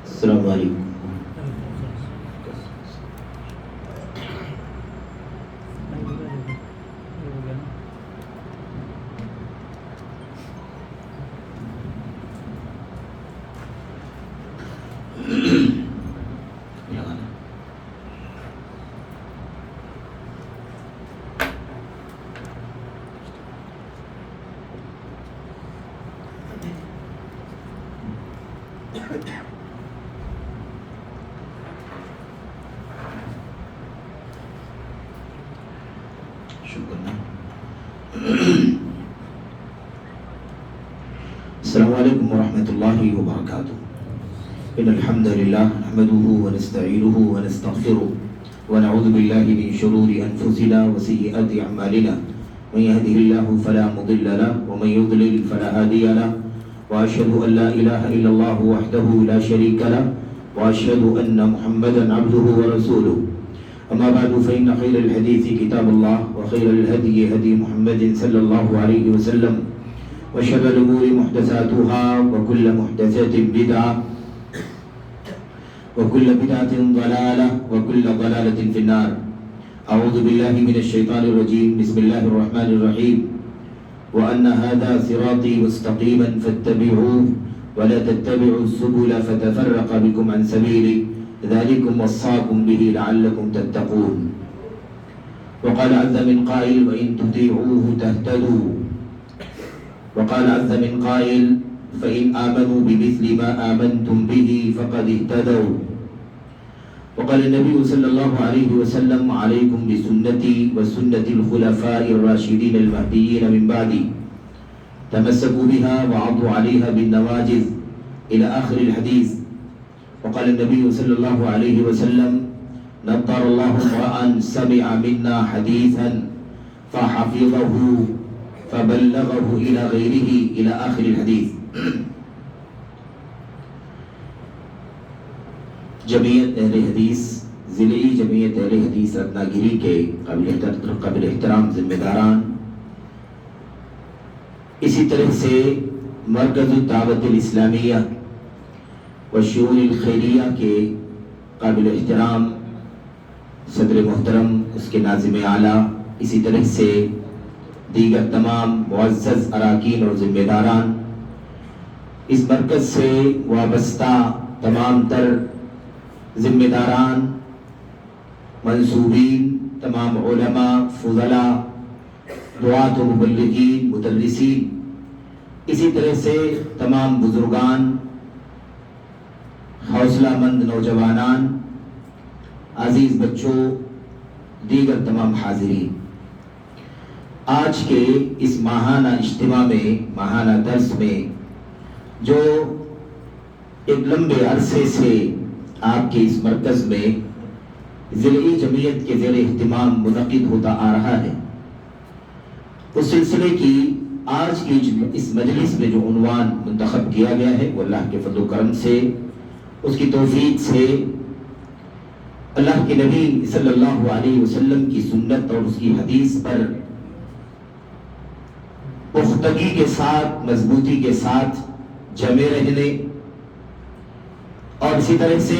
السلام علیکم. السلام علیکم ورحمۃ اللہ وبرکاتہ. ان الحمد للہ نحمده ونستعینه ونستغفره ونعوذ باللہ من شرور انفسنا وسیئات اعمالنا. من يهده الله فلا مضل له ومن يضلل فلا هادي له واشهد ان لا اله الا الله وحده لا شريك له واشهد ان محمدا عبده ورسوله. اما بعد فان خير الحديث كتاب الله وخير الهدي هدي محمد صلى الله عليه وسلم وشر الأمور محدثاتها وكل محدثات بدعة وكل بدعة ضلالة وكل ضلالة في النار. أعوذ بالله من الشيطان الرجيم. بسم الله الرحمن الرحيم. وأن هذا صراطي مستقيما فاتبعوه ولا تتبعوا السبل فتفرق بكم عن سبيله ذلكم وصاكم به لعلكم تتقون. وقال عز من قائل وإن تطيعوه تهتدوا. وقال عز من قائل فإن آمنوا بمثل ما آمنتم به فقد اهتدوا. وقال النبي صلى الله عليه وسلم عليكم بسنتي وسنة الخلفاء الراشدين المهديين من بعدي تمسكوا بها وعضوا عليها بالنواجذ إلى آخر الحديث. وقال النبي صلى الله عليه وسلم نضر الله امرأ سمع منا حديثا فحفظه فبلغه إلى غيره إلى آخر الحديث. جمعیت اہل حدیث ضلعی جمعیت اہل حدیث رتناگیری کے قابل احترام ذمہ داران، اسی طرح سے مرکز الدعوت الاسلامیہ والشؤون الخیریہ کے قابل احترام صدر محترم، اس کے ناظم اعلیٰ، اسی طرح سے دیگر تمام معزز اراکین اور ذمہ داران، اس مرکز سے وابستہ تمام تر ذمہ داران، منصوبین، تمام علماء، فضلاء، دعات و مبلغین، مدرسین، اسی طرح سے تمام بزرگان، حوصلہ مند نوجوانان، عزیز بچوں، دیگر تمام حاضرین، آج کے اس ماہانہ اجتماع میں، ماہانہ درس میں جو ایک لمبے عرصے سے آپ کے اس مرکز میں ضلعی جمعیت کے زیر اہتمام منعقد ہوتا آ رہا ہے، اس سلسلے کی آج کی اس مجلس میں جو عنوان منتخب کیا گیا ہے وہ اللہ کے فضل و کرم سے، اس کی توفیق سے، اللہ کے نبی صلی اللہ علیہ وسلم کی سنت اور اس کی حدیث پر پختگی کے ساتھ، مضبوطی کے ساتھ جمے رہنے، اور اسی طرح سے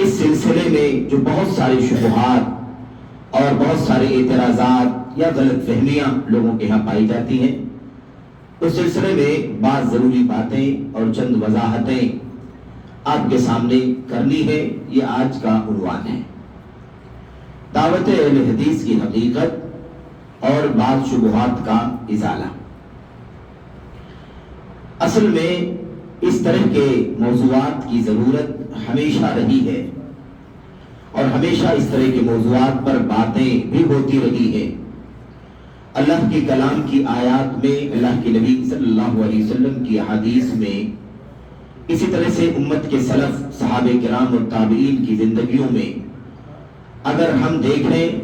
اس سلسلے میں جو بہت سارے شبہات اور بہت سارے اعتراضات یا غلط فہمیاں لوگوں کے ہاں پائی جاتی ہیں، اس سلسلے میں بعض ضروری باتیں اور چند وضاحتیں آپ کے سامنے کرنی ہے. یہ آج کا عنوان ہے، دعوت اہل حدیث کی حقیقت اور بعض شبہات کا ازالہ. اصل میں اس طرح کے موضوعات کی ضرورت ہمیشہ رہی ہے اور ہمیشہ اس طرح کے موضوعات پر باتیں بھی ہوتی رہی ہیں. اللہ کے کلام کی آیات میں، اللہ کے نبی صلی اللہ علیہ وسلم کی احادیث میں، اسی طرح سے امت کے سلف صحابہ کرام اور تابعین کی زندگیوں میں اگر ہم دیکھیں،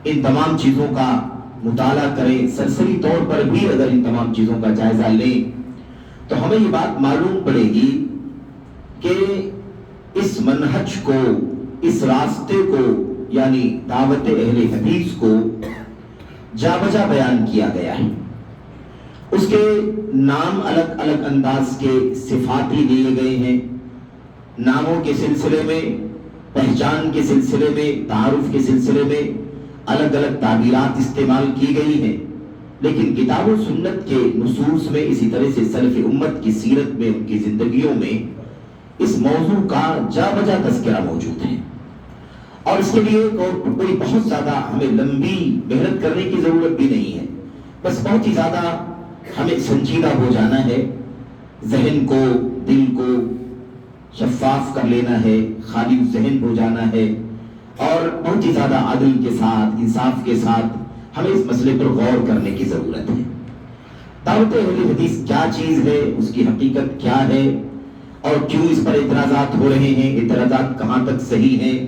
ان تمام چیزوں کا مطالعہ کریں، سرسری طور پر بھی اگر ان تمام چیزوں کا جائزہ لیں تو ہمیں یہ بات معلوم پڑے گی کہ اس منہج کو، اس راستے کو، یعنی دعوت اہل حدیث کو جا بجا بیان کیا گیا ہے. اس کے نام الگ الگ انداز کے صفاتی دیے گئے ہیں، ناموں کے سلسلے میں، پہچان کے سلسلے میں، تعارف کے سلسلے میں الگ الگ تعبیرات استعمال کی گئی ہیں، لیکن کتاب و سنت کے نصوص میں، اسی طرح سے سلف امت کی سیرت میں، ان کی زندگیوں میں اس موضوع کا جا بجا تذکرہ موجود ہے۔ اور اس کے لیے کوئی بہت زیادہ ہمیں لمبی محنت کرنے کی ضرورت بھی نہیں ہے، بس بہت ہی زیادہ ہمیں سنجیدہ ہو جانا ہے، ذہن کو، دل کو شفاف کر لینا ہے، خالی ذہن ہو جانا ہے، اور بہت ہی زیادہ عدل کے ساتھ، انصاف کے ساتھ ہمیں اس مسئلے پر غور کرنے کی ضرورت ہے۔ دعوت اہل حدیث کیا چیز ہے، اس کی حقیقت کیا ہے، اور کیوں اس پر اعتراضات ہو رہے ہیں، اعتراضات کہاں تک صحیح ہیں،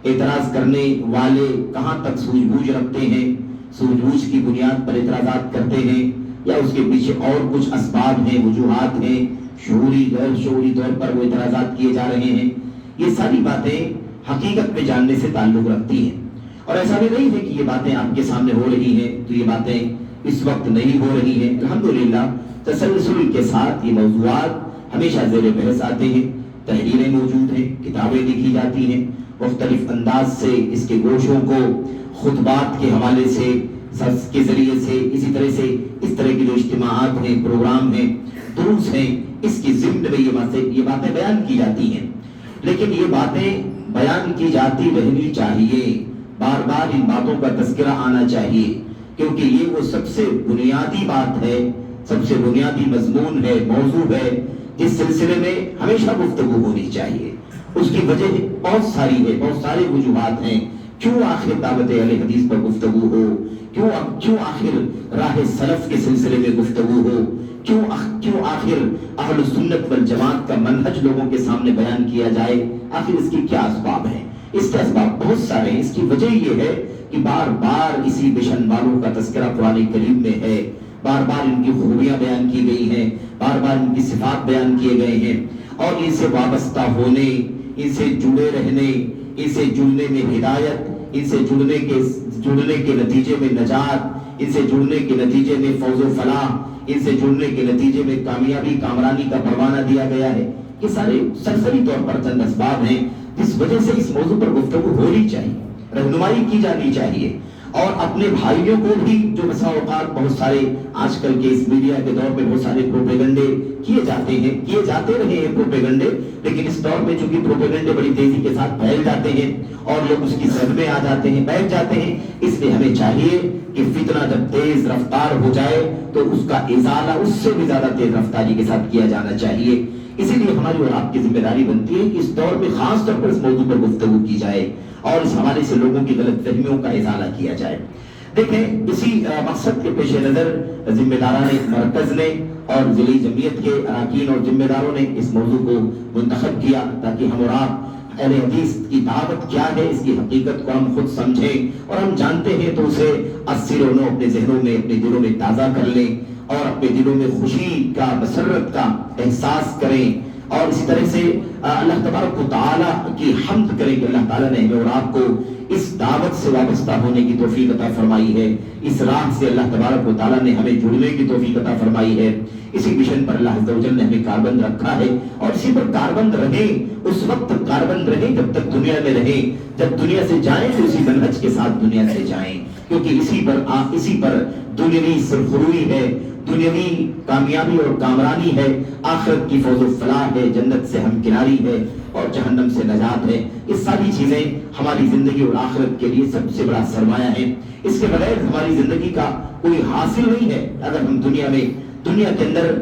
اعتراض کرنے والے کہاں تک سوجھ بوجھ رکھتے ہیں، سوجھ بوجھ کی بنیاد پر اعتراضات کرتے ہیں، یا اس کے پیچھے اور کچھ اسباب ہیں، وجوہات ہیں، شعوری غیر شعوری طور پر وہ اعتراضات کیے جا رہے ہیں، یہ ساری باتیں حقیقت میں جاننے سے تعلق رکھتی ہیں۔ اور ایسا بھی نہیں ہے کہ یہ باتیں آپ کے سامنے ہو رہی ہیں تو یہ باتیں اس وقت نہیں ہو رہی ہیں، الحمدللہ تسلسل کے ساتھ یہ موضوعات ہمیشہ زیر بحث آتے ہیں، تحریریں موجود ہیں، کتابیں لکھی جاتی ہیں، مختلف انداز سے اس کے گوشوں کو خطبات کے حوالے سے، سرس کے ذریعے سے، اسی طرح سے اس طرح کے جو اجتماعات ہیں، پروگرام ہیں، دروس ہیں، اس کی ضمن میں یہ باتیں بیان کی جاتی ہیں، لیکن یہ باتیں بیان کی جاتی رہنی چاہیے، بار بار ان باتوں کا تذکرہ آنا چاہیے، کیونکہ یہ وہ سب سے بنیادی بات ہے، سب سے بنیادی مضمون ہے، موضوع ہے، جس سلسلے میں ہمیشہ گفتگو ہونی چاہیے۔ اس کی وجہ بہت ساری ہے، بہت سارے وجوہات ہیں، کیوں آخر دعوت اہل حدیث پر گفتگو ہو، کیوں آخر راہ سلف کے سلسلے میں گفتگو ہو، کیوں آخر اہل سنت والجماعت کا منہج لوگوں کے سامنے بیان کیا جائے، آخر اس کی کیا اسباب ہیں؟ اس کے اسباب بہت سارے ہیں۔ اس کی وجہ یہ ہے کہ بار بار اسی مشن والوں کا تذکرہ قرآن کریم میں ہے، بار بار ان کی خوبیاں بیان کی گئی ہیں، بار بار ان کی صفات بیان کیے گئے ہیں، اور ان سے وابستہ ہونے، ان سے جڑے رہنے، ان سے جڑنے میں ہدایت، ان سے جڑنے کے نتیجے میں نجات، ان سے جڑنے کے نتیجے میں فوز و فلاح، ان سے جڑنے کے نتیجے میں کامیابی، کامرانی کا پروانہ دیا گیا ہے۔ یہ سارے سرسری طور پر چند اسباب ہیں جس وجہ سے اس موضوع پر گفتگو ہونی چاہیے، رہنمائی کی جانی چاہیے، اور اپنے بھائیوں کو بھی جو بسا اوقات بہت سارے آج کل کے اس میڈیا کے دور میں بہت سارے پروپیگنڈے کیے جاتے رہے ہیں پروپیگنڈے، لیکن اس دور میں چونکہ پروپیگنڈے بڑی تیزی کے ساتھ پھیل جاتے ہیں اور لوگ اس کی زد میں آ جاتے ہیں، بیٹھ جاتے ہیں، اس لیے ہمیں چاہیے کہ فتنہ جب تیز رفتار ہو جائے تو اس کا ازالہ اس سے بھی زیادہ تیز رفتاری کے ساتھ کیا جانا چاہیے۔ اسی لیے ہماری اور آپ کی ذمہ داری بنتی ہے کہ اس دور میں خاص طور پر اس موضوع پر گفتگو کی جائے اور اس حوالے سے لوگوں کی غلط فہمیوں کا ازالہ کیا جائے۔ دیکھیں، اسی مقصد کے پیش نظر ذمہ داران مرکز نے اور ضلعی جمعیت کے اراکین اور ذمہ داروں نے اس موضوع کو منتخب کیا تاکہ ہم اور آپ اہل حدیث کی دعوت کیا ہے، اس کی حقیقت کو ہم خود سمجھیں، اور ہم جانتے ہیں تو اسے اثر و نو اپنے ذہنوں میں، اپنے دلوں میں تازہ کر لیں، اور اپنے دلوں میں خوشی کا، مسرت کا احساس کریں، اور اسی طرح سے اللہ تبارک و تعالیٰ کی حمد کریں کہ اللہ تعالیٰ نے ہمیں اور آپ کو اس دعوت سے وابستہ ہونے کی توفیق عطا فرمائی ہے، اس راہ سے اللہ تبارک و تعالیٰ نے ہمیں جڑنے کی توفیق عطا فرمائی ہے، اسی مشن پر اللہ عز و جل نے ہمیں کاربند رکھا ہے، اور اسی پر کاربند رہیں، اس وقت کاربند رہیں جب تک دنیا میں رہیں، جب دنیا سے جائیں تو اسی منہج کے ساتھ دنیا سے جائیں، کیونکہ اسی پر دنیاوی سرخروئی ہے، دنیاوی کامیابی اور کامرانی ہے، آخرت کی فوز و فلاح ہے، جنت سے ہمکناری ہے اور جہنم سے نجات ہے۔ یہ ساری چیزیں ہماری زندگی اور آخرت کے لیے سب سے بڑا سرمایہ ہے، اس کے بغیر ہماری زندگی کا کوئی حاصل نہیں ہے۔ اگر ہم دنیا کے اندر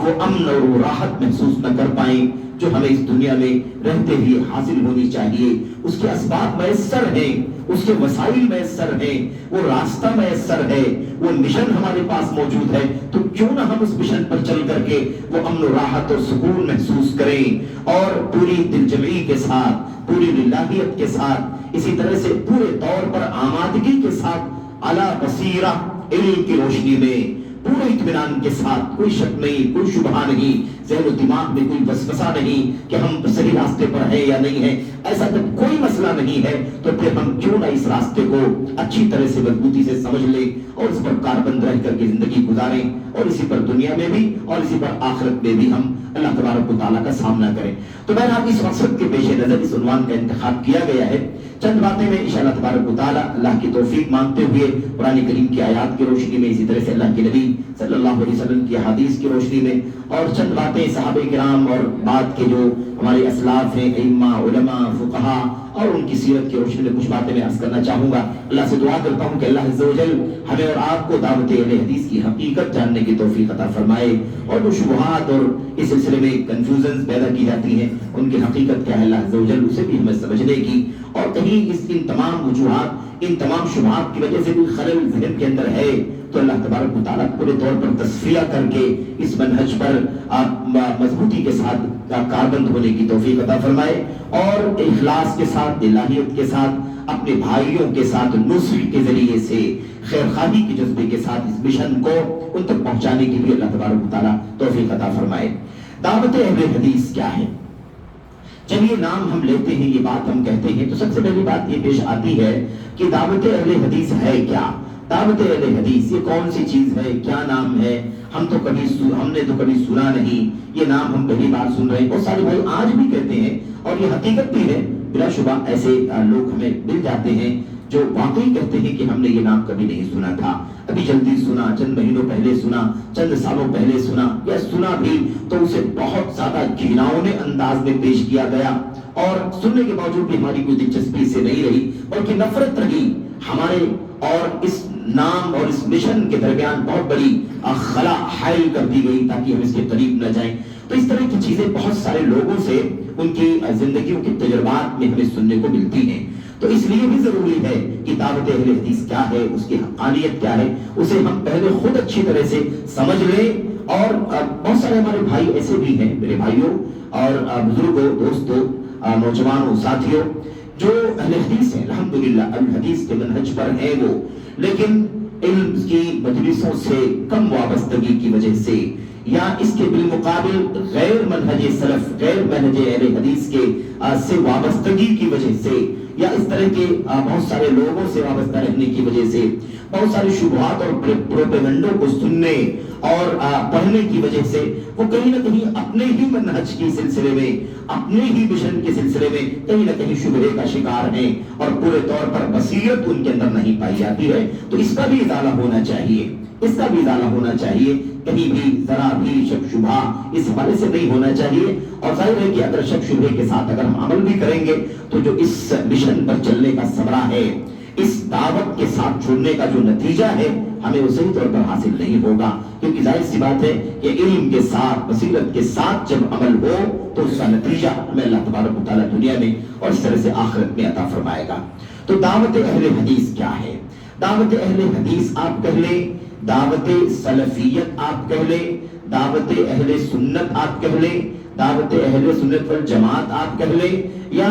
وہ امن اور وہ راحت محسوس نہ کر پائیں جو ہمیں اس دنیا میں رہتے ہوئے حاصل ہونی چاہیے، اس کے اسباب میسر ہیں، اس کے وسائل میسر ہیں، وہ راستہ میسر ہے، وہ مشن ہمارے پاس موجود ہے، تو کیوں نہ ہم اس مشن پر چل کر کے وہ امن و راحت اور سکون محسوس کریں، اور پوری دل جمعی کے ساتھ، پوری للہیت کے ساتھ، اسی طرح سے پورے طور پر آمادگی کے ساتھ، علی بصیرہ، علم کی روشنی میں، پورے اطمینان کے ساتھ، کوئی شک نہیں، کوئی شبہ نہیں، ذہن و دماغ میں کوئی وسوسہ نہیں کہ ہم صحیح راستے پر ہیں یا نہیں ہیں، ایسا جب کوئی مسئلہ نہیں ہے تو پھر ہم کیوں نہ اس راستے کو اچھی طرح سے مضبوطی سے سمجھ لیں اور اس پر کاربند رہ کر کے زندگی گزاریں، اور اسی پر دنیا میں بھی اور اسی پر آخرت میں بھی ہم اللہ تبارک و تعالیٰ کا سامنا کریں۔ تو میں نے اس مقصد کے پیش نظر اس عنوان کا انتخاب کیا گیا ہے۔ چند باتیں میں انشاءاللہ تبارک و تعالیٰ اللہ کی توفیق مانگتے ہوئے قرآن کریم کی آیات کی روشنی میں، اسی طرح سے اللہ کے نبی صلی اللہ علیہ وسلم کی حدیث کی روشنی میں، اور چند باتیں صحابہ کرام اور بعد کے جو ہمارے اسلاف ہیں، ائمہ، علماء، فقہاء، اور ان کی سیرت کی روشنی میں کچھ باتیں میں عرض کرنا چاہوں گا۔ اللہ سے دعا کرتا ہوں کہ اللہ عز و جل ہمیں اور آپ کو دعوت اہل حدیث کی حقیقت جاننے کی توفیق عطا فرمائے، اور جو شبہات اور اس سلسلے میں کنفیوژنز پیدا کی جاتی ہیں ان کی حقیقت کیا ہے اللہ عز و جل اسے بھی ہمیں سمجھنے کی، اور کہیں ان تمام وجوہات، ان تمام شبہات کی وجہ سے کوئی خلل ذہن کے اندر ہے تو اللہ تبارک و تعالیٰ پورے طور پر تصفیہ کر کے اس منہج پر مضبوطی کے ساتھ کاربند ہونے کی توفیق عطا فرمائے، اور اخلاص کے ساتھ، الہیت کے ساتھ، اپنے بھائیوں کے ساتھ نصح کے ذریعے سے، خیر خواہی کے جذبے کے ساتھ اس مشن کو ان تک پہنچانے کی بھی اللہ تبارک و تعالیٰ توفیق عطا فرمائے۔ دعوت اہل حدیث کیا ہے؟ جب یہ نام ہم لیتے ہیں، یہ بات ہم کہتے ہیں، تو سب سے پہلی بات یہ پیش آتی ہے کہ دعوت اہل حدیث ہے کیا؟ دعوت اہل حدیث یہ کون سی چیز ہے، کیا نام ہے؟ ہم نے تو کبھی سنا نہیں، یہ نام ہم پہلی بار سن رہے ہیں۔ بہت سارے بھائی آج بھی کہتے ہیں، اور یہ حقیقت بھی ہے، بلا شبہ ایسے لوگ ہمیں مل جاتے ہیں جو واقعی کہتے ہیں کہ ہم نے یہ نام کبھی نہیں سنا تھا، ابھی جلدی سنا، چند مہینوں پہلے سنا، چند سالوں پہلے سنا، یا سنا بھی تو اسے بہت زیادہ گھناؤنے انداز میں پیش کیا گیا، اور سننے کے باوجود بھی ہماری کوئی دلچسپی سے نہیں رہی، بلکہ نفرت رہی ہمارے اور اس نام اور اس مشن کے درمیان بہت بڑی خلا حائل کر دی گئی تاکہ ہم اس کے قریب نہ جائیں۔ تو اس طرح کی چیزیں بہت سارے لوگوں سے ان کی زندگیوں کے تجربات میں ہمیں سننے کو ملتی ہیں، تو اس لیے بھی ضروری ہے کہ دعوت اہل حدیث کیا ہے، اس کی حقانیت کیا ہے، اسے ہم پہلے خود اچھی طرح سے سمجھ لیں۔ اور بہت سارے ہمارے بھائی ایسے بھی ہیں، میرے بھائیوں اور بزرگوں، دوستوں، نوجوانوں، ساتھیوں، جو اہل حدیث ہیں، الحمدللہ الحدیث کے منہج پر ہیں وہ، لیکن علم کی مجلسوں سے کم وابستگی کی وجہ سے، یا اس کے بالمقابل غیر منہج سلف، غیر منہج اہل حدیث کے سے وابستگی کی وجہ سے، یا اس طرح کے بہت سارے لوگوں سے وابستہ رہنے کی وجہ سے، بہت سارے شبہات اور پروپیگنڈوں کو سننے اور پڑھنے کی وجہ سے وہ کہیں نہ کہیں اپنے ہی منہج کے سلسلے میں، اپنے ہی مشن کے سلسلے میں کہیں نہ کہیں شبہے کا شکار ہیں، اور پورے طور پر بصیرت ان کے اندر نہیں پائی جاتی ہے۔ تو اس کا بھی ازالہ ہونا چاہیے، اس کا بھی ازالہ ہونا چاہیے، کہیں بھی ذرا بھی شک شبہ اس حوالے سے نہیں ہونا چاہیے۔ اور ظاہر ہے کہ اگر شک شبہ کے ساتھ اگر ہم عمل بھی کریں گے تو جو اس مشن پر چلنے کا ثمرہ ہے، اس دعوت کے ساتھ جڑنے کا جو نتیجہ ہے، ہمیں وہ صحیح طور پر حاصل نہیں ہوگا، کیونکہ ظاہر سی بات ہے کہ علم کے ساتھ، بصیرت کے ساتھ جب عمل ہو تو اس کا نتیجہ ہمیں اللہ تبارک و تعالیٰ دنیا میں اور اس طرح سے آخرت میں عطا فرمائے گا۔ تو دعوت اہل حدیث کیا ہے؟ دعوت اہل حدیث آپ کہہ لیں، دعوت سلفیت آپ کہہ لیں، دعوت اہل سنت آپ کہہ لیں، دعوت اہل سنت والجماعت آپ کہہ لیں، یا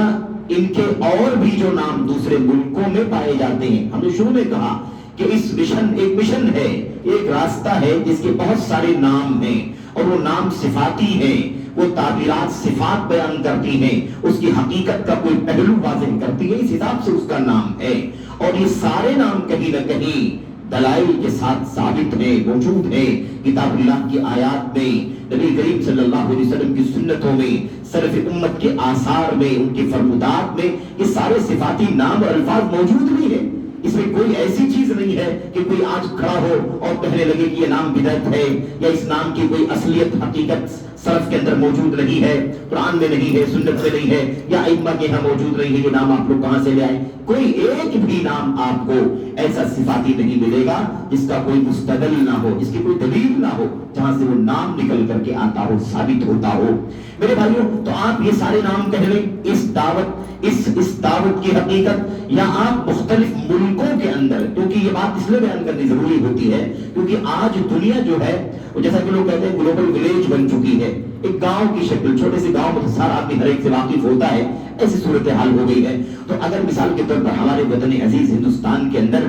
ان کے اور بھی جو نام دوسرے ملکوں میں پائے جاتے ہیں۔ ہم نے شروع میں کہا کہ اس مشن ایک مشن ہے، ایک راستہ ہے جس کے بہت سارے نام ہیں، اور وہ نام صفاتی ہیں، وہ تعبیرات صفات بیان کرتی ہیں، اس کی حقیقت کا کوئی پہلو واضح کرتی ہے، اس حساب سے اس کا نام ہے۔ اور یہ سارے نام کہیں نہ کہیں دلائل کے ساتھ ثابت ہیں، موجود ہیں، کتاب اللہ کی آیات میں، نبی کریم صلی اللہ علیہ وسلم کی سنتوں میں، سلف امت کے آثار میں، ان کی فرمودات میں یہ سارے صفاتی نام اور الفاظ موجود بھی ہیں۔ اس میں کوئی ایسی چیز نہیں ہے کہ کوئی آج کھڑا ہو اور کہنے لگے کہ یہ نام بدعت ہے، یا اس نام کی کوئی اصلیت حقیقت سلف کے اندر موجود نہیں ہے، قرآن میں نہیں ہے، سنت میں نہیں ہے، یا ائمہ کے یہاں موجود نہیں ہے، یہ نام آپ لوگ کہاں سے لے آئے؟ کوئی ایک بھی نام آپ کو ایسا صفاتی نہیں ملے گا جس کا کوئی مستدل نہ ہو، جس کی کوئی دلیل نہ ہو، جہاں سے وہ نام نکل کر کے آتا ہو، ثابت ہوتا ہو۔ میرے بھائیوں، تو آپ یہ سارے نام کہہ لیں، اس دعوت کی حقیقت، یا آپ مختلف ملکوں کے اندر، کیونکہ یہ بات اس لیے بیان کرنی ضروری ہوتی ہے کیونکہ آج دنیا جو ہے جیسا کہ لوگ کہتے ہیں گلوبل ولیج بن چکی ہے، ایک گاؤں کی شکل، چھوٹے سے گاؤں میں سارا آدمی ہر ایک سے واقف ہوتا ہے، ایسی صورتحال ہو گئی ہے۔ تو اگر مثال کے طور پر ہمارے وطن عزیز ہندوستان کے اندر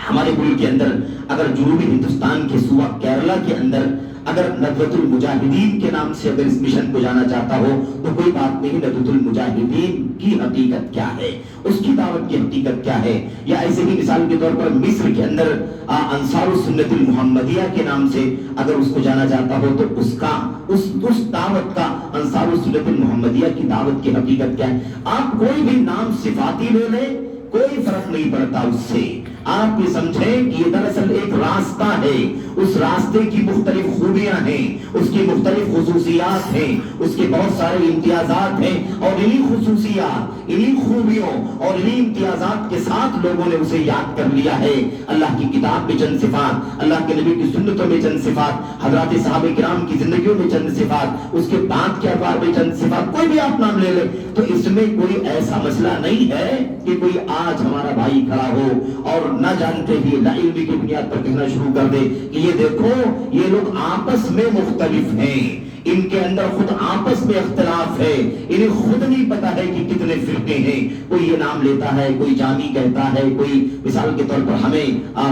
ہمارے ملک کے اندر اگر جنوبی ہندوستان کے صوبہ کیرلا کے اندر اگر ندوۃ المجاہدین کے نام سے اگر اس مشن کو جانا چاہتا ہو تو کوئی بات نہیں. ندوۃ المجاہدین کی حقیقت کیا ہے, اس کی دعوت کی حقیقت کیا ہے. یا ایسے ہی مثال کے طور پر مصر کے اندر انصار السنت المحمدیہ کے نام سے اگر اس کو جانا چاہتا ہو تو اس دعوت کا انصار السنت المحمدیہ کی دعوت کی حقیقت کیا ہے. آپ کوئی بھی نام صفاتی لے لیں, کوئی فرق نہیں پڑتا اس سے. آپ یہ سمجھیں کہ یہ دراصل ایک راستہ ہے, اس راستے کی مختلف خوبیاں ہیں, اس کی مختلف خصوصیات ہیں, اس کے بہت سارے امتیازات ہیں, اور انہی خصوصیات, انہی خوبیوں اور انہی امتیازات کے ساتھ لوگوں نے اسے یاد کر لیا ہے. اللہ کی کتاب میں چند صفات, اللہ کے نبی کی سنتوں میں چند صفات, حضرات صحابہ کرام کی زندگیوں میں چند صفات, اس کے بعد کے اخبار میں چند صفات, کوئی بھی آپ نام لے لیں, تو اس میں کوئی ایسا مسئلہ نہیں ہے کہ کوئی آج ہمارا بھائی کھڑا ہو اور نہ جانتے ہی لا علمی کی بنیاد پر کہنا شروع کر دے کہ یہ دیکھو یہ لوگ آپس میں مختلف ہیں, ان کے اندر خود آپس میں اختلاف ہے, انہیں خود نہیں پتا ہے کہ کتنے فرقے ہیں. کوئی یہ نام لیتا ہے, کوئی جامی کہتا ہے, کوئی مثال کے طور پر ہمیں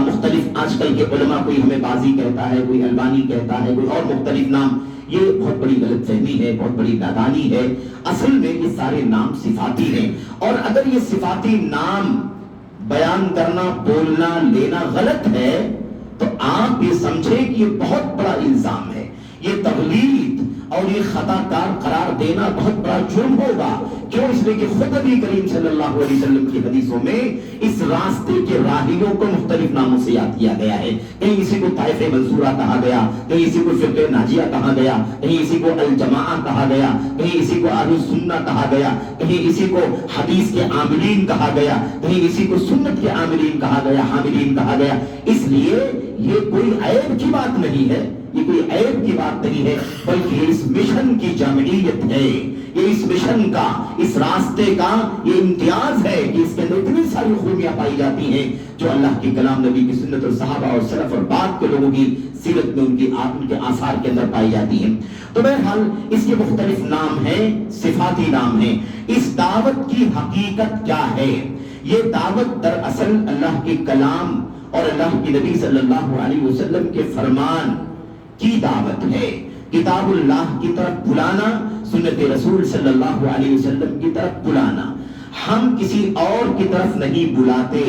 مختلف آج کل کے علماء, کوئی ہمیں بازی کہتا ہے, کوئی البانی کہتا ہے, کوئی اور مختلف نام. یہ بہت بڑی غلط فہمی ہے, بہت بڑی نادانی ہے. اصل میں یہ سارے نام صفاتی ہیں, اور اگر یہ صفاتی نام بیان کرنا, بولنا, لینا غلط ہے تو آپ یہ سمجھیں کہ یہ بہت بڑا الزام ہے, یہ تغلید اور یہ خطا کار قرار دینا بہت بڑا جرم ہوگا. کیوں؟ اس لیے کہ خود نبی کریم صلی اللہ علیہ وسلم کی حدیثوں میں اس راستے کے راہیوں کو مختلف ناموں سے یاد کیا گیا ہے. کہیں اسی کو طائف منصورہ کہا گیا, کہیں اسی کو فرقہ ناجیہ کہا گیا, کہیں اسی کو الجماعہ کہا گیا, کہیں اسی کو اہل السنہ کہا گیا, کہیں اسی کو حدیث کے عاملین کہا گیا, کہیں اسی کو سنت کے عاملین کہا گیا, حاملین کہا گیا. اس لیے یہ کوئی عیب کی بات نہیں ہے, یہ کوئی عیب کی بات نہیں ہے, بلکہ اس مشن کی جامعیت ہے, یہ اس مشن کا, اس راستے کا یہ امتیاز ہے کہ اس کے اندر اتنی ساری خوبیاں پائی جاتی ہیں جو اللہ کے کلام, نبی کی سنت اور صحابہ اور سلف اور بعد کے لوگوں کی سیرت میں ان کے آثار کے اندر پائی جاتی ہیں. تو بہرحال اس کے مختلف نام ہیں, صفاتی نام ہیں. اس دعوت کی حقیقت کیا ہے؟ یہ دعوت دراصل اللہ کے کلام اور اللہ کے نبی صلی اللہ علیہ وسلم کے فرمان کی دعوت ہے. کتاب اللہ کی طرف بلانا, سنت رسول صلی اللہ علیہ وسلم کی طرف بلانا. ہم کسی اور کی طرف نہیں بلاتے,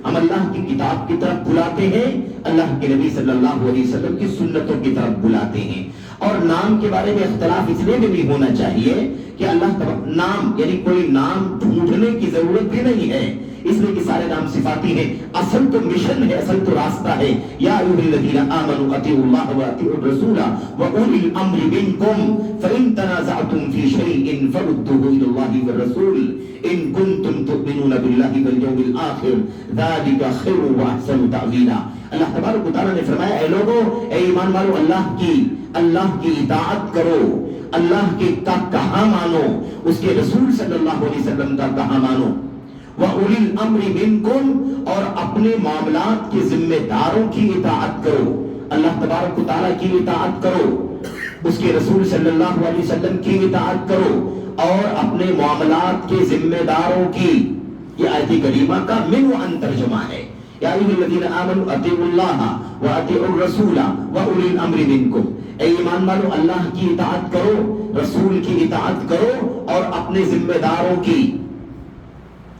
ہم اللہ کی کتاب کی طرف بلاتے ہیں, اللہ کے نبی صلی اللہ علیہ وسلم کی سنتوں کی طرف بلاتے ہیں. اور نام کے بارے میں اختلاف اس لیے بھی نہیں ہونا چاہیے کہ اللہ نام یعنی کوئی نام ڈھونڈنے کی ضرورت بھی نہیں ہے, اس لیے کہ سارے نام صفاتی ہیں. اصل تو مشن ہے, اصل تو راستہ ہے. یا ایھا الذین آمنوا اطیعوا اللہ واطیعوا الرسول واولی الامر منکم فان تنازعتم فی شیء فردوه الی اللہ والرسول ان کنتم تؤمنون باللہ والیوم الآخر ذلک خیر واحسن تأویلا. اللہ تبارک و تعالیٰ نے فرمایا, اے لوگو, اے ایمان والو, اللہ کی اطاعت کرو, اللہ کے کا کہا مانو, اس کے رسول صلی اللہ علیہ وسلم کا کہا مانو. وَأُولِي الْأَمْرِ مِنْكُمْ, اور اپنے معاملات کے ذمہ داروں کی اطاعت کرو. اللہ تبارک و تعالیٰ کی اطاعت کرو, اس کے رسول صلی اللہ علیہ وسلم کی اطاعت کرو, اور اپنے معاملات کے ذمہ داروں کی. یہ آیت کریمہ کا من و ان ترجمہ ہے. یا ایھا الذین آمنوا اطیعوا اللہ واطیعوا الرسول واولی الامر منکم, اے ایمان والو, اللہ کی اطاعت کرو, رسول کی اطاعت کرو, اور اپنے ذمہ داروں کی.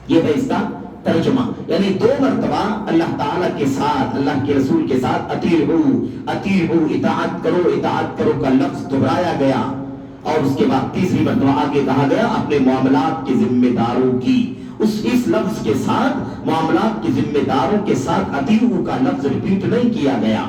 یہ ہے اس کا ترجمہ. یعنی 2 مرتبہ اللہ تعالیٰ کے ساتھ, اللہ کے رسول کے ساتھ اطیعوا اطاعت کرو, اطاعت کرو کا لفظ دہرایا گیا, اور اس کے بعد تیسری مرتبہ آگے کہا گیا اپنے معاملات کے ذمہ داروں کی. اس لفظ کے ساتھ معاملات کے ذمہ داروں کے ساتھ اطیعوا کا لفظ ریپیٹ نہیں کیا گیا.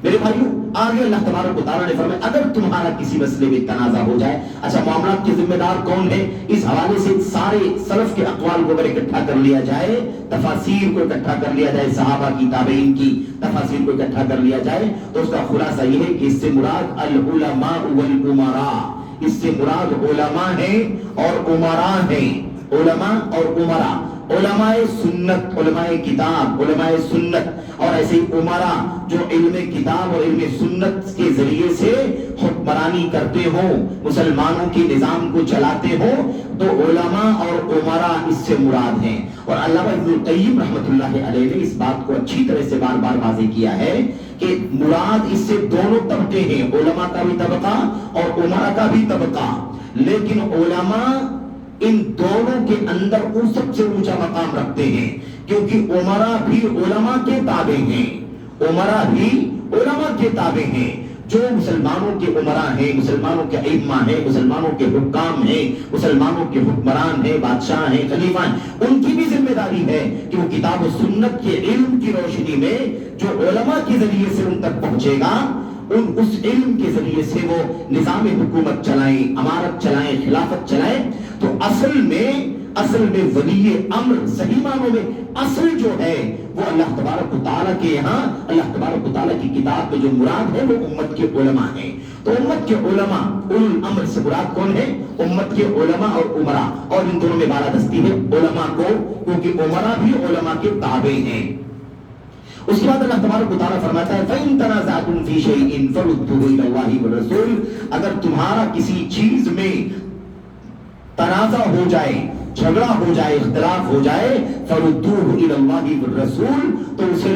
میرے بھائیوں, آگے اللہ تبارک و تعالیٰ نے فرمایا اگر تمہارا کسی مسئلے میں تنازع ہو جائے. اچھا, معاملات کے ذمہ دار کون ہیں؟ اس حوالے سے سارے سلف کے اقوال کو اگر اکٹھا کر لیا جائے, تفاسیر کو اکٹھا کر لیا جائے, صحابہ کی, تابعین کی تفاسیر کو اکٹھا کر لیا جائے, تو اس کا خلاصہ یہ ہے کہ اس سے مراد العلماء والامراء, اس سے مراد علماء ہیں اور امراء ہیں. علماء اور امراء, علماء سنت, علماء کتاب, علماء سنت, اور ایسے ہی امراء جو علم کتاب اور علم سنت کے ذریعے سے حکم حکمرانی کرتے ہوں، مسلمانوں کے نظام کو چلاتے ہوں، تو علماء اور عمرا اس سے مراد ہیں۔ اور علامہ ابن القیم رحمۃ اللہ علیہ نے اس بات کو اچھی طرح سے بار بار واضح کیا ہے کہ مراد اس سے دونوں طبقے ہیں، علماء کا بھی طبقہ اور عمرا کا بھی طبقہ، لیکن علماء ان دونوں کے اندر ان سب سے اونچا مقام رکھتے ہیں، کیونکہ عمرا بھی علماء کے تابع ہیں، عمرا بھی علماء کے تابع ہیں۔ جو مسلمانوں کے عمراء ہیں، مسلمانوں کے ائمہ ہیں، مسلمانوں کے حکام ہیں، مسلمانوں کے حکمران ہیں، بادشاہ ہیں، خلیفہ ہیں، ان کی بھی ذمہ داری ہے کہ وہ کتاب و سنت کے علم کی روشنی میں جو علماء کے ذریعے سے ان تک پہنچے گا، اس علم کے ذریعے سے وہ نظام حکومت چلائیں، امارت چلائیں، خلافت چلائیں۔ تو اصل میں ولی امر صحیح معنوں میں اصل جو ہے وہ اللہ تبارک و تعالیٰ کے یہاں، اللہ تبارک و تعالیٰ کی کتاب میں جو مراد ہے وہ امت کے علماء ہیں۔ تو امت کے علماء، اولو الامر سے مراد کون ہے؟ امت کے علماء اور عمرا، اور ان دونوں میں بالادستی ہے علماء کو، کیونکہ عمرا بھی علماء کے تابع ہیں۔ اس کے بعد اللہ تبارک و تعالیٰ فرماتا ہے فَإِن تَنَازَعْتُمْ فِي شَيْءٍ فَرُدُّوهُ إِلَى اللَّهِ وَالرَّسُولِ، اگر تمہارا کسی چیز میں تنازع ہو جائے، جھگڑا ہو جائے، اختلاف ہو جائے، فَرُدُّوهُ إِلَى اللَّهِ وَالرَّسُولِ، تو اسے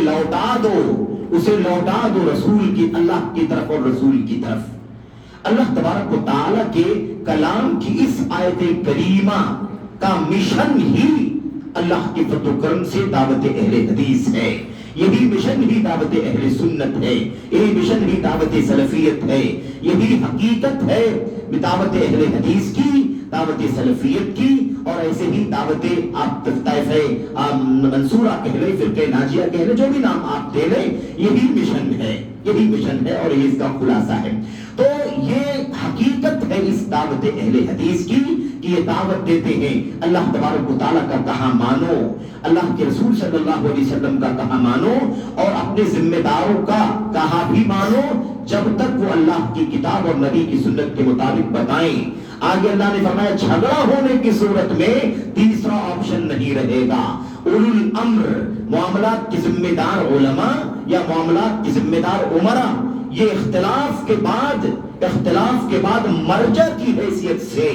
لوٹا دو رسول کی، اللہ کی طرف اور رسول کی طرف۔ اللہ تبارک و تعالیٰ کے کلام کی اس آیت کریمہ کا مشن ہی اللہ کے فضل و کرم سے دعوت اہل حدیث ہے، یہی مشن ہی دعوت اہل سنت ہے، یہی مشن ہی دعوت سلفیت ہے، یہی حقیقت ہے دعوت اہل حدیث کی، دعوت سلفیت کی، اور ایسے ہی دعوت آپ طائفہ منصورہ کہہ لیں، فرقہ ناجیہ کہہ لیں، جو بھی نام آپ دے لیں، یہی مشن ہے، یہی مشن ہے اور یہ اس کا خلاصہ ہے۔ تو یہ حقیقت ہے اس دعوت اہل حدیث کی کہ یہ دعوت دیتے ہیں اللہ تبارک و تعالیٰ کا کہا مانو، اللہ کے رسول صلی اللہ علیہ وسلم کا کہا مانو، اور اپنے ذمہ داروں کا کہا بھی مانو، جب تک وہ اللہ کی کتاب اور نبی کی سنت کے مطابق بتائیں۔ آگے اللہ نے فرمایا جھگڑا ہونے کی صورت میں تیسرا آپشن نہیں رہے گا، اولو الامر، معاملات کے ذمہ دار علماء یا معاملات کے ذمہ دار عمرا، یہ اختلاف کے بعد مرجع کی حیثیت سے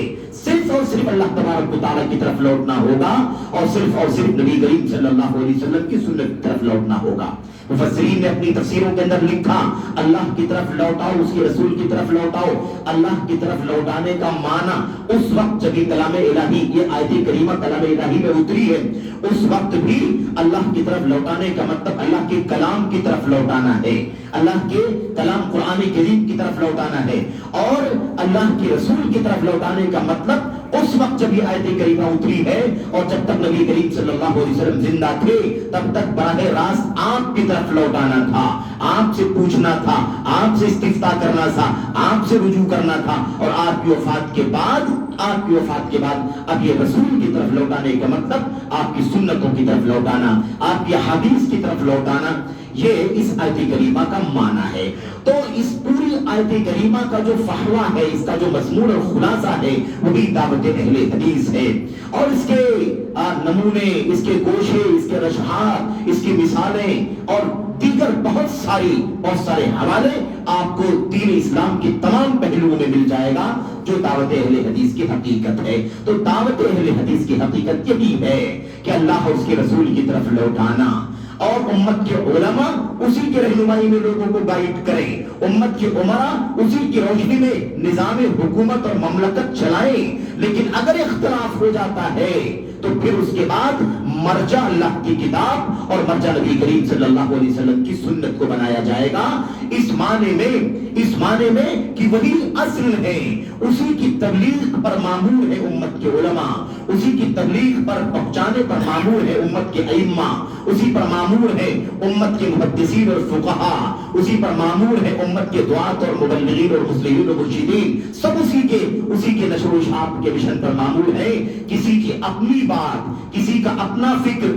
صرف اور صرف اللہ تبارک و تعالیٰ کی طرف لوٹنا ہوگا، اور صرف نبی کریم صلی اللہ علیہ وسلم کی سنت کی طرف لوٹنا ہوگا۔ مفسرین نے اپنی تفسیروں کے اندر لکھا اللہ کی طرف لوٹاؤ، اس کے رسول کی طرف لوٹاؤ، اللہ کی طرف لوٹانے کا معنی اس وقت جب یہ کلام الہی، یہ آیت کریمہ کلام الہی میں اتری ہے، اس وقت بھی اللہ کی طرف لوٹانے کا مطلب اللہ کے کلام کی طرف لوٹانا ہے، اللہ کے کلام قرآن کریم کی طرف لوٹانا ہے، اور اللہ کے رسول کی طرف لوٹانے کا مطلب اس وقت جب یہ آیت کریمہ اتری ہے اور جب تک نبی کریم صلی اللہ علیہ وسلم زندہ تھے تب تک براہ راست آپ کی طرف لوٹانا تھا، آپ سے پوچھنا تھا، آپ سے استفتاء کرنا تھا، آپ سے رجوع کرنا تھا، اور آپ کی وفات کے بعد اب یہ رسول کی طرف لوٹانے کا مطلب آپ کی سنتوں کی طرف لوٹانا، آپ کی حدیث کی طرف لوٹانا، یہ اس آیت کریمہ کا معنی ہے۔ تو اس پوری آیت کریمہ کا جو فحوہ ہے، اس کا جو مضمون اور خلاصہ ہے، وہی دعوت اہل حدیث ہے، اور اس کے نمونے، اس کے گوشے، اس کے رجحات، اس کی مثالیں اور دیگر بہت سارے حوالے آپ کو دین اسلام کے تمام پہلوؤں میں مل جائے گا جو دعوت اہل حدیث کی حقیقت ہے۔ تو دعوت اہل حدیث کی حقیقت یہی ہے کہ اللہ اور اس کے رسول کی طرف لوٹانا، اور امت کے علماء اسی کی رہنمائی میں لوگوں کو گائیڈ کریں، امت کے عمرا اسی کی روشنی میں نظام حکومت اور مملکت چلائیں۔ لیکن اگر اختلاف ہو جاتا ہے تو پھر اس کے بعد مرجع اللہ کی کتاب اور مرجع نبی کریم صلی اللہ علیہ وسلم کی سنت کو بنایا جائے گا، اس معنی میں کہ وہی اصل ہے، اسی کی تبلیغ پر مامور ہے امت کے علماء، اسی کی تبلیغ پر پہنچانے پر مامور ہے امت کے ائمہ، اسی پر مامور ہے امت کے محدثین اور فقہاء، اسی پر مامور ہے امت کے دعات اور مبلغین اور مصلحین اور مرشدین، سب اسی کے نشر و اشاعت کے مشن پر مامور ہے۔ کسی کی اپنی بات، کسی کا اپنا فکر،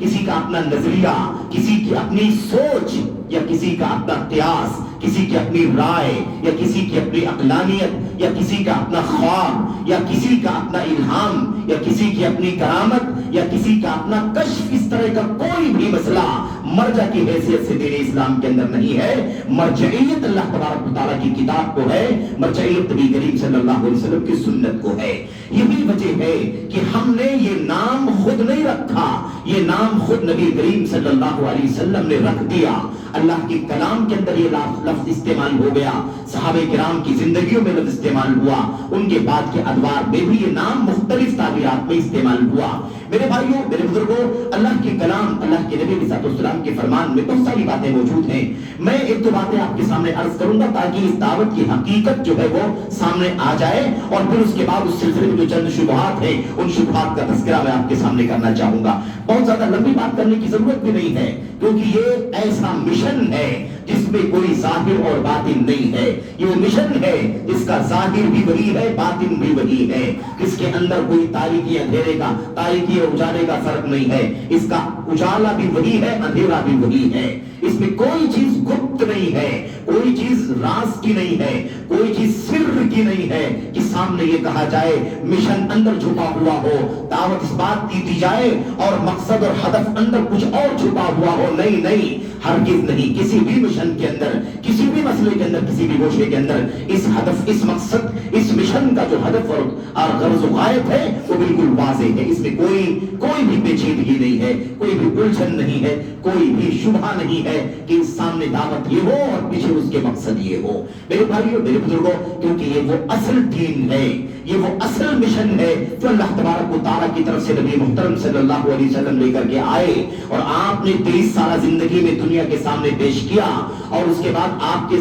کسی کا اپنا نظریہ، کسی کی اپنی سوچ، یا کسی کا اپنا قیاس، کسی کی اپنی رائے، یا کسی کی اپنی عقلانیت، یا کسی کا اپنا خواب، یا کسی کا اپنا الہام، یا کسی کی اپنی کرامت، یا کسی کا اپنا کشف، اس طرح کا کوئی بھی مسئلہ مرجع کی حیثیت سے دین اسلام کے اندر نہیں ہے۔ مرجعیت اللہ تبارک و تعالیٰ کی کتاب کو ہے، مرجعیت نبی کریم صلی اللہ علیہ وسلم کی سنت کو ہے۔ یہی وجہ ہے کہ ہم نے یہ نام خود نہیں رکھا، یہ نام خود نبی کریم صلی اللہ علیہ وسلم نے رکھ دیا۔ اللہ کے کلام کے اندر یہ لفظ استعمال ہو گیا، صحابہ کرام کی زندگیوں میں لفظ استعمال ہوا، ان کے بعد کے ادوار میں بھی یہ نام مختلف تعبیرات میں استعمال ہوا۔ میرے بھائیوں، میرے بزرگوں، اللہ کے کلام، اللہ کے نبی صلی اللہ علیہ وسلم کے فرمان میں بہت ساری باتیں موجود ہیں۔ میں ایک دو باتیں آپ کے سامنے عرض کروں گا تاکہ اس دعوت کی حقیقت جو ہے وہ سامنے آ جائے، اور پھر اس کے بعد اس سلسلے میں جو چند شبہات ہیں ان شبہات کا تذکرہ میں آپ کے سامنے کرنا چاہوں گا۔ بہت زیادہ لمبی بات کرنے کی ضرورت بھی نہیں ہے، کیونکہ یہ ایسا مشن ہے جس میں کوئی ظاہر اور باطن نہیں ہے۔ یہ وہ مشن ہے جس کا ظاہر بھی وہی ہے، باطن بھی وہی ہے، اس کے اندر کوئی تاریکی اندھیرے کا، تاریکی اور اجالے کا فرق نہیں ہے، اس کا اجالا بھی وہی ہے، اندھیرا بھی وہی ہے۔ اس میں کوئی چیز گپت نہیں ہے، کوئی چیز راز کی نہیں ہے، کوئی چیز سر کی نہیں ہے کہ سامنے یہ کہا جائے مشن اندر چھپا ہوا ہو، دعوت اس بات کی دی جائے اور مقصد اور ہدف اندر کچھ اور چھپا ہوا ہو۔ نہیں نہیں، ہرگز نہیں۔ کسی بھی مشن کے اندر، کسی بھی مسئلے کے اندر، کسی بھی گوشے کے اندر اس ہدف، اس مقصد، اس مشن کا جو ہدف اور غرض و غایت ہے وہ بالکل واضح ہے۔ اس میں کوئی بھی پیچیدگی نہیں ہے، کوئی بھی الجھن نہیں ہے، کوئی بھی شبہ نہیں ہے کہ سامنے دعوت یہ ہو اور پیچھے اس کے مقصد یہ ہو۔ میرے بھائیوں، میرے بزرگوں، کیونکہ یہ وہ اصل دین ہے، یہ وہ اصل مشن ہے جو اللہ تبارک و تعالیٰ کی طرف سے نبی محترم صلی اللہ علیہ وسلم لے کر کے آئے، اور آپ نے 23 سالہ زندگی میں دنیا کے سامنے پیش کیا، اور اس کے بعد آپ کی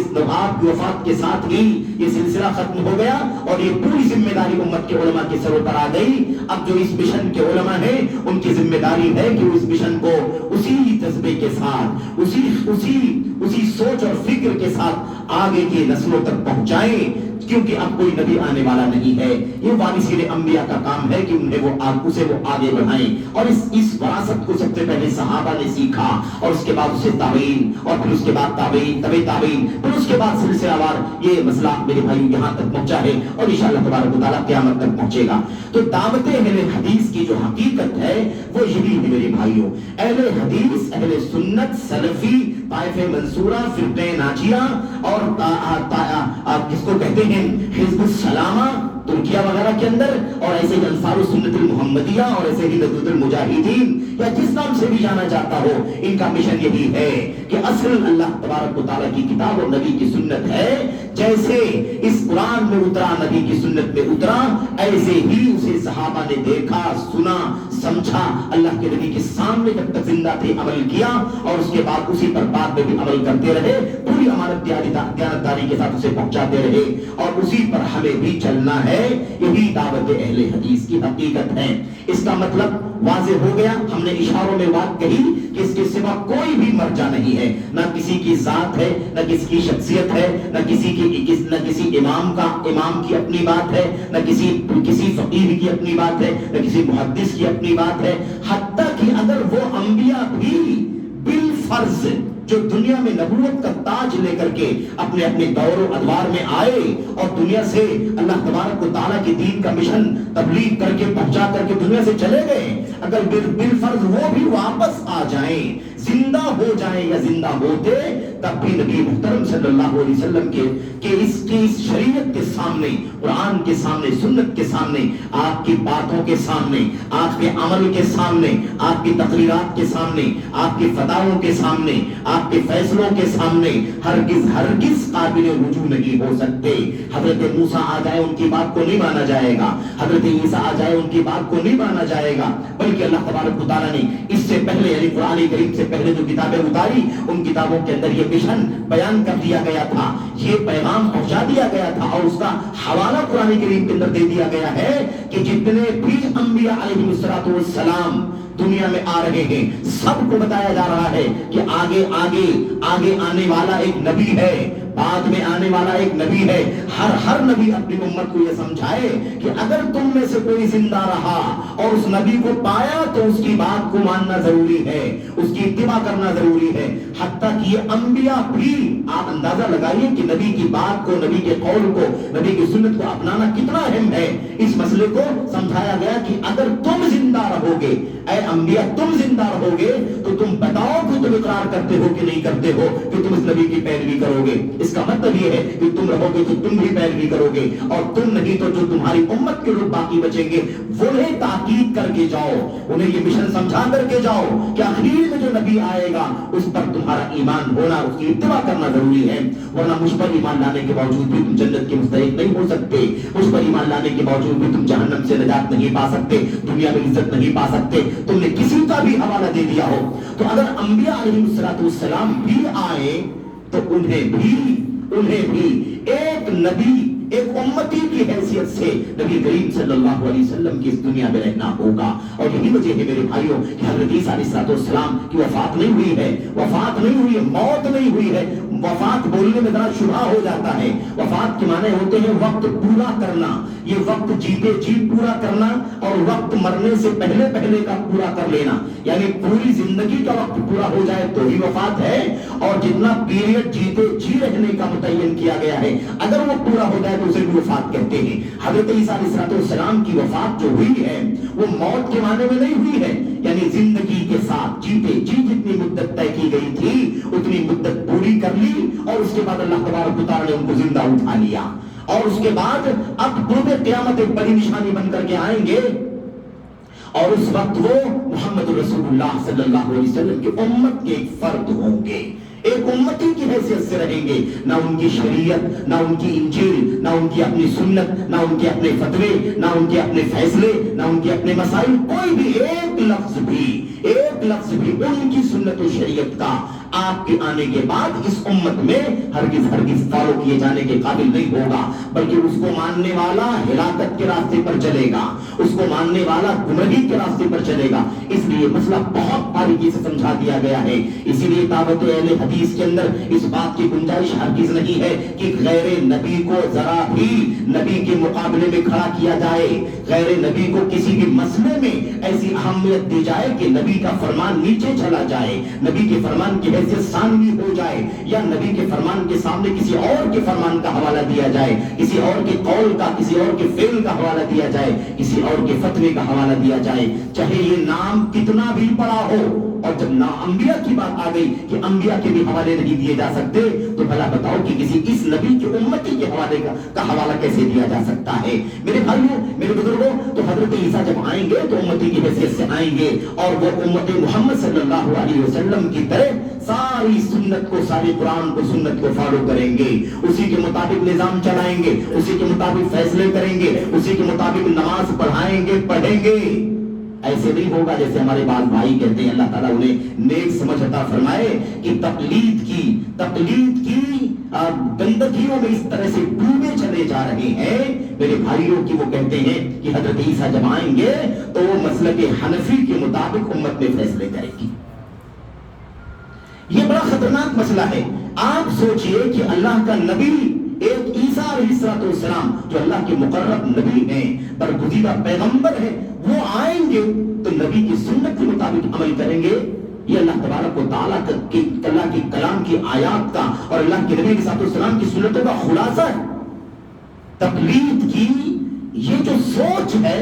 وفات کے ساتھ ہی یہ سلسلہ ختم ہو گیا، اور یہ پوری ذمہ داری امت کے علماء کے سروں پر آ گئی۔ اب جو اس مشن کے علماء ہیں ان کی ذمہ داری ہے کہ وہ اس مشن کو اسی جذبے کے ساتھ، اسی سوچ اور فکر کے ساتھ آگے کی نسلوں تک پہنچائیں، کیونکہ اب کوئی نبی آنے والا نہیں ہے۔ یہ وارثین انبیاء کا کام ہے کہ اسے وہ آگے بڑھائیں، اور اس وراثت کو سب سے پہلے صحابہ نے سیکھا، اور اس کے بعد اسے تابعین، اور پھر اس کے بعد تابعین، تابعین، پھر اس کے بعد سلسلہ وار یہ مسئلہ میرے بھائیوں یہاں تک پہنچا ہے، اور انشاءاللہ تبارک و تعالیٰ قیامت تک پہنچے گا۔ تو دعوت اہل حدیث کی جو حقیقت ہے وہ یہی ہے میرے بھائیوں۔ اہل حدیث، اہل سنت، سلفی، طائفہ منصورہ، فرقہ ناجیہ، اور جس کو کہتے ہیں حزب السلامہ ترکیہ وغیرہ کے اندر، اور ایسے ہی انصار السنت المحمدیہ، اور ایسے ہی نصرت المجاہدین، یا جس نام سے بھی جانا جاتا ہو، ان کا مشن یہی ہے کہ اصل اللہ تبارک و تعالیٰ کی کتاب اور نبی کی سنت ہے، جیسے اس قرآن میں اترا، نبی کی سنت میں اترا، ایسے ہی اسے صحابہ نے دیکھا، سنا، سمجھا، اللہ کے نبی کے سامنے جب تک زندہ تھے عمل کیا، اور اس کے بعد اسی پر بعد میں بھی عمل کرتے رہے، پوری امانت دیانتداری کے ساتھ اسے پہنچاتے رہے، اور اسی پر ہمیں بھی چلنا ہے۔ یہی دعوت اہل حدیث کی حقیقت ہے۔ اس کا مطلب واضح ہو گیا، ہم نے اشاروں میں بات کہی کہ اس کے سوا کوئی بھی مرجع نہیں ہے، نہ کسی کی ذات ہے، نہ کسی کی شخصیت ہے، نہ کسی امام کی اپنی بات ہے، نہ کسی فقیہ کی اپنی بات ہے، نہ کسی محدث کی اپنی بات ہے، حتیٰ کہ اگر وہ انبیاء بھی بالفرض جو دنیا میں نبوت کا تاج لے کر کے اپنے دور و ادوار میں آئے، اور دنیا سے اللہ تبارک و تعالیٰ کے دین کا مشن تبلیغ کر کے پہنچا کر کے دنیا سے چلے گئے، اگر بالفرض وہ بھی واپس آ جائیں، زندہ ہو جائیں یا زندہ ہوتے، تب بھی نبی محترم صلی اللہ علیہ وسلم کے اس شریعت کے سامنے، قرآن کے سامنے، سنت کے سامنے، آپ کی باتوں کے سامنے، آپ کے عمل کے سامنے، آپ کی تقریرات کے سامنے، آپ کے فتاووں کے سامنے، آپ کے فیصلوں کے سامنے ہرگز قابل رجوع نہیں ہو سکتے۔ حضرت موسیٰ آ جائے ان کی بات کو نہیں مانا جائے گا، حضرت عیسیٰ آ جائے ان کی بات کو نہیں مانا جائے گا، بلکہ اللہ تبارک و تعالیٰ نے اس سے پہلے، یعنی قرآن کریم سے پہلے جو کتابیں اتاری، ان کتابوں کے اندر یہ مشن بیان کر دیا گیا تھا، یہ پیغام پہنچا دیا گیا تھا، اور اس کا حوالہ قرآن کریم کے اندر دے دیا گیا ہے کہ جتنے بھی انبیاء علیہ السلام دنیا میں آ رہے ہیں، سب کو بتایا جا رہا ہے کہ آگے آنے والا ایک نبی ہے، بعد میں آنے والا ایک نبی ہے، ہر نبی اپنی امت کو یہ سمجھائے کہ اگر تم میں سے کوئی زندہ رہا اور اس نبی کو پایا تو اس کی بات کو ماننا ضروری ہے، اس کی اتباع کرنا ضروری ہے۔ حتیٰ کہ یہ انبیاء بھی، آپ اندازہ لگائیے کہ نبی کی بات کو، نبی کے قول کو، نبی کی سنت کو اپنانا کتنا اہم ہے۔ اس مسئلے کو سمجھایا گیا کہ اگر تم زندہ رہو گے، اے انبیاء تم زندہ رہو گے تو تم بتاؤ کہ تم اقرار کرتے ہو کہ نہیں کرتے ہو کہ تم اس نبی کی پیروی کرو گے۔ اس کا مطلب یہ ہے کہ تم رہو گے تو تم بھی پیروی کرو گے، اور تم نہیں تو جو تمہاری امت کے لوگ باقی بچیں گے انہیں تاکید کر کے جاؤ، انہیں یہ مشن سمجھا کر کے جاؤ کہ آخری میں جو نبی آئے گا اس پر تمہارا ایمان ہونا، اس کی اتباع کرنا ضروری ہے، ورنہ مجھ پر ایمان لانے کے باوجود بھی تم جنت کے مستحق نہیں ہو سکتے، مجھ پر ایمان لانے کے باوجود بھی تم جہنم سے نجات نہیں پا سکتے، دنیا میں عزت نہیں پا سکتے۔ تم نے کسی کا بھی حوالہ دے دیا ہو تو اگر انبیاء علیہ السلام بھی آئے تو انہیں بھی ایک نبی، ایک امتی کی حیثیت سے نبی کریم صلی اللہ علیہ وسلم کی اس دنیا میں رہنا ہوگا۔ اور یہی وجہ ہے میرے بھائیوں کہ حضرت عیسیٰ علیہ السلام کی وفات نہیں ہوئی ہے، موت نہیں ہوئی ہے۔ وفات بولنے میں ذرا شبہ ہو جاتا ہے، وفات کے معنی ہوتے ہیں وقت پورا کرنا، یہ وقت جیتے جی پورا کرنا اور وقت مرنے سے پہلے کا پورا کر لینا، یعنی پوری زندگی کا وقت پورا ہو جائے تو ہی وفات ہے، اور جتنا پیریڈ جیتے جی رہنے کا متعین کیا گیا ہے اگر وہ پورا ہو جائے تو اسے بھی وفات کہتے ہیں۔ حضرت عیسیٰ علیہ السلام کی وفات جو ہوئی ہے وہ موت کے معنی میں نہیں ہوئی ہے، یعنی زندگی کے ساتھ جیتے جی جتنی مدت طے کی گئی تھی اتنی مدت پوری کر لی، اور اس کے بعد اللہ تبارک و تعالی نے ان کو زندہ اٹھا لیا، اور اس کے بعد اب قرب قیامت ایک بڑی نشانی بن کر کے آئیں گے، اور اس وقت وہ محمد رسول اللہ صلی اللہ علیہ وسلم کی امت کے ایک فرد ہوں گے، ایک امتی کی حیثیت سے رہیں گے، نہ ان کی شریعت، نہ ان کی انجیل، نہ ان کی اپنی سنت، نہ ان کے اپنے فتوے، نہ ان کے اپنے فیصلے، نہ ان کے اپنے مسائل، کوئی بھی ایک لفظ بھی ان کی سنت و شریعت کا آپ کے آنے کے بعد اس امت میں ہرگز فالو کیے جانے کے قابل نہیں ہوگا، بلکہ اس کو ماننے والا ہلاکت کے راستے پر چلے گا، اس کو ماننے والا گمراہی کے راستے پر چلے گا۔ اس لیے مسئلہ بہت باریکی سے سمجھا دیا گیا ہے، اسی لیے دعوت اہل حدیث کے اندر اس بات کی گنجائش ہرگز نہیں ہے کہ غیر نبی کو ذرا بھی نبی کے مقابلے میں کھڑا کیا جائے، غیر نبی کو کسی بھی مسئلے میں ایسی اہمیت دی جائے کہ نبی کا فرمان نیچے چلا جائے، نبی کے فرمان کی حیثیت ثانوی ہو جائے، یا نبی کے فرمان کے سامنے کسی اور کے فرمان کا حوالہ دیا جائے، کسی اور کے قول کا، کسی اور کے فعل کا حوالہ دیا جائے، کسی اور کے فتوے کا حوالہ دیا جائے، چاہے یہ نام کتنا بھی بڑا ہو۔ اور جب انبیاء کی بات آ گئی کہ انبیاء کے بھی حوالے نہیں دیے جا سکتے، تو بھلا بتاؤ کہ کسی اس نبی کی امتی کے حوالے کا حوالہ کیسے دیا جا سکتا ہے؟ میرے بھائیوں، میرے بزرگوں، تو حضرت عیسیٰ جب آئیں گے تو امتی کی حیثیت سے آئیں گے، اور وہ امت محمد صلی اللہ علیہ وسلم کی طرح ساری سنت کو، ساری قرآن کو، سنت کو فالو کریں گے، اسی کے مطابق نظام چلائیں گے، اسی کے مطابق فیصلے کریں گے، اسی کے مطابق نماز پڑھائیں گے، پڑھیں گے۔ ایسے نہیں ہوگا جیسے ہمارے بعض بھائی کہتے ہیں، اللہ تعالیٰ انہیں نیک سمجھ عطا فرمائے، کہ تقلید کی گندگیوں میں اس طرح سے ڈوبے چلے جا رہے ہیں میرے بھائیوں کی۔ وہ کہتے ہیں کہ حضرت عیسیٰ جب آئیں گے تو وہ مسلک حنفی کے مطابق امت میں فیصلے کرے گی۔ یہ بڑا خطرناک مسئلہ ہے۔ آپ سوچئے کہ اللہ کا نبی ایک عیسیٰ علیہ السلام جو اللہ کے مقرب نبی ہیں، برگزیدہ پیغمبر ہیں، وہ آئیں گے تو نبی کی سنت کے مطابق عمل کریں گے۔ یہ اللہ تبارک و تعالیٰ کے اللہ کے کلام کی آیات کا اور اللہ کے نبی علیہ السلام کی سنتوں کا خلاصہ ہے۔ تقلید کی یہ جو سوچ ہے،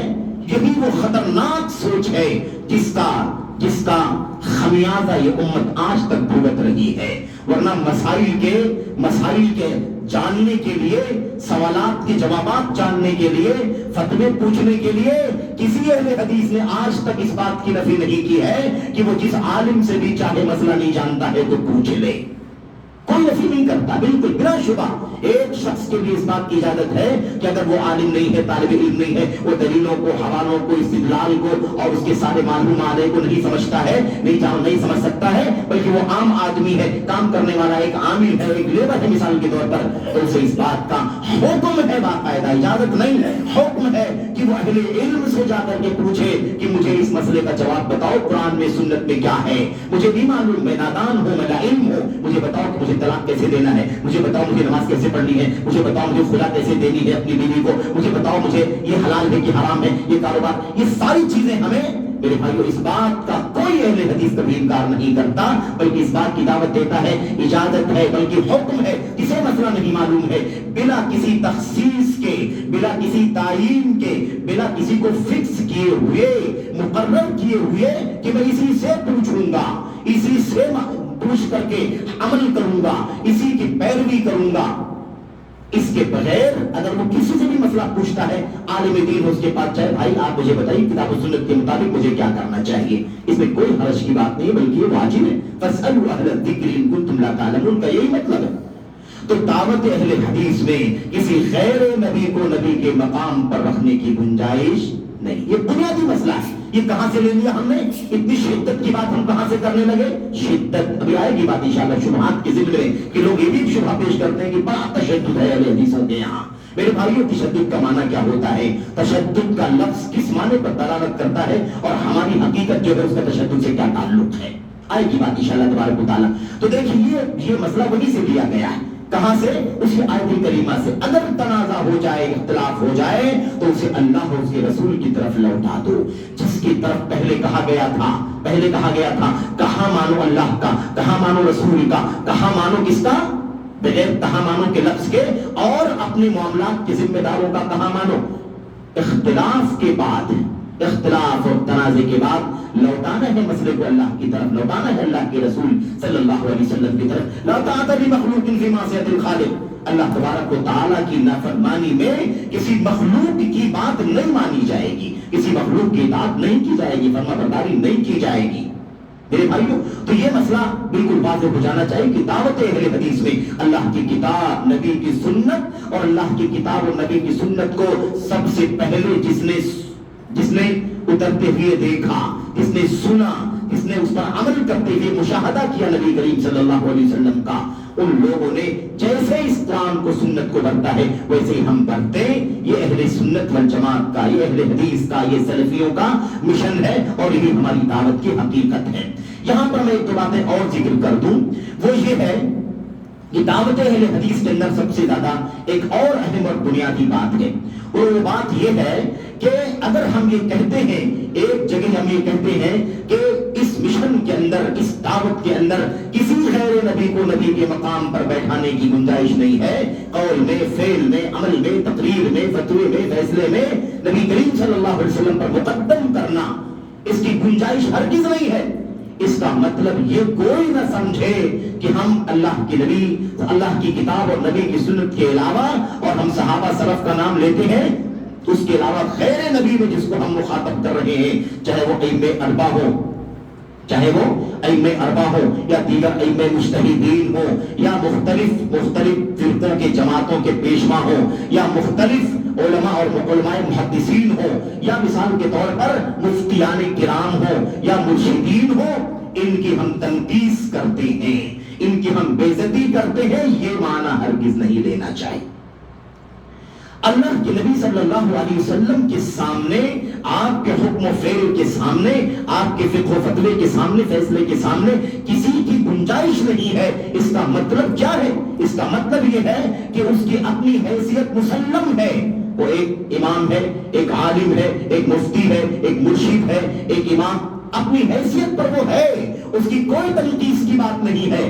یہی وہ خطرناک سوچ ہے جس کا خمیازہ یہ امت آج تک بھگت رہی ہے۔ ورنہ مسائل کے جاننے کے لیے، سوالات کے جوابات جاننے کے لیے، فتوے پوچھنے کے لیے کسی اہل حدیث نے آج تک اس بات کی نفی نہیں کی ہے کہ وہ جس عالم سے بھی چاہے مسئلہ نہیں جانتا ہے تو پوچھ لے، کوئی نفی نہیں کرتا، بالکل بلا شبہ۔ ایک شخص کے لیے اس بات کی اجازت ہے کہ اگر وہ عالم نہیں ہے، طالب علم نہیں ہے، وہ دلیلوں کو، حوالوں کو، استدلال کو اور اس کے سارے معلوم آنے کو نہیں سمجھتا ہے، نہیں سمجھ سکتا ہے، بلکہ وہ عام آدمی ہے، کام کرنے والا ایک عامل ہے، ایک لیبر ہے مثال کے طور پر، تو اسے اس بات کا حکم ہے، باقاعدہ اجازت نہیں ہے، حکم ہے کہ وہ اہل علم سے جا کر کے پوچھے کہ مجھے اس مسئلے کا جواب بتاؤ، قرآن میں، سنت میں کیا ہے، مجھے بھی معلوم، میں نادان ہوں، میں لا علم ہوں، مجھے بتاؤ کہ مجھے طلاق کیسے دینا ہے, مجھے بتاؤ مجھے نماز کیسے پڑھنی ہے, مجھے بتاؤ مجھے خلا کیسے دینی ہے اپنی بیوی کو, مجھے بتاؤ مجھے یہ حلال ہے کہ حرام ہے, یہ کاروبار, یہ ساری چیزیں ہمیں میرے بھائیو اس بات کا کوئی اہل حدیث کبھی انکار نہیں کرتا, بلکہ اس بات کی دعوت دیتا ہے, اجازت ہے بلکہ حکم ہے. کسے مسئلہ نہیں معلوم ہے بلا کسی تخصیص کے, بلا کسی تعین کے, بلا کسی کو فکس کیے ہوئے, مقرر کیے ہوئے کہ میں اسی سے پوچھوں گا, اسی سے پوچھ کر کے عمل کروں گا, اسی کی پیروی کروں گا. اس کے بغیر اگر وہ کسی سے بھی مسئلہ پوچھتا ہے, عالم دین اس کے پاس جائے, بھائی آپ مجھے بتائیے کتاب و سنت کے مطابق مجھے کیا کرنا چاہیے, اس میں کوئی حرج کی بات نہیں ہے بلکہ یہ واجب ہے. فاسألوا اہل الذکر ان کنتم لا تعلمون کا یہی مطلب ہے. تو دعوت اہل حدیث میں کسی غیر نبی کو نبی کے مقام پر رکھنے کی گنجائش نہیں. یہ بنیادی مسئلہ ہے. یہ کہاں سے لے لیا ہم نے, اتنی شدت کی بات ہم کہاں سے کرنے لگے, شدت ابھی آئے گی بات انشاءاللہ شبہات کے ذکر میں, کہ لوگ یہ بھی شبہ پیش کرتے ہیں کہ بڑا تشدد ہے اہل حدیثوں کے یہاں. میرے بھائیو تشدد کا معنی کیا ہوتا ہے, تشدد کا لفظ کس معنی پر دلالت کرتا ہے, اور ہماری حقیقت جو ہے اس کا تشدد سے کیا تعلق ہے, آئے گی بات انشاءاللہ تبارک و تعالیٰ. تو دیکھیے یہ مسئلہ وہیں سے لیا گیا ہے. کہاں سے, اسی آیت کریمہ سے. اگر تنازع ہو جائے, اختلاف ہو جائے, تو اسے اللہ اور اس کے رسول کی طرف لوٹا دو, جس کی طرف پہلے کہا گیا تھا. کہاں مانو اللہ کا, کہاں مانو رسول کا, کہاں مانو کس کا, بغیر کہاں مانو کے لفظ کے, اور اپنے معاملات کے ذمہ داروں کا کہاں مانو. اختلاف کے بعد, اختلاف اور تنازع کے بعد لوٹانا ہے مسئلے کو اللہ کی طرف, لوٹانا ہے اللہ کے رسول صلی اللہ علیہ وسلم کی طرف. لا طاعۃ لمخلوق فی معصیۃ الخالق, اللہ تبارک و تعالیٰ کی نافرمانی میں کسی مخلوق کی بات نہیں مانی جائے گی, کسی مخلوق کی اطاعت نہیں کی جائے گی, فرما برداری نہیں کی جائے گی. میرے بھائیوں تو یہ مسئلہ بالکل واضح ہو جانا چاہیے کہ دعوت اہل حدیث میں اللہ کی کتاب, نبی کی سنت, اور اللہ کی کتاب اور نبی کی سنت کو سب سے پہلے جس نے اترتے ہوئے دیکھا, جس نے سنا, جس نے اس پر عمل کرتے ہوئے مشاہدہ کیا نبی کریم صلی اللہ علیہ وسلم کا, ان لوگوں نے جیسے اس قرآن کو سنت کو بڑھتا ہے ویسے ہی ہم بڑھتے. یہ اہل سنت والجماعت کا, یہ اہل حدیث کا, یہ سلفیوں کا مشن ہے, اور یہی ہماری دعوت کی حقیقت ہے. یہاں پر میں ایک دو باتیں اور ذکر کر دوں, وہ یہ ہے کہ دعوت اہل حدیث کے اندر سب سے زیادہ ایک اور اہم اور بنیادی بات ہے, اور وہ بات یہ ہے کہ اگر ہم یہ کہتے ہیں, ایک جگہ ہم یہ کہتے ہیں کہ اس مشن کے اندر, اس دعوت کے اندر کسی غیر نبی کو نبی کے مقام پر بیٹھانے کی گنجائش نہیں ہے, قول میں, فعل میں, عمل میں, تقریر میں, فتوے میں, فیصلے میں نبی کریم صلی اللہ علیہ وسلم پر مقدم کرنا, اس کی گنجائش ہرگز نہیں ہے. اس کا مطلب یہ کوئی نہ سمجھے کہ ہم اللہ کے نبی, اللہ کی کتاب اور نبی کی سنت کے علاوہ, اور ہم صحابہ سلف کا نام لیتے ہیں, اس کے علاوہ غیر نبی میں جس کو ہم مخاطب کر رہے ہیں, چاہے وہ ائمہ اربعہ ہو, چاہے وہ ائمہ اربعہ ہو, یا دیگر ائمہ مجتہدین ہو, یا مختلف فرقوں کے جماعتوں کے پیشوا ہو, یا مختلف علماء اور علماء محدثین ہو, یا مثال کے طور پر مفتیان کرام ہو, یا مرشدین ہو, ان کی ہم تنقیص کرتے ہیں, ان کی ہم بے عزتی کرتے ہیں, یہ معنی ہرگز نہیں لینا چاہیے. اللہ کے نبی صلی اللہ علیہ وسلم کے سامنے, آپ کے حکم و فعل کے سامنے, آپ کے فقہ و فتوے کے سامنے, فیصلے کے سامنے کسی کی گنجائش نہیں ہے. اس کا مطلب کیا ہے؟ اس کا مطلب یہ ہے کہ اس کی اپنی حیثیت مسلم ہے. وہ ایک امام ہے, ایک عالم ہے, ایک مفتی ہے, ایک مرشد ہے, ایک امام, اپنی حیثیت پر وہ ہے, اس کی کوئی تنقیص کی بات نہیں ہے.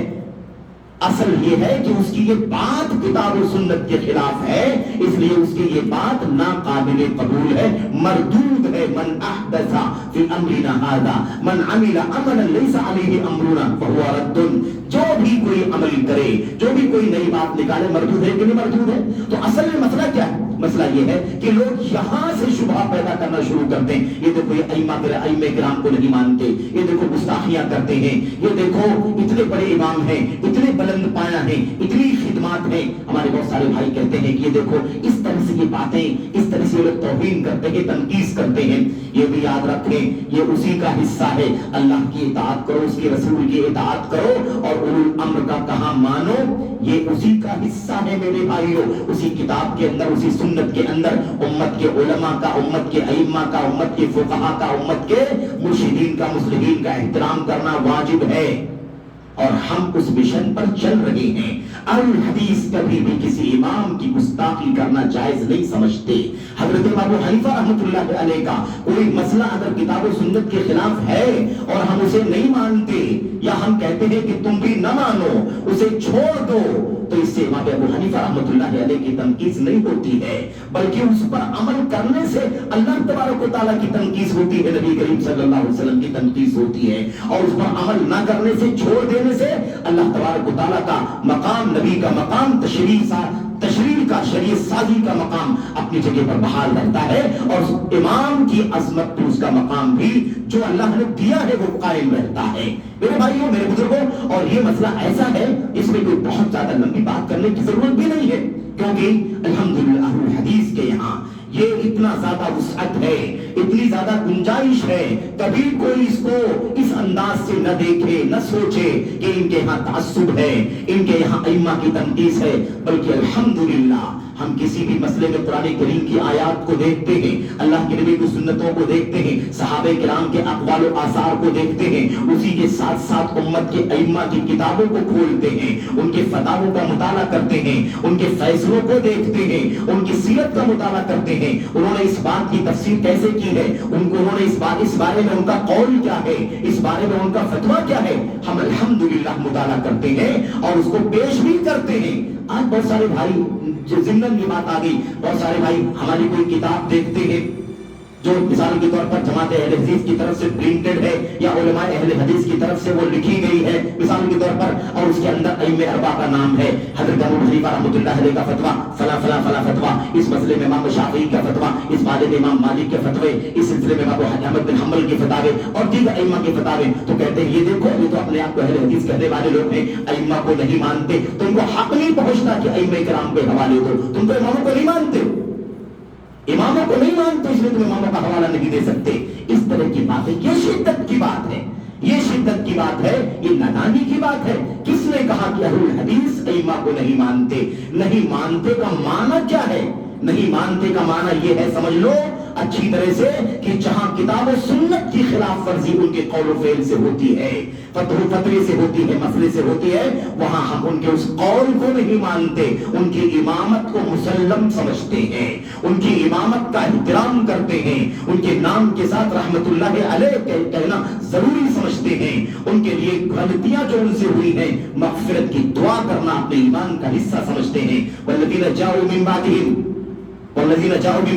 اصل یہ ہے کہ اس کی یہ بات کتاب و سنت کے خلاف ہے, اس لیے اس کی یہ بات ناقابل قبول ہے, مردود ہے. من احدث فی امرنا ھذا من عمل عملا لیس علیہ امرنا فهو رد. جو بھی کوئی عمل کرے, جو بھی کوئی نئی بات نکالے, مردود ہے کہ نہیں مردود ہے. تو اصل میں مسئلہ کیا ہے؟ مسئلہ یہ ہے کہ لوگ یہاں سے شبہ پیدا کرنا شروع کرتے ہیں. یہ دیکھو یہ ائمہ کرام کو نہیں مانتے, یہ دیکھو گستاخیاں کرتے ہیں, یہ دیکھو اتنے بڑے امام ہیں, اتنے بلند پایا ہیں, اتنی خدمات ہیں. ہمارے بہت سارے بھائی کہتے ہیں کہ یہ دیکھو اس طرح سے یہ باتیں, اس طرح سے لوگ توہین کرتے ہیں, تنقیص کرتے ہیں. یہ بھی یاد رکھیں یہ اسی کا حصہ ہے. اللہ کی اطاعت کرو, اس کے رسول کی اطاعت کرو, اور اولو الامر کا کہاں مانو, یہ اسی کا حصہ ہے میرے بھائیوں. اسی کتاب کے اندر, اسی سنت کے اندر امت کے علماء کا, امت کے ائمہ کا, امت کے فقہاء کا, امت کے مرشدین کا, مصلحین کا احترام کرنا واجب ہے. اور ہم اس مشن پر چل رہے ہیں۔ اہل حدیث کبھی بھی کسی امام کی گستاخی کرنا جائز نہیں سمجھتے۔ حضرت ابو حنیفہ رحمۃ اللہ علیہ کا کوئی مسئلہ اگر کتاب و سنت کے خلاف ہے اور ہم اسے نہیں مانتے یا ہم کہتے ہیں کہ تم بھی نہ مانو، اسے چھوڑ دو، تو اس سے امام ابو حنیفہ رحمۃ اللہ علیہ کی تنقید نہیں ہوتی ہے، بلکہ اس پر عمل کرنے سے اللہ تبارک و تعالیٰ کی تنقید ہوتی ہے، نبی کریم صلی اللہ علیہ وسلم کی تنقید ہوتی ہے، اور اس پر عمل نہ کرنے سے، چھوڑ دینے سے اللہ تبارک و تعالیٰ کا مقام، نبی کا مقام، تشریع کا، شریعت سازی کا مقام اپنی جگہ پر بحال رہتا ہے، اور امام کی عظمت تو اس کا مقام بھی جو اللہ نے دیا ہے وہ قائم رہتا ہے۔ میرے بھائیوں، میرے بزرگوں، اور یہ مسئلہ ایسا ہے اس میں کوئی بہت زیادہ لمبی بات کرنے کی ضرورت بھی نہیں ہے، کیونکہ الحمدللہ اہل حدیث کے یہاں یہ اتنا زیادہ وسعت ہے، اتنی زیادہ گنجائش ہے، کبھی کوئی اس کو اس انداز سے نہ دیکھے، نہ سوچے کہ ان کے یہاں تعصب ہے، ان کے یہاں ائمہ کی تنقید ہے، بلکہ الحمدللہ ہم کسی بھی مسئلے میں قرآن کریم کی آیات کو دیکھتے ہیں، اللہ کے نبی کی سنتوں کو دیکھتے ہیں، صحابہ کرام کے اقوال و آثار کو دیکھتے ہیں، اسی کے ساتھ ساتھ امت کے ائمہ کی کتابوں کو کھولتے ہیں، ان کے فتاووں کا مطالعہ کرتے ہیں، ان کے فیصلوں کو دیکھتے ہیں، ان کی سیرت کا مطالعہ کرتے ہیں، انہوں نے اس بات کی تفسیر کیسے کی ہے، انہوں نے اس بارے میں ان کا قول کیا ہے، اس بارے میں ان کا فتویٰ کیا ہے، ہم الحمدللہ مطالعہ کرتے ہیں اور اس کو پیش بھی کرتے ہیں۔ آج بہت سارے بھائی ضمن کی بات آ گئی، بہت سارے بھائی ہماری کوئی کتاب دیکھتے ہیں جو مثال کے طور پر جماعت اہل حدیث کی طرف سے پرنٹڈ ہے یا علماء اہل حدیث کی طرف سے وہ لکھی گئی ہے مثال کے طور پر، اور اس کے اندر ائمہ اربعہ کا نام ہے، حضرت ابو حنیفہ رحمۃ اللہ علیہ کا فتویٰ، فلاں فلاں فلاں فتویٰ، اس مسئلے میں امام شافعی کا فتویٰ، اس بارے میں امام مالک کے فتوے، اس سلسلے میں ابو احمد بن حنبل کے فتاوے اور دیگر ائمہ کے فتاوے، تو کہتے ہیں یہ دیکھو یہ تو اپنے آپ کو اہل حدیث کہنے والے لوگ ہیں، ائمہ کو نہیں مانتے، تم کو حق نہیں پہنچتا کہ ائمہ کرام کے حوالے دو، تم تو اماموں کو نہیں مانتے، اماموں کو نہیں مانتے اس لیے تم اماموں کا حوالہ نہیں دے سکتے۔ اس طرح کی بات ہے، یہ شدت کی بات ہے، یہ شدت کی بات ہے، یہ نادانی کی بات ہے۔ کس نے کہا کہ اہل الحدیث ائمہ کو نہیں مانتے؟ نہیں مانتے کا معنی کیا ہے؟ نہیں مانتے کا معنی یہ ہے، سمجھ لو اچھی طرح سے، کہ جہاں کتاب و سنت کی خلاف ورزی ان کے قول و فعل سے ہوتی ہے، فتوے سے ہوتی ہے، مسئلے سے ہوتی ہے، وہاں ہم ان کے اس قول کو نہیں مانتے، ان کی امامت کو مسلم سمجھتے ہیں، ان کی امامت کا احترام کرتے ہیں، ان کے نام کے ساتھ رحمت اللہ علیہ کہنا ضروری سمجھتے ہیں، ان کے لیے غلطیاں جو ان سے ہوئی ہیں مغفرت کی دعا کرنا اپنے ایمان کا حصہ سمجھتے ہیں۔ والذین جاؤوا من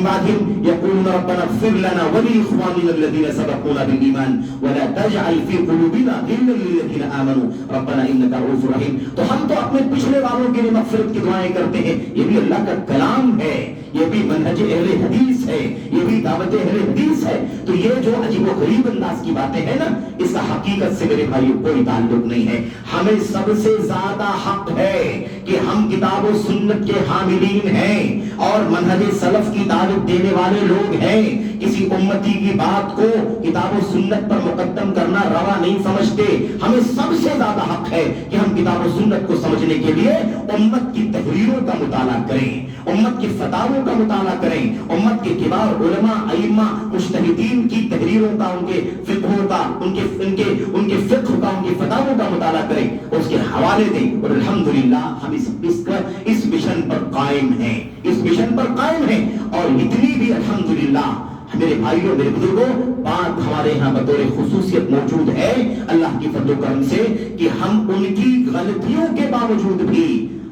بعدہم يقولون ربنا اغفر لنا ولإخواننا الذين سبقونا بالإيمان ولا تجعل في قلوبنا غلا للذين آمنوا ربنا إنك رؤوف رحيم۔ تو ہم تو اپنے پچھلے والوں کے لیے مغفرت کی دعائیں کرتے ہیں، یہ بھی اللہ کا کلام ہے، یہ بھی منہج اہل حدیث ہے، یہ بھی دعوت اہل حدیث ہے۔ تو یہ جو عجیب و غریب انداز کی باتیں ہیں نا، اس کا حقیقت سے میرے بھائیوں کوئی تعلق نہیں ہے۔ ہمیں سب سے زیادہ حق ہے کہ ہم کتاب و سنت کے حاملین ہیں اور منہج سلف کی دعوت دینے والے لوگ ہیں، کسی امتی کی بات کو کتاب و سنت پر مقدم کرنا روا نہیں سمجھتے۔ ہمیں سب سے زیادہ حق ہے کہ ہم کتاب و سنت کو سمجھنے کے لیے امت کی تحریروں کا مطالعہ کریں، امت کے فتاووں کا مطالعہ کریں، امت کے کبار علماء، ائمہ، مجتہدین کی تحریروں کا، ان کے فقہوں کا، ان کے فقہ کا، ان کے فتاووں کا مطالعہ کریں، اس کے حوالے دیں، اور الحمدللہ ہم اس مشن پر قائم ہیں، اس مشن پر قائم ہیں، اور اتنی بھی الحمدللہ میرے بھائیوں، میرے بزرگوں، بات ہمارے یہاں بطور خصوصیت موجود ہے اللہ کی فضل و کرم سے کہ ہم ان کی غلطیوں کے باوجود بھی،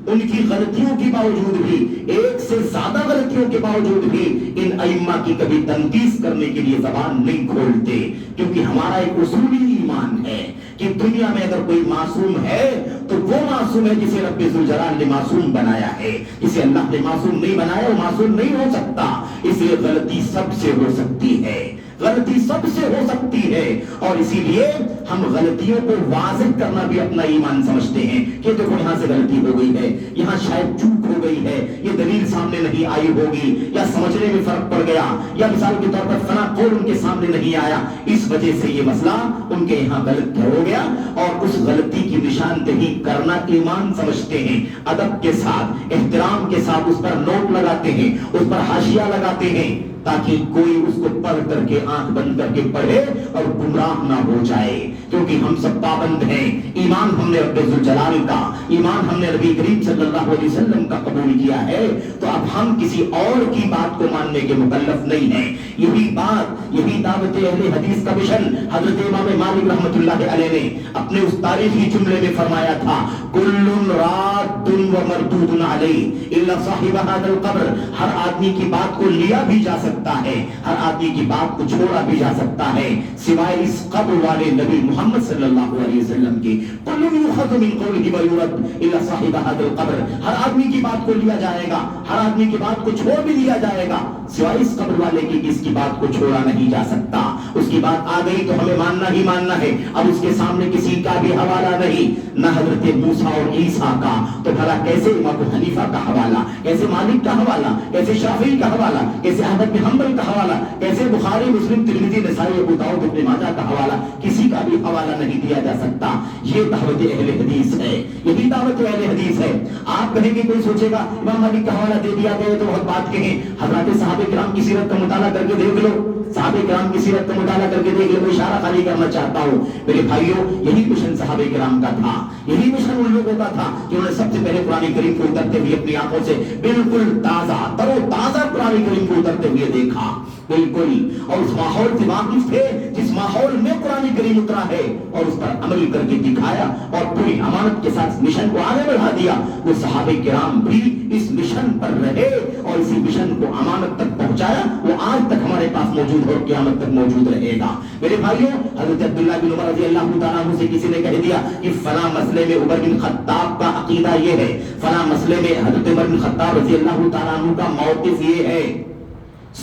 ان کی غلطیوں کے باوجود بھی، ایک سے زیادہ غلطیوں کے باوجود بھی ان ائمہ کی کبھی تنقید کرنے کے لیے زبان نہیں کھولتے، کیونکہ ہمارا ایک اصولی ایمان ہے کہ دنیا میں اگر کوئی معصوم ہے تو وہ معصوم ہے جسے رب ذوالجلال نے معصوم بنایا ہے، جسے اللہ نے معصوم نہیں بنایا وہ معصوم نہیں ہو سکتا، اس لیے غلطی سب سے ہو سکتی ہے، غلطی سب سے ہو سکتی ہے، اور اسی لیے ہم غلطیوں کو واضح کرنا بھی اپنا ایمان سمجھتے ہیں کہ دیکھو یہاں سے غلطی ہو گئی ہے، یہاں شاید چوک ہو گئی ہے، یہ دلیل سامنے نہیں آئی ہوگی، یا سمجھنے میں فرق پڑ گیا، یا مثال کے طور پر فلاں قول ان کے سامنے نہیں آیا، اس وجہ سے یہ مسئلہ ان کے یہاں غلط ہو گیا، اور اس غلطی کی نشاندہی کرنا ایمان سمجھتے ہیں، ادب کے ساتھ، احترام کے ساتھ اس پر نوٹ لگاتے ہیں، اس پر حاشیہ لگاتے ہیں، تاکہ کوئی اس کو پڑھ کر کے آنکھ بند کر کے پڑھے اور گمراہ نہ ہو جائے، کیونکہ ہم سب پابند ہیں۔ ایمان ہم نے رب ذوالجلال کا، ایمان ہم نے نبی کریم صلی اللہ علیہ وسلم کا قبول کیا ہے، تو اب ہم کسی اور کی بات کو ماننے کے مکلف نہیں ہیں۔ یہی بات، یہی دعوت اہل حدیث کا مشن حضرت امام مالک رحمۃ اللہ علیہ نے اپنے اس تاریخی جملے میں فرمایا تھا، کل راد و مردود علیہ الا صاحب هذا القبر۔ ہر آدمی کی بات کو لیا بھی جا سکتا ہے، ہر آدمی کی بات کو چھوڑا بھی جا سکتا ہے، سوائے اس قبر والے نبی محمد صلی اللہ علیہ وسلم کی۔ کل یؤخذ من قوله ویرد الا صاحب هذا القبر۔ ہر آدمی کی بات کو لیا جائے گا، ہر آدمی کی بات کو چھوڑ بھی دیا جائے گا، سوائے اس قبر والے کی، اس کی بات کو چھوڑا نہیں جا سکتا۔ اس کی بات آ گئی تو ہمیں ماننا ہی ماننا ہے، اب اس کے سامنے کسی کا بھی حوالہ نہیں، نہ حضرت موسیٰ اور عیسیٰ کا، تو بھلا کیسے امام حنیفہ کا حوالہ، کیسے مالک کا حوالہ، کیسے شافعی کا حوالہ، کیسے احمد بن حنبل کا حوالہ، کیسے بخاری مسلم ترمذی نسائی ابو داؤد ابن ماجہ کا حوالہ، کسی کا بھی حوالہ نہیں دیا جا سکتا۔ یہ دعوت اہل حدیث ہے، یہی دعوت اہل حدیث ہے۔ آپ کہیں گے، کوئی سوچے گا امام مالک کا حوالہ دے دیا گیا تو بہت بات کہیں، حضرات صحابہ کرام کی سیرت کا مطالعہ کر کے دیکھ لو، صحابہ کرام کی سیرت کا مطالعہ کر کے دیکھ لو۔ میں اشارہ خالی کرنا چاہتا ہوں میرے بھائیوں، یہی مشن صحابہ کرام کا تھا، یہی مشن ان لوگوں کا تھا کہ انہوں نے سب سے پہلے قرآن کریم کو اترتے ہوئے اپنی آنکھوں سے بالکل تازہ تر و تازہ قرآن کریم کو اترتے ہوئے دیکھا، بالکل، اور اس ماحول سے واقف تھے جس ماحول میں قرآن کریم اترا ہے، اور اس پر عمل کر کے دکھایا اور پوری امانت کے ساتھ مشن کو آگے بڑھا دیا۔ وہ صحابہ کرام بھی اس مشن پر رہے اور اسی مشن کو امانت تک پہنچایا، وہ آج تک ہمارے پاس موجود ہے اور قیامت تک موجود رہے گا۔ میرے بھائیوں، حضرت عبداللہ بن عمر رضی اللہ تعالیٰ عنہ سے کسی نے کہہ دیا کہ فلاں مسئلے میں عمر بن خطاب کا عقیدہ یہ ہے، فلاں مسئلے میں حضرت عمر بن خطاب رضی اللہ تعالیٰ عنہ کا موقف یہ ہے،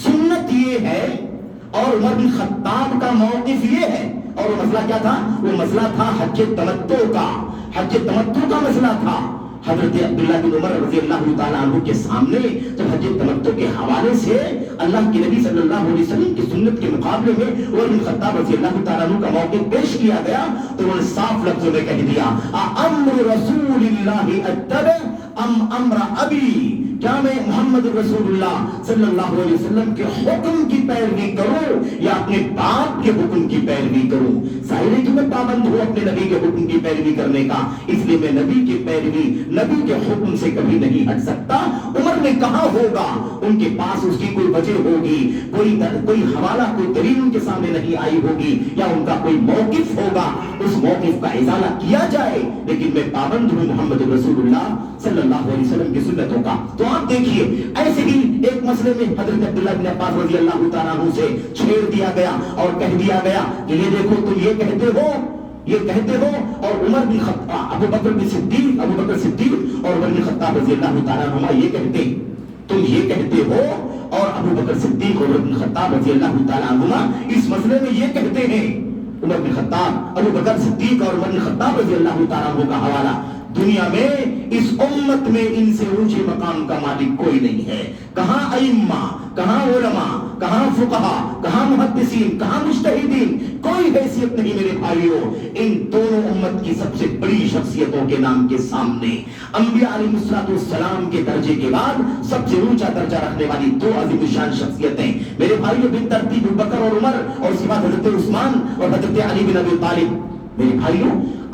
سنت یہ ہے، اور عمر بن خطاب کا موقف یہ ہے۔ اور وہ مسئلہ کیا تھا؟ وہ مسئلہ تھا حج تمتع کا، حج تمتع کا مسئلہ تھا۔ حضرت عبداللہ بن عمر رضی اللہ تعالیٰ عنہ کے سامنے جب حج تمتع کے حوالے سے اللہ کے نبی صلی اللہ علیہ وسلم کی سنت کے مقابلے میں عمر بن خطاب رضی اللہ تعالیٰ عنہ کا موقف پیش کیا گیا تو انہوں نے صاف لفظوں میں کہہ دیا، امر رسول اللہ اتبع ام امر ابی، کیا میں محمد رسول اللہ صلی اللہ علیہ وسلم کے حکم کی پیروی کروں یا اپنے باپ کے حکم کی پیروی کروں؟ ظاہر ہے کہ میں پابند ہوں اپنے نبی کے حکم کی پیروی کرنے کا، اس لیے میں نبی کی پیروی، نبی کے حکم سے کبھی نہیں ہٹ سکتا۔ عمر نے کہا ہوگا، ان کے پاس اس کی کوئی وجہ ہوگی، کوئی حوالہ، کوئی دلیل ان کے سامنے نہیں آئی ہوگی، یا ان کا کوئی موقف ہوگا، اس موقف کا ازالہ کیا جائے، لیکن میں پابند ہوں محمد رسول اللہ صلی اللہ علیہ وسلم کی سنتوں کا۔ تو آپ دیکھیے، ایسے ہی ایک مسئلے میں حضرت عبداللہ بن عباس رضی اللہ تعالیٰ عنہ سے چھیڑ دیا گیا اور کہہ دیا گیا کہ یہ دیکھو تم یہ کہتے ہو، یہ کہتے ہو، اور عمر بن خطاب، ابو بکر صدیق اور عمر بن خطاب رضی اللہ تعالیٰ عنہ یہ کہتے، تم یہ کہتے ہو، اور ابو بکر صدیق اور عمر بن خطاب رضی اللہ تعالیٰ عنہ اس مسئلے میں یہ کہتے ہیں۔ عمر بن خطاب، ابو بکر صدیق اور عمر بن خطاب رضی اللہ تعالیٰ عنہ کا حوالہ، دنیا میں اس امت میں ان سے اونچے مقام کا مالک کوئی نہیں ہے۔ کہاں ائمہ، کہاں علماء، کہاں فقہا، کہاں محدثین، کہاں مجتہدین، کوئی حیثیت نہیں میرے بھائیوں ان دونوں امت کی سب سے بڑی شخصیتوں کے نام کے سامنے۔ انبیاء علیہ السلام کے درجے کے بعد سب سے اونچا درجہ رکھنے والی دو عظیم الشان شخصیتیں میرے بھائیوں، بالترتیب ابو بکر اور عمر، اور اس کے بعد حضرت عثمان اور حضرت علی بن ابی طالب۔ میرے بھائیوں،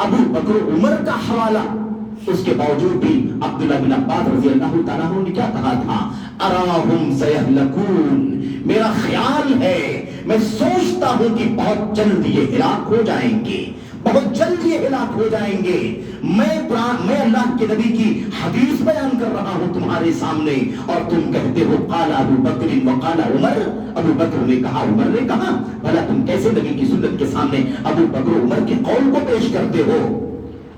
ابو بکر و عمر کا حوالہ، اس کے باوجود بھی عبداللہ بن عباس رضی اللہ تعالیٰ عنہ نے کیا کہا تھا؟ اراہم سیہلکون، میرا خیال ہے، میں سوچتا ہوں کہ بہت جلد یہ ہلاک ہو جائیں گے، بہت جلد یہ ہلاک ہو جائیں گے۔ میں اللہ کے نبی کی حدیث بیان کر رہا ہوں تمہارے سامنے، اور تم کہتے ہو قال ابو بکر وقال عمر، ابو بکر نے کہا، عمر نے کہا۔ بھلا تم کیسے نبی کی سنت کے سامنے ابو بکر عمر کے قول کو پیش کرتے ہو؟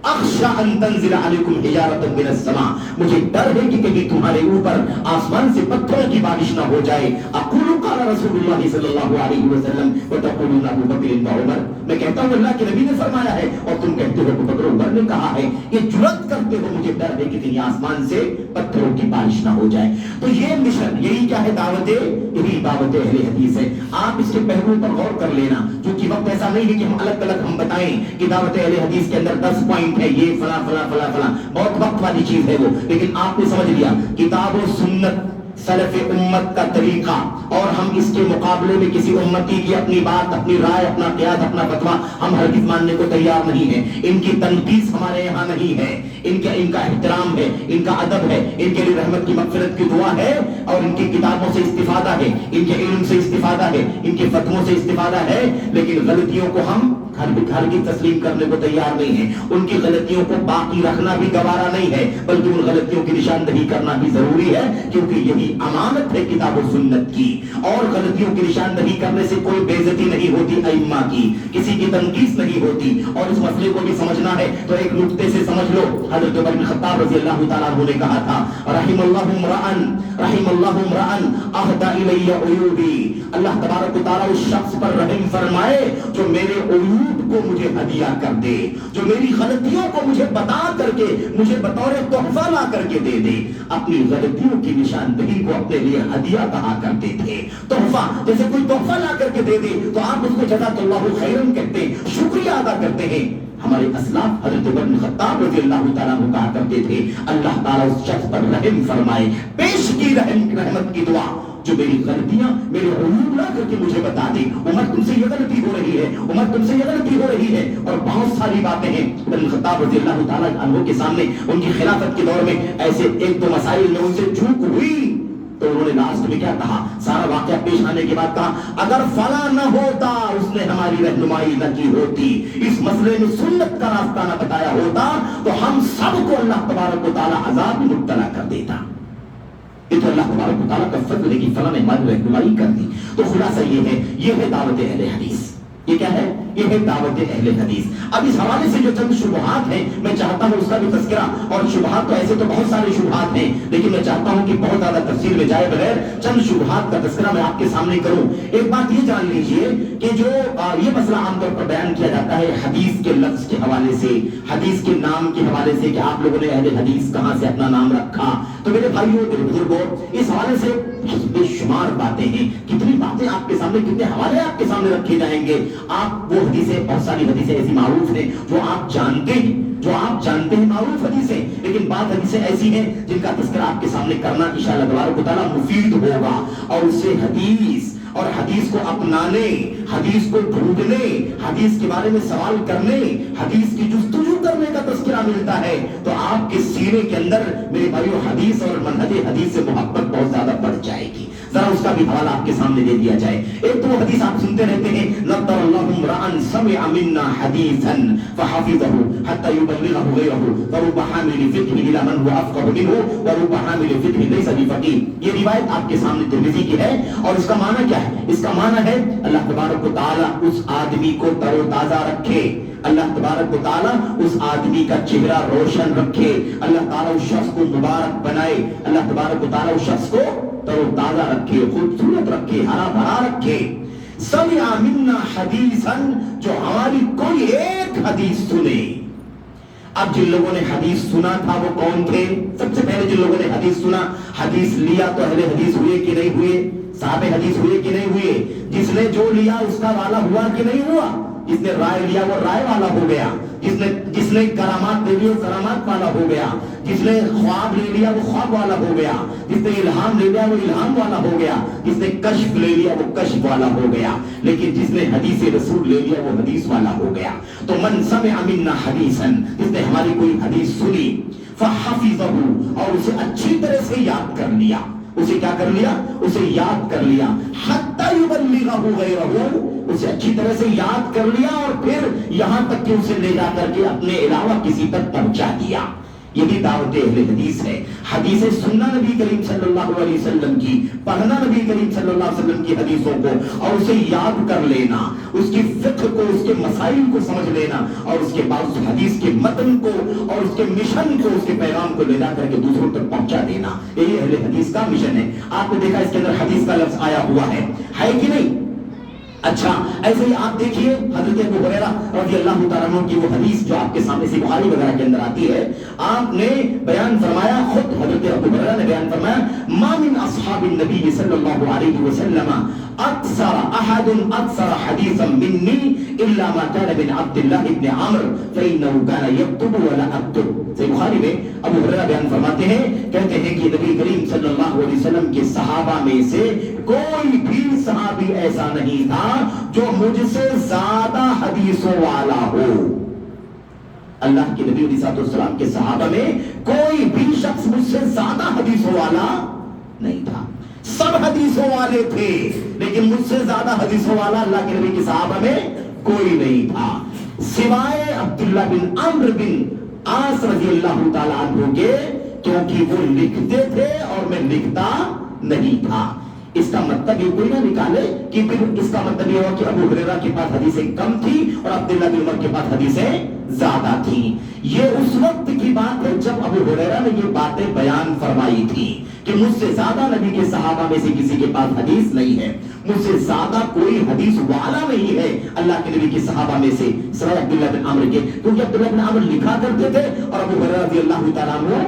اخشى ان تنزل عليكم حجارة من السماء، مجھے ڈر ہے کہ کہیں تمہارے اوپر آسمان سے پتھروں کی بارش نہ ہو جائے۔ اقول قال رسول اللہ صلی اللہ علیہ وسلم وتقولون ابو بکر وعمر، میں کہتا ہوں اللہ کے نبی نے فرمایا ہے اور تم کہتے ہو ابو بکر عمر نے کہا ہے، یہ جرأت کرتے ہو، مجھے ڈر ہے کہ کہیں آسمان سے پتھروں کی بارش نہ ہو جائے۔ تو یہ مشن، یہی کیا ہے؟ دعوت، یہی دعوت اہل حدیث ہے۔ آپ اس کے پہلوؤں پر غور کر لینا، چونکہ وقت ایسا نہیں ہے کہ ہم الگ الگ ہم بتائیں کہ دعوت اہل حدیث کے اندر 10 پوائنٹ ہے، یہ فلاں فلاں فلاں فلاں، بہت وقت والی چیز ہے وہ، لیکن آپ نے سمجھ لیا کتاب و سنت سلف امت کا طریقہ، اور ہم اس کے مقابلے میں کسی امتی کی اپنی بات، اپنی رائے، اپنا قیاس، اپنا فتویٰ ہم ہرگز ماننے کو تیار نہیں ہیں۔ ان کی تنقید ہمارے یہاں نہیں ہے، ان کا احترام ہے، ان کا ادب ہے، ان کے لیے رحمت کی مغفرت کی دعا ہے، اور ان کی کتابوں سے استفادہ ہے، ان کے علم سے استفادہ ہے، ان کے فتووں سے استفادہ ہے، لیکن غلطیوں کو ہم ہر کی تسلیم کرنے کو تیار نہیں ہے۔ ان کی غلطیوں کو باقی رکھنا بھی گوارا نہیں ہے، بلکہ ان غلطیوں کی نشاندہی کرنا بھی ضروری ہے، کیونکہ یہی امانت ہے کتاب و سنت کی۔ اور غلطیوں کی نشاندہی کرنے سے کوئی بے عزتی نہیں ہوتی ائمہ کی، کسی کی تنقید نہیں ہوتی۔ اور اس مسئلے کو بھی سمجھنا ہے تو ایک نقطے سے سمجھ لو، حضرت عمر بن خطاب رضی اللہ تعالیٰ عنہ نے کہا تھا، رحم اللہ امرأن اہدی الی عیوبی، اللہ تبارک و تعالیٰ اس شخص پر رحم فرمائے جو میرے عیوب کو مجھے ہدیہ کر دے، جو میری غلطیوں کو مجھے بتا کر کے مجھے بطور تحفہ لا کر کے دے دے۔ اپنی غلطیوں کی نشاندہی کو اپنے لیے ہدیہ کہا کرتے تھے، تحفہ۔ جیسے کوئی تحفہ لا کر کے دے دے تو آپ اس کو جزاک اللہ خیرن کہتے ہیں، شکریہ ادا کرتے ہیں۔ ہمارے اسلاف حضرت عمر بن خطاب رضی اللہ تعالیٰ عنہ کہا کرتے تھے، اللہ تعالیٰ اس شخص پر رحم فرمائے، پیش کی رحمت کی دعا، جو میری غلطیاں، میرے عیوب لا کر کے مجھے بتا دے، عمر تم سے یہ غلطی ہو رہی ہے، عمر تم سے یہ غلطی ہو رہی ہے۔ اور بہت ساری باتیں ہیں عمر بن خطاب رضی اللہ تعالیٰ عنہ کے سامنے، ان کی خلافت کے دور میں ایسے ایک دو مسائل میں ان سے چوک ہوئی تو انہوں نے لاسٹ میں کیا کہا، سارا واقعہ پیش آنے کے بعد کہا، اگر فلاں نہ ہوتا، اس نے ہماری رہنمائی نہ کی ہوتی، اس مسئلے میں سنت کا راستہ نہ بتایا ہوتا، تو ہم سب کو اللہ تبارک و تعالیٰ عذاب میں مبتلا کر دیتا۔ یہ تو اللہ تبارک و تعالیٰ کا فضل ہے کہ فلاں نے ہماری رہنمائی کر دی۔ تو خلاصہ یہ ہے دعوت اہل حدیث۔ یہ کیا ہے؟ یہ ہے دعوت اہل حدیث۔ اب اس حوالے سے جو چند شبہات ہیں میں چاہتا ہوں اس کا بھی تذکرہ، اور شبہات تو ایسے تو بہت سارے شبہات ہیں، لیکن میں چاہتا ہوں کہ بہت زیادہ تفصیل میں جائے بغیر چند شبہات کا تذکرہ میں آپ کے سامنے کروں۔ ایک بات یہ جان لیجئے کہ جو یہ مسئلہ عام طور پر بیان کیا جاتا ہے حدیث کے لفظ کے حوالے سے، حدیث کے نام کے حوالے سے کہ آپ لوگوں نے اہل حدیث کہاں سے اپنا نام رکھا، تو میرے بھائیوں، میرے بزرگوں، اس حوالے سے بے شمار باتیں ہیں، کتنی باتیں آپ کے سامنے، کتنے حوالے آپ کے سامنے رکھے جائیں گے۔ آپ وہ حدیثیں، بہت ساری حدیثیں ایسی معروف ہیں جو آپ جانتے ہیں، معروف حدیثیں، لیکن بعض حدیثیں ایسی ہیں جن کا تذکرہ آپ کے سامنے کرنا انشاءاللہ تبارک و تعالیٰ مفید ہوگا، اور اس سے حدیث کو اپنانے، حدیث کو ڈھونڈنے، حدیث کے بارے میں سوال کرنے، حدیث کی جستجو کرنے کا تذکرہ ملتا ہے، تو آپ کے سینے کے اندر میرے بھائیو حدیث اور منہج حدیث سے محبت بہت زیادہ بڑھ جائے گی۔ ذرا اس کا بھی حوالہ آپ کے سامنے دے دیا جائے۔ ایک تو وہ حدیث آپ سنتے رہتے ہیں، نضر اللہ امرأ سمع منا حدیثا فحفظه حتى يبلغه غيره فرب حامل فقه الى من هو افقه منه ورب حامل فقه ليس بفقيه۔ یہ روایت آپ کے سامنے ترمذی کی ہے، اور اس کا معنی کیا ہے؟ اس کا معنی ہے اللہ تبارک و تعالیٰ اس آدمی کو تر و تازہ رکھے، اللہ تبارک و تعالیٰ اس آدمی کا چہرہ روشن رکھے، اللہ تعالیٰ اس شخص کو مبارک بنائے، اللہ تبارک و تعالیٰ اس شخص کو تر و تازہ رکھے، خوبصورت رکھے، ہرا بھرا رکھے۔ سمع منا حدیثا، جو ہماری کوئی ایک حدیث سنے۔ اب جن لوگوں نے حدیث سنا تھا وہ کون تھے؟ سب سے پہلے جن لوگوں نے حدیث سنا، حدیث لیا تو اہل حدیث ہوئے کہ نہیں ہوئے؟ صاحب حدیث ہوئے کہ نہیں ہوئے؟ جس نے جو لیا اس کا والا ہوا کہ نہیں ہوا؟ جس نے رائے لیا وہ رائے والا ہو گیا، جس نے کرامات لے لی وہ کرامات والا ہو گیا، جس نے خواب لے لیا وہ خواب والا ہو گیا، جس نے الہام لے لیا وہ الہام والا ہو گیا، جس نے کشف لے لیا وہ کشف والا ہو گیا، لیکن جس نے حدیث رسول لے لیا وہ حدیث والا ہو گیا۔ تو من سمع منا حدیثا، جس نے ہماری کوئی حدیث سنی، فحفظہ، اور اسے اچھی طرح سے یاد کر لیا، اسے کیا کر لیا؟ اسے یاد کر لیا، حتی یبلغہ غیرہ، اسے اچھی طرح سے یاد کر لیا، اور پھر یہاں تک کہ اسے لے جا کر کے اپنے علاوہ کسی تک پہنچا دیا۔ یہ بھی دعوت اہل حدیث ہے۔ حدیثیں سننا نبی کریم صلی اللہ علیہ وسلم کی، پڑھنا نبی کریم صلی اللہ علیہ وسلم کی حدیثوں کو، اور اسے یاد کر لینا، اس کی فقہ کو، اس کے مسائل کو سمجھ لینا، اور اس کے بعد اس حدیث کے متن کو اور اس کے مشن کو، اس کے پیغام کو لے جا کر کے دوسروں تک پہنچا دینا، یہی اہل حدیث کا مشن ہے۔ آپ نے دیکھا اس کے اندر حدیث کا لفظ آیا ہوا ہے کہ نہیں؟ اچھا، ایسے ہی آپ دیکھیے حضرت ابو ہریرہ رضی اللہ تعالیٰ عنہ کی وہ حدیث جو آپ کے سامنے سے بخاری وغیرہ کے اندر آتی ہے، آپ نے بیان فرمایا، خود حضرت ابو ہریرہ نے بیان فرمایا، ما من اصحاب النبی صلی اللہ علیہ وسلم اکثر حدیثا منی الا ما كان من عبد الله بن عمرو فانه كان يكتب ولا اكتب۔ صحیح بخاری میں ابو ہریرہ بیان فرماتے ہیں، کہتے ہیں کہ نبی کریم صلی اللہ علیہ وسلم کے صحابہ میں سے کوئی بھی صحابی ایسا نہیں تھا جو مجھ سے زیادہ حدیثوں والا ہو۔ اللہ کے نبی علیہ السلام کے صحابہ میں کوئی بھی شخص مجھ سے زیادہ حدیثوں والا نہیں تھا، سب حدیثوں والے تھے، لیکن مجھ سے زیادہ حدیثوں والا اللہ کے نبی کے صحابہ میں کوئی نہیں تھا، سوائے عبداللہ بن عمرو بن عاص رضی اللہ تعالیٰ عنہ کے، کیونکہ وہ لکھتے تھے اور میں لکھتا نہیں تھا۔ اس کا مطلب یہ کوئی نہ نکالے کہ پھر اس کا مطلب یہ ہوا کہ ابو ہریرہ کے پاس حدیثیں کم تھی اور عبداللہ بن عمر کے پاس حدیثیں زیادہ تھیں۔ یہ اس وقت کی بات ہے جب ابو ہریرہ نے یہ باتیں بیان فرمائی تھی کہ مجھ سے زیادہ نبی کے صحابہ میں سے کسی کے پاس حدیث نہیں ہے، مجھ سے زیادہ کوئی حدیث والا نہیں ہے اللہ کے نبی کے صحابہ میں سے سوائے عبداللہ بن عمرو کے، کیونکہ عبداللہ بن عمرو لکھا کرتے تھے اور ابو ہریرہ رضی اللہ تعالیٰ عنہ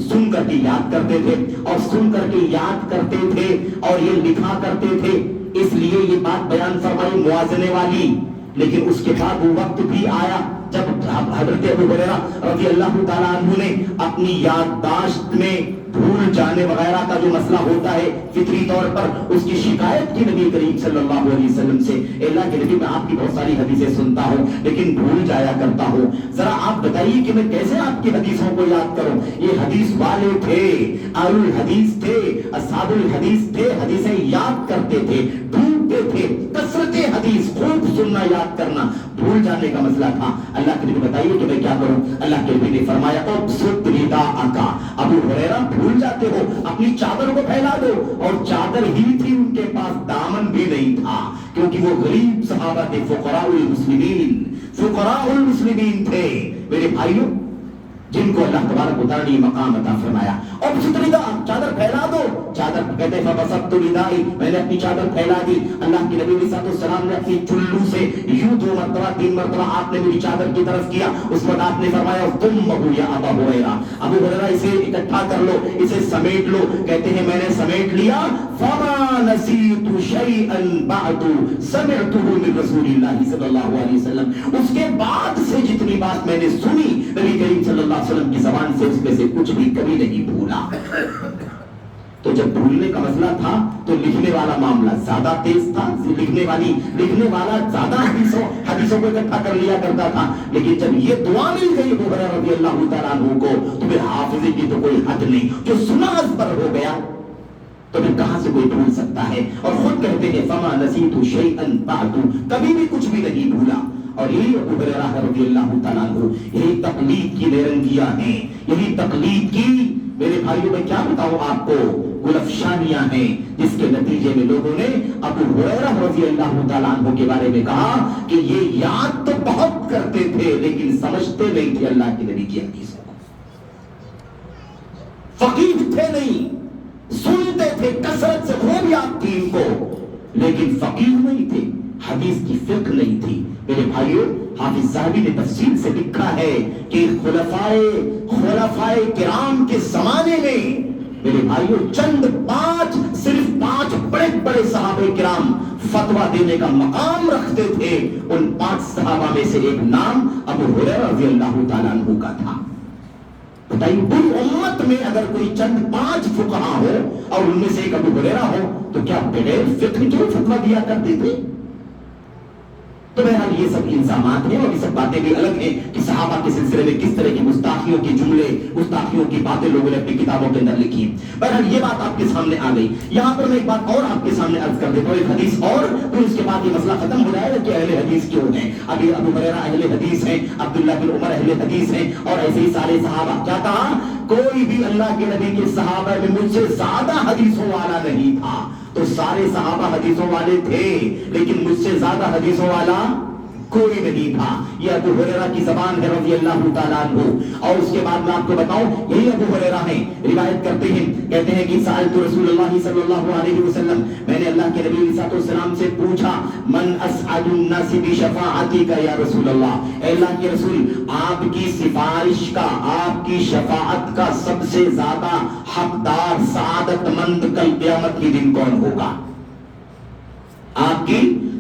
سن کر کے یاد کرتے تھے اور سن کر کے یاد کرتے تھے اور یہ لکھا کرتے تھے، اس لیے یہ بات بیان فرمائی موازنے والی۔ لیکن اس کے بعد وہ وقت بھی آیا جب حضرت ابو ہریرہ رضی اللہ تعالیٰ عنہ نے اپنی یادداشت میں بھول جانے وغیرہ کا جو مسئلہ ہوتا ہے فطری طور پر، اس کی شکایت کی نبی کریم صلی اللہ علیہ وسلم سے، اللہ کے نبی میں آپ کی بہت ساری حدیثیں سنتا ہوں لیکن بھول جایا کرتا ہوں، ذرا آپ بتائیے کہ میں کیسے آپ کی حدیثوں کو یاد کروں۔ یہ حدیث والے تھے، اہل الحدیث تھے، اصحاب الحدیث تھے، حدیثیں یاد کرتے تھے، ڈھونڈتے تھے، کثرت حدیث خوب سننا یاد کرنا، بھول جانے کا مسئلہ تھا۔ اللہ کے نبی بتائیے کہ میں کیا کروں؟ اللہ کے نبی نے فرمایا ابسط رداءک، ابو ہریرہ بھول جاتے ہو اپنی چادر کو پھیلا دو، اور چادر ہی تھی ان کے پاس، دامن بھی نہیں تھا، کیونکہ وہ غریب صحابہ تھے، فقراء المسلمین، فقراء المسلمین تھے۔ میرے بھائیوں، جن کو اللہ تبارک و تعالیٰ نے مقام عطا فرمایا، اور چادر پھیلا دو، چادر کہتے ہیں فبسطت ردائی، میں نے اپنی چادر پھیلا دی۔ اللہ کے نبی علیہ السلام نے اپنی چلو سے یوں 2 مرتبہ 3 مرتبہ آپ نے میری چادر کی طرف کیا، اس وقت آپ نے فرمایا ضمہ یا ابا ہریرہ، ابو ہریرہ اسے اکٹھا کر لو، اسے سمیٹ لو۔ کہتے ہیں میں نے سمیٹ لیا، فما نسیت شیئا بعد سمعته من رسول اللہ صلی اللہ علیہ وسلم، اس کے بعد سے جتنی بات میں نے سنی نبی کریم صلی اللہ علیہ وسلم کی زبان سے، اس میں سے کچھ بھی کبھی نہیں بھولا۔ تو جب بھولنے کا مسئلہ تھا تو لکھنے والا معاملہ زیادہ تیز تھا، لکھنے والا زیادہ حدیثوں کو اکٹھا کر لیا کرتا تھا، لیکن جب یہ دعا مل گئی ابو ہریرہ رضی اللہ تعالیٰ عنہ کو تو پھر حافظے کی تو کوئی حد نہیں، جو سنا ازبر ہو گیا تو پھر کہاں سے کوئی بھول سکتا ہے؟ اور خود کہتے ہیں فما نسیت شیئا بعد، کبھی بھی کچھ بھی نہیں بھولا۔ اور یہی ابو ہریرہ رضی اللہ تعالیٰ عنہ، یہی تقلید کی نیرنگیاں ہیں، یہی تقلید کی، میرے بھائیوں میں کیا بتاؤں آپ کو، گلفشانیاں ہیں، جس کے نتیجے میں لوگوں نے ابو ہریرہ رضی اللہ تعالیٰ عنہ کے بارے میں کہا کہ یہ یاد تو بہت کرتے تھے لیکن سمجھتے نہیں تھے اللہ کے نبی کی حدیثوں کو، فقیہ تھے نہیں، سنتے تھے کثرت سے، خوب یاد تھی ان کو، لیکن فقیہ نہیں تھے، حدیث کی فقہ نہیں تھی۔ میرے بھائیوں، حافظ ذہبی نے تفصیل سے لکھا ہے کہ خلفائے کرام کے زمانے میں میرے بھائیوں صرف پانچ بڑے بڑے صحابہ کرام فتویٰ دینے کا مقام رکھتے تھے، ان 5 صحابہ میں سے ایک نام ابو ہریرہ رضی اللہ تعالیٰ عنہ کا تھا۔ بتائیے پوری امت میں اگر کوئی چند 5 فقہا ہو اور ان میں سے ایک ابو ہریرہ ہو تو کیا بغیر فقہ کے فتویٰ دیا کرتے تھے؟ تو بہرحال یہ سب الزامات ہیں اور یہ سب باتیں بھی الگ ہیں کہ صحابہ کے سلسلے میں کس طرح کی گستاخیوں کے جملے، گستاخیوں کی باتیں لوگوں نے اپنی کتابوں کے اندر لکھی۔ بہرحال یہ بات آپ کے سامنے آ گئی۔ یہاں پر میں ایک بات اور آپ کے سامنے عرض کر دیتا ہوں، ایک حدیث اور، پھر اس کے بعد یہ مسئلہ ختم ہو جائے گا کہ اہل حدیث کیوں ہیں۔ ابھی ابو ہریرہ اہل حدیث ہیں، عبداللہ بن عمر اہل حدیث ہیں، اور ایسے ہی سارے صحابہ۔ کیا کہا؟ کوئی بھی اللہ کے نبی کے صحابہ میں مجھ سے زیادہ حدیثوں والا نہیں تھا۔ تو سارے صحابہ حدیثوں والے تھے لیکن مجھ سے زیادہ حدیثوں والا کوئی نہیں تھا۔ یہ ابو ہریرہ کی زبان ہے رضی اللہ تعالیٰ عنہ۔ اور اس کے بعد میں آپ کو بتاؤں، یہی ابو ہریرہ ہیں، روایت کرتے ہیں، کہتے ہیں کہ سألت رسول اللہ صلی اللہ علیہ وسلم، میں نے اللہ کے نبی علیہ السلام سے پوچھا، من اسعد الناس بشفاعتک یا رسول اللہ، اے اللہ کے رسول، آپ کی سفارش کا، آپ کی شفاعت کا سب سے زیادہ حقدار، سعادت مند کل قیامت کے دن کون ہوگا؟ آپ کی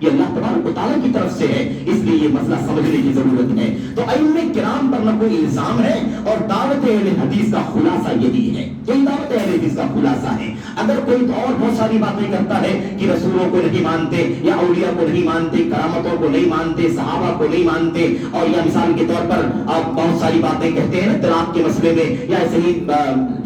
یہ اللہ تبارک و تعالیٰ کی طرف سے ہے، اس لیے یہ مسئلہ سمجھنے کی ضرورت ہے۔ تو ائمہ کرام پر نہ کوئی الزام ہے، اور دعوت اہل حدیث کا خلاصہ یہی ہے، یہی دعوت اہل حدیث کا خلاصہ ہے۔ اگر کوئی تو اور بہت ساری باتیں کرتا ہے کہ رسولوں کو نہیں مانتے، یا اولیاء کو نہیں مانتے، کرامتوں کو نہیں مانتے، صحابہ کو نہیں مانتے، اور یا مثال کے طور پر آپ بہت ساری باتیں کہتے ہیں نا طلاق کے مسئلے میں، یا ایسے ہی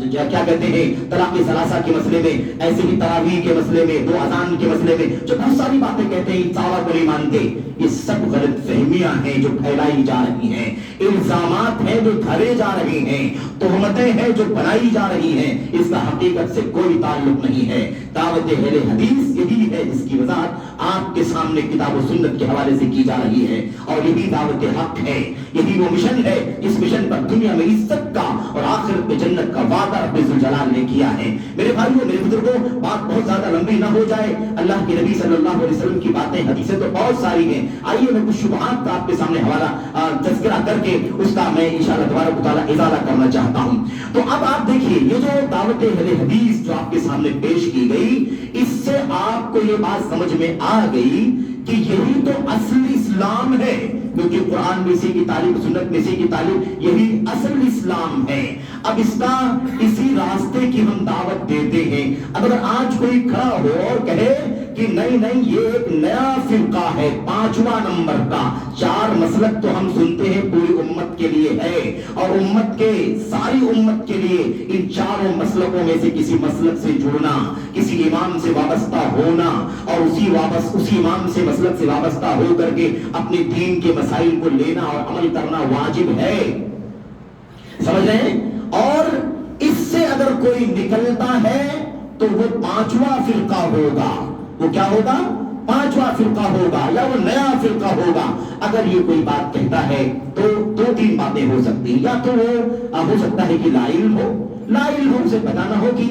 کیا کہتے ہیں طلاق ثلاثہ کے مسئلے میں، ایسے ہی تراویح کے مسئلے میں، دو اذان کے مسئلے میں، جو بہت ساری باتیں کہتے ہیں صحابہ کو نہیں مانتے، یہ سب غلط فہمیاں ہیں جو پھیلائی جا رہی ہیں، الزامات ہیں جو دھرے جا رہے ہیں، تہمتیں ہیں جو بنائی جا رہی ہیں، اس کا حقیقت سے کوئی تعلق نہیں ہے۔ دعوت اہل حدیث یہی ہے جس کی وضاحت آپ کے سامنے کتاب و سنت کے حوالے سے کی جا رہی ہے، اور یہی دعوت حق ہے، یہی وہ مشن ہے، اس مشن پر دنیا میں عزت کا اور آخرت میں جنت کا وعدہ رب ذوالجلال نے کیا ہے۔ میرے بھائیوں، میرے بزرگوں، بات بہت زیادہ لمبی نہ ہو جائے، اللہ کے نبی صلی اللہ علیہ وسلم کی باتیں حدیثیں تو بہت ساری ہیں، آئیے میں کچھ شبہات کا آپ کے سامنے حوالہ تذکرہ کر کے اس کا میں انشاءاللہ تبارک و تعالیٰ ازالہ کرنا چاہتا ہوں۔ تو اب آپ دیکھیے، یہ جو دعوت اہل حدیث جو آپ کے سامنے پیش کی گئی، اس سے آپ کو یہ بات سمجھ میں آ گئی کہ یہی تو اصل اسلام ہے، کیونکہ قرآن میں اسی کی تعلیم، سنت میں اسی کی تعلیم، یہی اصل اسلام ہے۔ اب اس کا اسی راستے کی ہم دعوت دیتے ہیں۔ اب اگر آج کوئی کھڑا ہو اور کہے کہ نہیں نہیں یہ ایک نیا فرقہ ہے، 5واں نمبر کا، 4 مسلک تو ہم سنتے ہیں پوری امت کے لیے ہے، اور امت کے ساری امت کے لیے ان 4 مسلکوں میں سے کسی مسلک سے جڑنا، کسی امام سے وابستہ ہونا، اور اسی امام سے مسلک سے وابستہ ہو کر کے اپنے دین کے مسائل کو لینا اور عمل کرنا واجب ہے، سمجھ رہے ہیں؟ اور اس سے اگر کوئی نکلتا ہے تو وہ 5واں فرقہ ہوگا۔ وہ کیا ہوگا؟ 5واں فرقہ ہوگا، یا وہ نیا فرقہ ہوگا۔ اگر یہ کوئی بات کہتا ہے تو 2-3 باتیں ہو سکتی ہیں، یا تو وہ ہو سکتا ہے کہ لا علم ہو، لا علم ہو، اسے پتہ نہ ہو کہ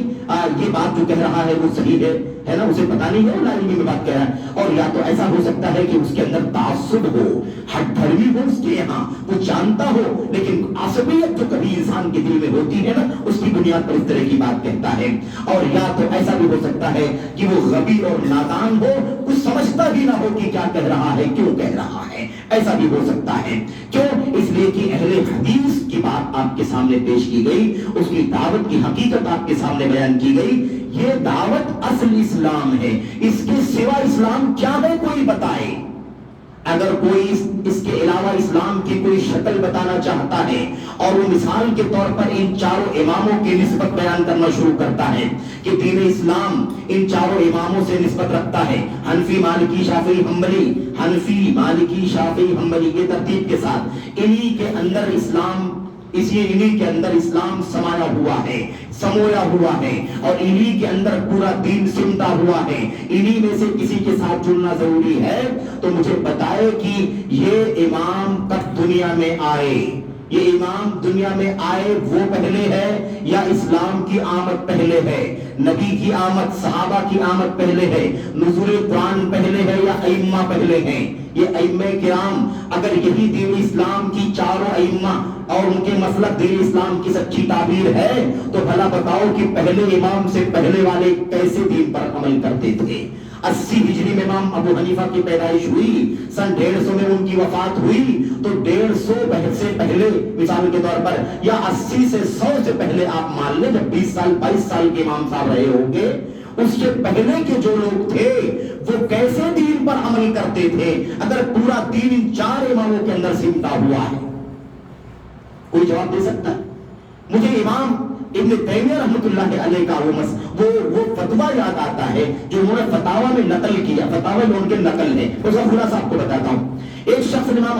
یہ بات جو کہہ رہا ہے وہ صحیح ہے نا، اسے پتہ نہیں ہے، لا علمی میں بات کہہ رہا ہے۔ اور یا تو ایسا ہو سکتا ہے کہ اس کے اندر تعصب ہو، ہٹ دھرمی ہو اس کے یہاں، وہ جانتا ہو، لیکن عصبیت جو کبھی انسان کے دل میں ہوتی ہے نا، اس کی بنیاد پر اس طرح کی بات کہتا ہے۔ اور یا تو ایسا بھی ہو سکتا ہے کہ وہ غبی اور نادان ہو، کچھ سمجھتا بھی نہ ہو کہ کیا کہہ رہا ہے، کیوں کہہ رہا ہے، ایسا بھی ہو سکتا ہے۔ کیوں؟ اس لیے کہ اہل حدیث کی بات آپ کے سامنے پیش کی گئی، اس کی دعوت کی حقیقت آپ کے سامنے بیان کی گئی۔ یہ دعوت اصل اسلام ہے، اس کے سوا اسلام کیا ہے کوئی بتائے۔ اگر کوئی اس کے علاوہ اسلام کی کوئی شکل بتانا چاہتا ہے، اور وہ مثال کے طور پر ان 4 اماموں کی نسبت بیان کرنا شروع کرتا ہے کہ دین اسلام ان 4 اماموں سے نسبت رکھتا ہے، حنفی، مالکی، شافعی، حنبلی، حنفی، مالکی، شافعی، حنبلی، یہ ترتیب کے ساتھ انہی کے اندر اسلام، انہی کے اندر اسلام سمایا ہوا ہے، سمویا ہوا ہے، اور انہی کے اندر پورا دین سمٹا ہوا ہے، انہی میں سے کسی کے ساتھ جڑنا ضروری ہے، تو مجھے بتائے کہ یہ امام کب دنیا میں آئے، یہ امام دنیا میں آئے وہ پہلے ہے یا اسلام کی آمد پہلے ہے، نبی کی آمد، صحابہ کی آمد پہلے ہے، نزول قرآن پہلے ہے یا ائمہ پہلے ہیں؟ یہ ائمہ کرام اگر یہی دین اسلام کی 4 ائمہ اور ان کے مسلک دین اسلام کی سچی تعبیر ہے، تو بھلا بتاؤ کہ پہلے امام سے پہلے والے کیسے دین پر عمل کرتے تھے۔ 80 ہجری میں امام ابو حنیفہ کی پیدائش ہوئی، سن 150 میں ان کی وفات ہوئی، تو 150 سے پہلے مثال کے طور پر، یا 80 سے 100 سے پہلے آپ مان لیں، جب 20 سال 22 سال کے امام صاحب رہے ہوں گے، اس کے پہلے کے جو لوگ تھے وہ کیسے دین پر عمل کرتے تھے، اگر پورا دین ان 4 اماموں کے اندر سمٹا ہوا ہے؟ کوئی جواب دے سکتا ہے؟ مجھے امام ابن تیمیہ رحمۃ اللہ علیہ کا وہ فتویٰ یاد آتا ہے جو انہوں نے فتاویٰ میں نقل کیا، فتاویٰ میں ان کے نقل ہے، اس کا خلاصہ آپ کو بتاتا ہوں۔ ایک شخص نے امام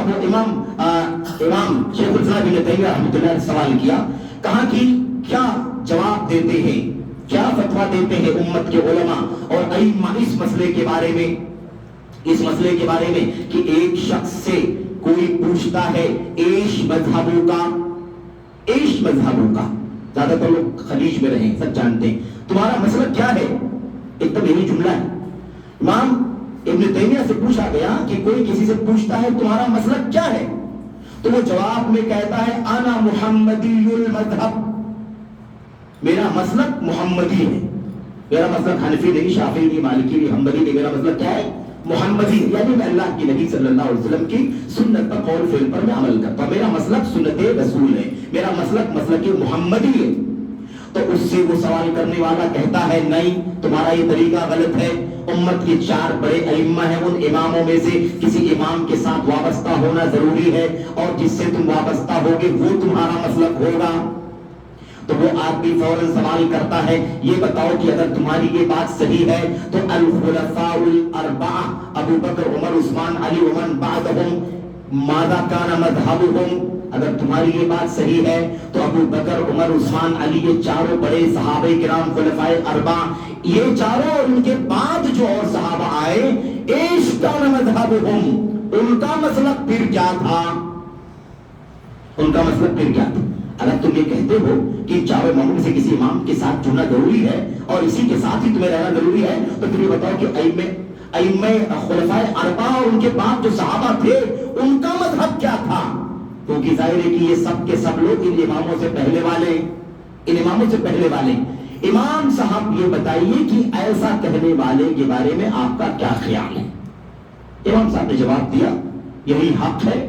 شیخ الاسلام ابن تیمیہ رحمۃ اللہ علیہ سوال کیا، کہا کہ کیا جواب دیتے ہیں، کیا فتویٰ دیتے ہیں امت کے علماء اور ائمہ اس مسئلے کے بارے میں کہ ایک شخص سے کوئی پوچھتا ہے ایش مذہبوں کا، زیادہ تر لوگ خلیج میں رہے سب جانتے ہیں، تمہارا مسلک کیا ہے؟ ایک تو یہی جملہ ہے۔ امام ابن تیمیہ سے پوچھا گیا کہ کوئی کسی سے پوچھتا ہے تمہارا مسلک کیا ہے، تو وہ جواب میں کہتا ہے انا محمدی المذہب، میرا مسلک محمدی ہے، میرا مسلک حنفی نہیں، شافعی نہیں، مالکی نہیں، حنبلی نہیں، میرا مسلک کیا ہے؟ محمدی یعنی میں اللہ کی نبی صلی اللہ علیہ وسلم کی سنت پر قول فعل پر میں عمل کرتا ہوں، میرا مسلک سنت رسول ہے، میرا مسلک مسلک محمدی ہے۔ تو اس سے وہ سوال کرنے والا کہتا ہے نہیں، تمہارا یہ طریقہ غلط ہے، امت کے 4 بڑے ائمہ ہیں، ان اماموں میں سے کسی امام کے ساتھ وابستہ ہونا ضروری ہے، اور جس سے تم وابستہ ہوگے وہ تمہارا مسلک ہوگا۔ تو وہ آدمی فوراً سوال کرتا ہے یہ بتاؤ کہ اگر تمہاری یہ بات صحیح ہے تو الخلفاء الاربعہ ابو بکر عمر عثمان علی ومن بعدهم ماذا کان مذہبهم، اگر تمہاری یہ بات صحیح ہے تو ابو بکر عمر عثمان علی یہ چاروں بڑے صحابہ کرام خلفاء اربعہ، یہ چاروں اور ان کے بعد جو اور صحابہ آئے، ایش کان مذہبهم، ان کا مسلک پھر کیا تھا، ان کا مسلک پھر کیا تھا؟ اگر تم یہ کہتے ہو کہ چاروں اماموں میں سے کسی امام کے ساتھ جڑنا ضروری ہے اور اسی کے ساتھ ہی تمہیں رہنا ضروری ہے، تو پھر یہ بتاؤ کہ ائمہ خلفاء اربعہ اور ان کے بعد جو صحابہ تھے ان کا مذہب کیا تھا؟ کیونکہ ظاہر ہے کہ یہ سب کے سب لوگ ان اماموں سے پہلے والے، ان اماموں سے پہلے والے۔ امام صاحب یہ بتائیے کہ ایسا کہنے والے کے بارے میں آپ کا کیا خیال ہے؟ امام صاحب نے جواب دیا یہی حق ہے،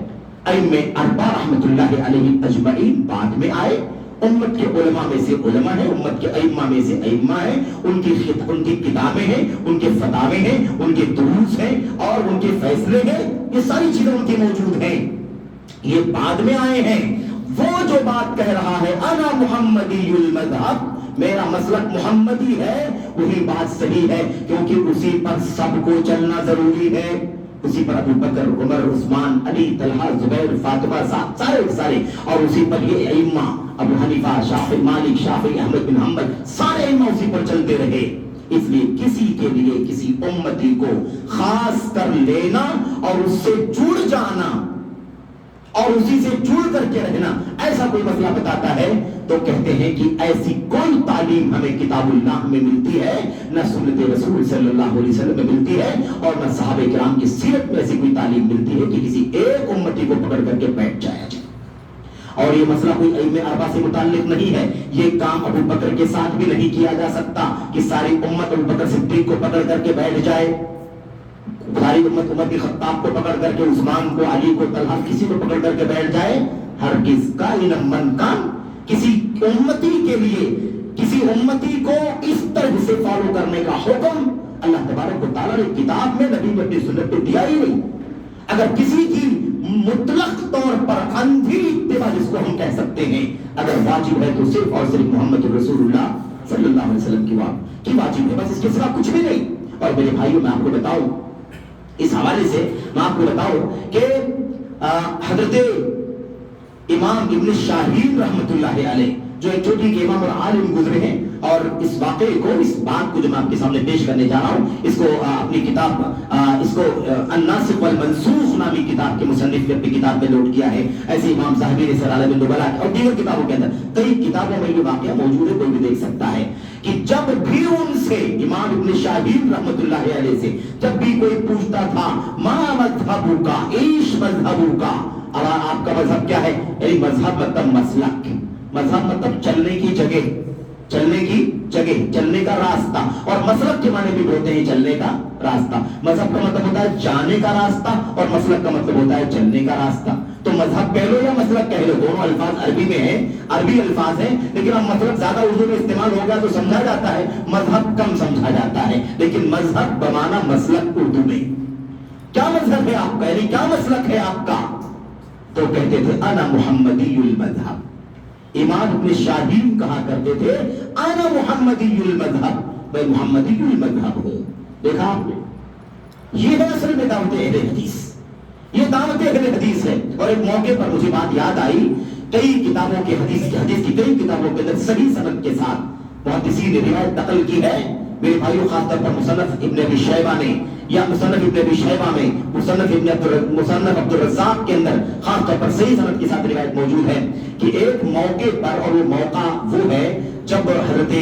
ائمہ اربعہ رحمۃ اللہ علیہ اجمعین بعد میں آئے، امت کے علماء میں سے علماء ہیں، امت کے ائمہ میں سے ائمہ ہیں، ان کی کتابیں ہیں، ان کے فتاوے ہیں، ان کے دروس ہیں اور ان کے فیصلے ہیں، یہ ساری چیزیں ان کی موجود ہیں، یہ بعد میں آئے ہیں۔ وہ جو بات کہہ رہا ہے انا محمدی المذہب، میرا مسلک محمدی ہے، وہی بات صحیح ہے، کیونکہ اسی پر سب کو چلنا ضروری ہے، اسی پر ابو بکر عمر عثمان علی طلحہ زبیر فاطمہ سارے اور اسی پر یہ ائمہ ابو حنیفہ شافعی مالک شافعی احمد بن حنبل سارے ائمہ اسی پر چلتے رہے۔ اس لیے کسی کے لیے کسی امتی کو خاص کر لینا اور اس سے جڑ جانا اور اسی سے جڑ کر کے رہنا، ایسا کوئی مسئلہ بتاتا ہے تو کہتے ہیں کہ ایسی کوئی تعلیم ہمیں کتاب اللہ میں ملتی ہے، نہ سنت رسول صلی اللہ علیہ وسلم میں ملتی ہے، اور نہ صحابہ کرام کی سیرت میں ایسی کوئی تعلیم ملتی ہے کہ کسی ایک امتی کو پکڑ کر کے بیٹھ جایا جائے۔ اور یہ مسئلہ کوئی ائمہ اربعہ سے متعلق نہیں ہے، یہ کام ابو بکر کے ساتھ بھی نہیں کیا جا سکتا کہ ساری امت ابو بکر صدیق کو پکڑ کر کے بیٹھ جائے، ساری امت عمر بن خطاب کو پکڑ کر کے عثمان کو علی کو طلحہ کسی کو پکڑ کر کے بیٹھ جائے، ہرگز کائن من کان کسی امتی کے لیے کسی امتی کو اس طرح سے فالو کرنے کا حکم اللہ تبارک و تعالیٰ نے کتاب میں نبی میں اپنی سنت پہ دیا ہی نہیں۔ اگر کسی کی مطلق طور پر اندھی اتباع جس کو ہم کہہ سکتے ہیں اگر واجب ہے تو صرف اور صرف محمد رسول اللہ صلی اللہ علیہ وسلم کی واجب ہے، بس اس کے سوا کچھ بھی نہیں۔ اور میرے بھائیوں میں آپ کو بتاؤں، اس حوالے سے میں آپ کو بتاؤں کہ حضرت امام ابن شاہین رحمت اللہ علیہ جو ایک چھوٹی کے امام اور عالم گزرے ہیں، اور اس واقعے کو اس بات کو جو میں آپ کے سامنے پیش کرنے جا رہا ہوں اس کو اپنی کتاب اس کو الناسخ والمنسوخ نامی کتاب کے مصنف نے اپنی کتاب میں نوٹ کیا ہے، ایسے امام ذہبی نے سیر اعلام النبلاء اور دیگر کتابوں کے اندر کئی کتابوں میں یہ واقعہ موجود ہے، کوئی بھی دیکھ سکتا ہے کہ جب بھی ان سے امام ابن شاہین رحمت اللہ علیہ سے جب بھی کوئی پوچھتا تھا ما مذہبو کا ایش مذہبو کا، اب آپ کا مذہب کیا ہے، یعنی مذہب مطلب مسلک، مذہب مطلب چلنے کی جگہ، چلنے کی جگہ، چلنے کا راستہ، اور مسلک کے معنی بھی ہوتے ہیں چلنے کا راستہ۔ مذہب کا مطلب ہوتا ہے جانے کا راستہ اور مسلک کا مطلب ہوتا ہے چلنے کا راستہ۔ تو مذہب کہہ لو یا مسلک کہہ لو، دونوں الفاظ عربی میں ہیں، عربی الفاظ ہیں، لیکن اب مسلک زیادہ اردو میں استعمال ہو گیا تو سمجھا جاتا ہے، مذہب کم سمجھا جاتا ہے، لیکن مذہب بمانا مسلک اردو میں۔ کیا مذہب ہے آپ کا، یعنی کیا مسلک ہے آپ کا؟ تو کہتے تھے انا محمدی المذہب۔ امام ابن شاہین کہا کرتے تھے انا محمدی المذہب، میں محمدی المذہب ہوں۔ دیکھا آپ نے، یہ ہے اصل میں دعوت اہل حدیث، یہ دعوت اہل حدیث ہے۔ اور ایک موقع پر مجھے بات یاد آئی، کئی کتابوں کے حدیث کی کئی کتابوں کے اندر صحیح سند کے ساتھ محدثین نے روایت نقل کی ہے، میرے بھائیوں، خاص طور پر مصنف ابن ابی شیبہ نے یا مصنف ابن ابی شیبہ میں مصنف عبد الرزاق کے اندر خاص طور پر صحیح سند کے ساتھ روایت موجود ہے کہ ایک موقع پر، اور وہ موقع وہ ہے جب حضرت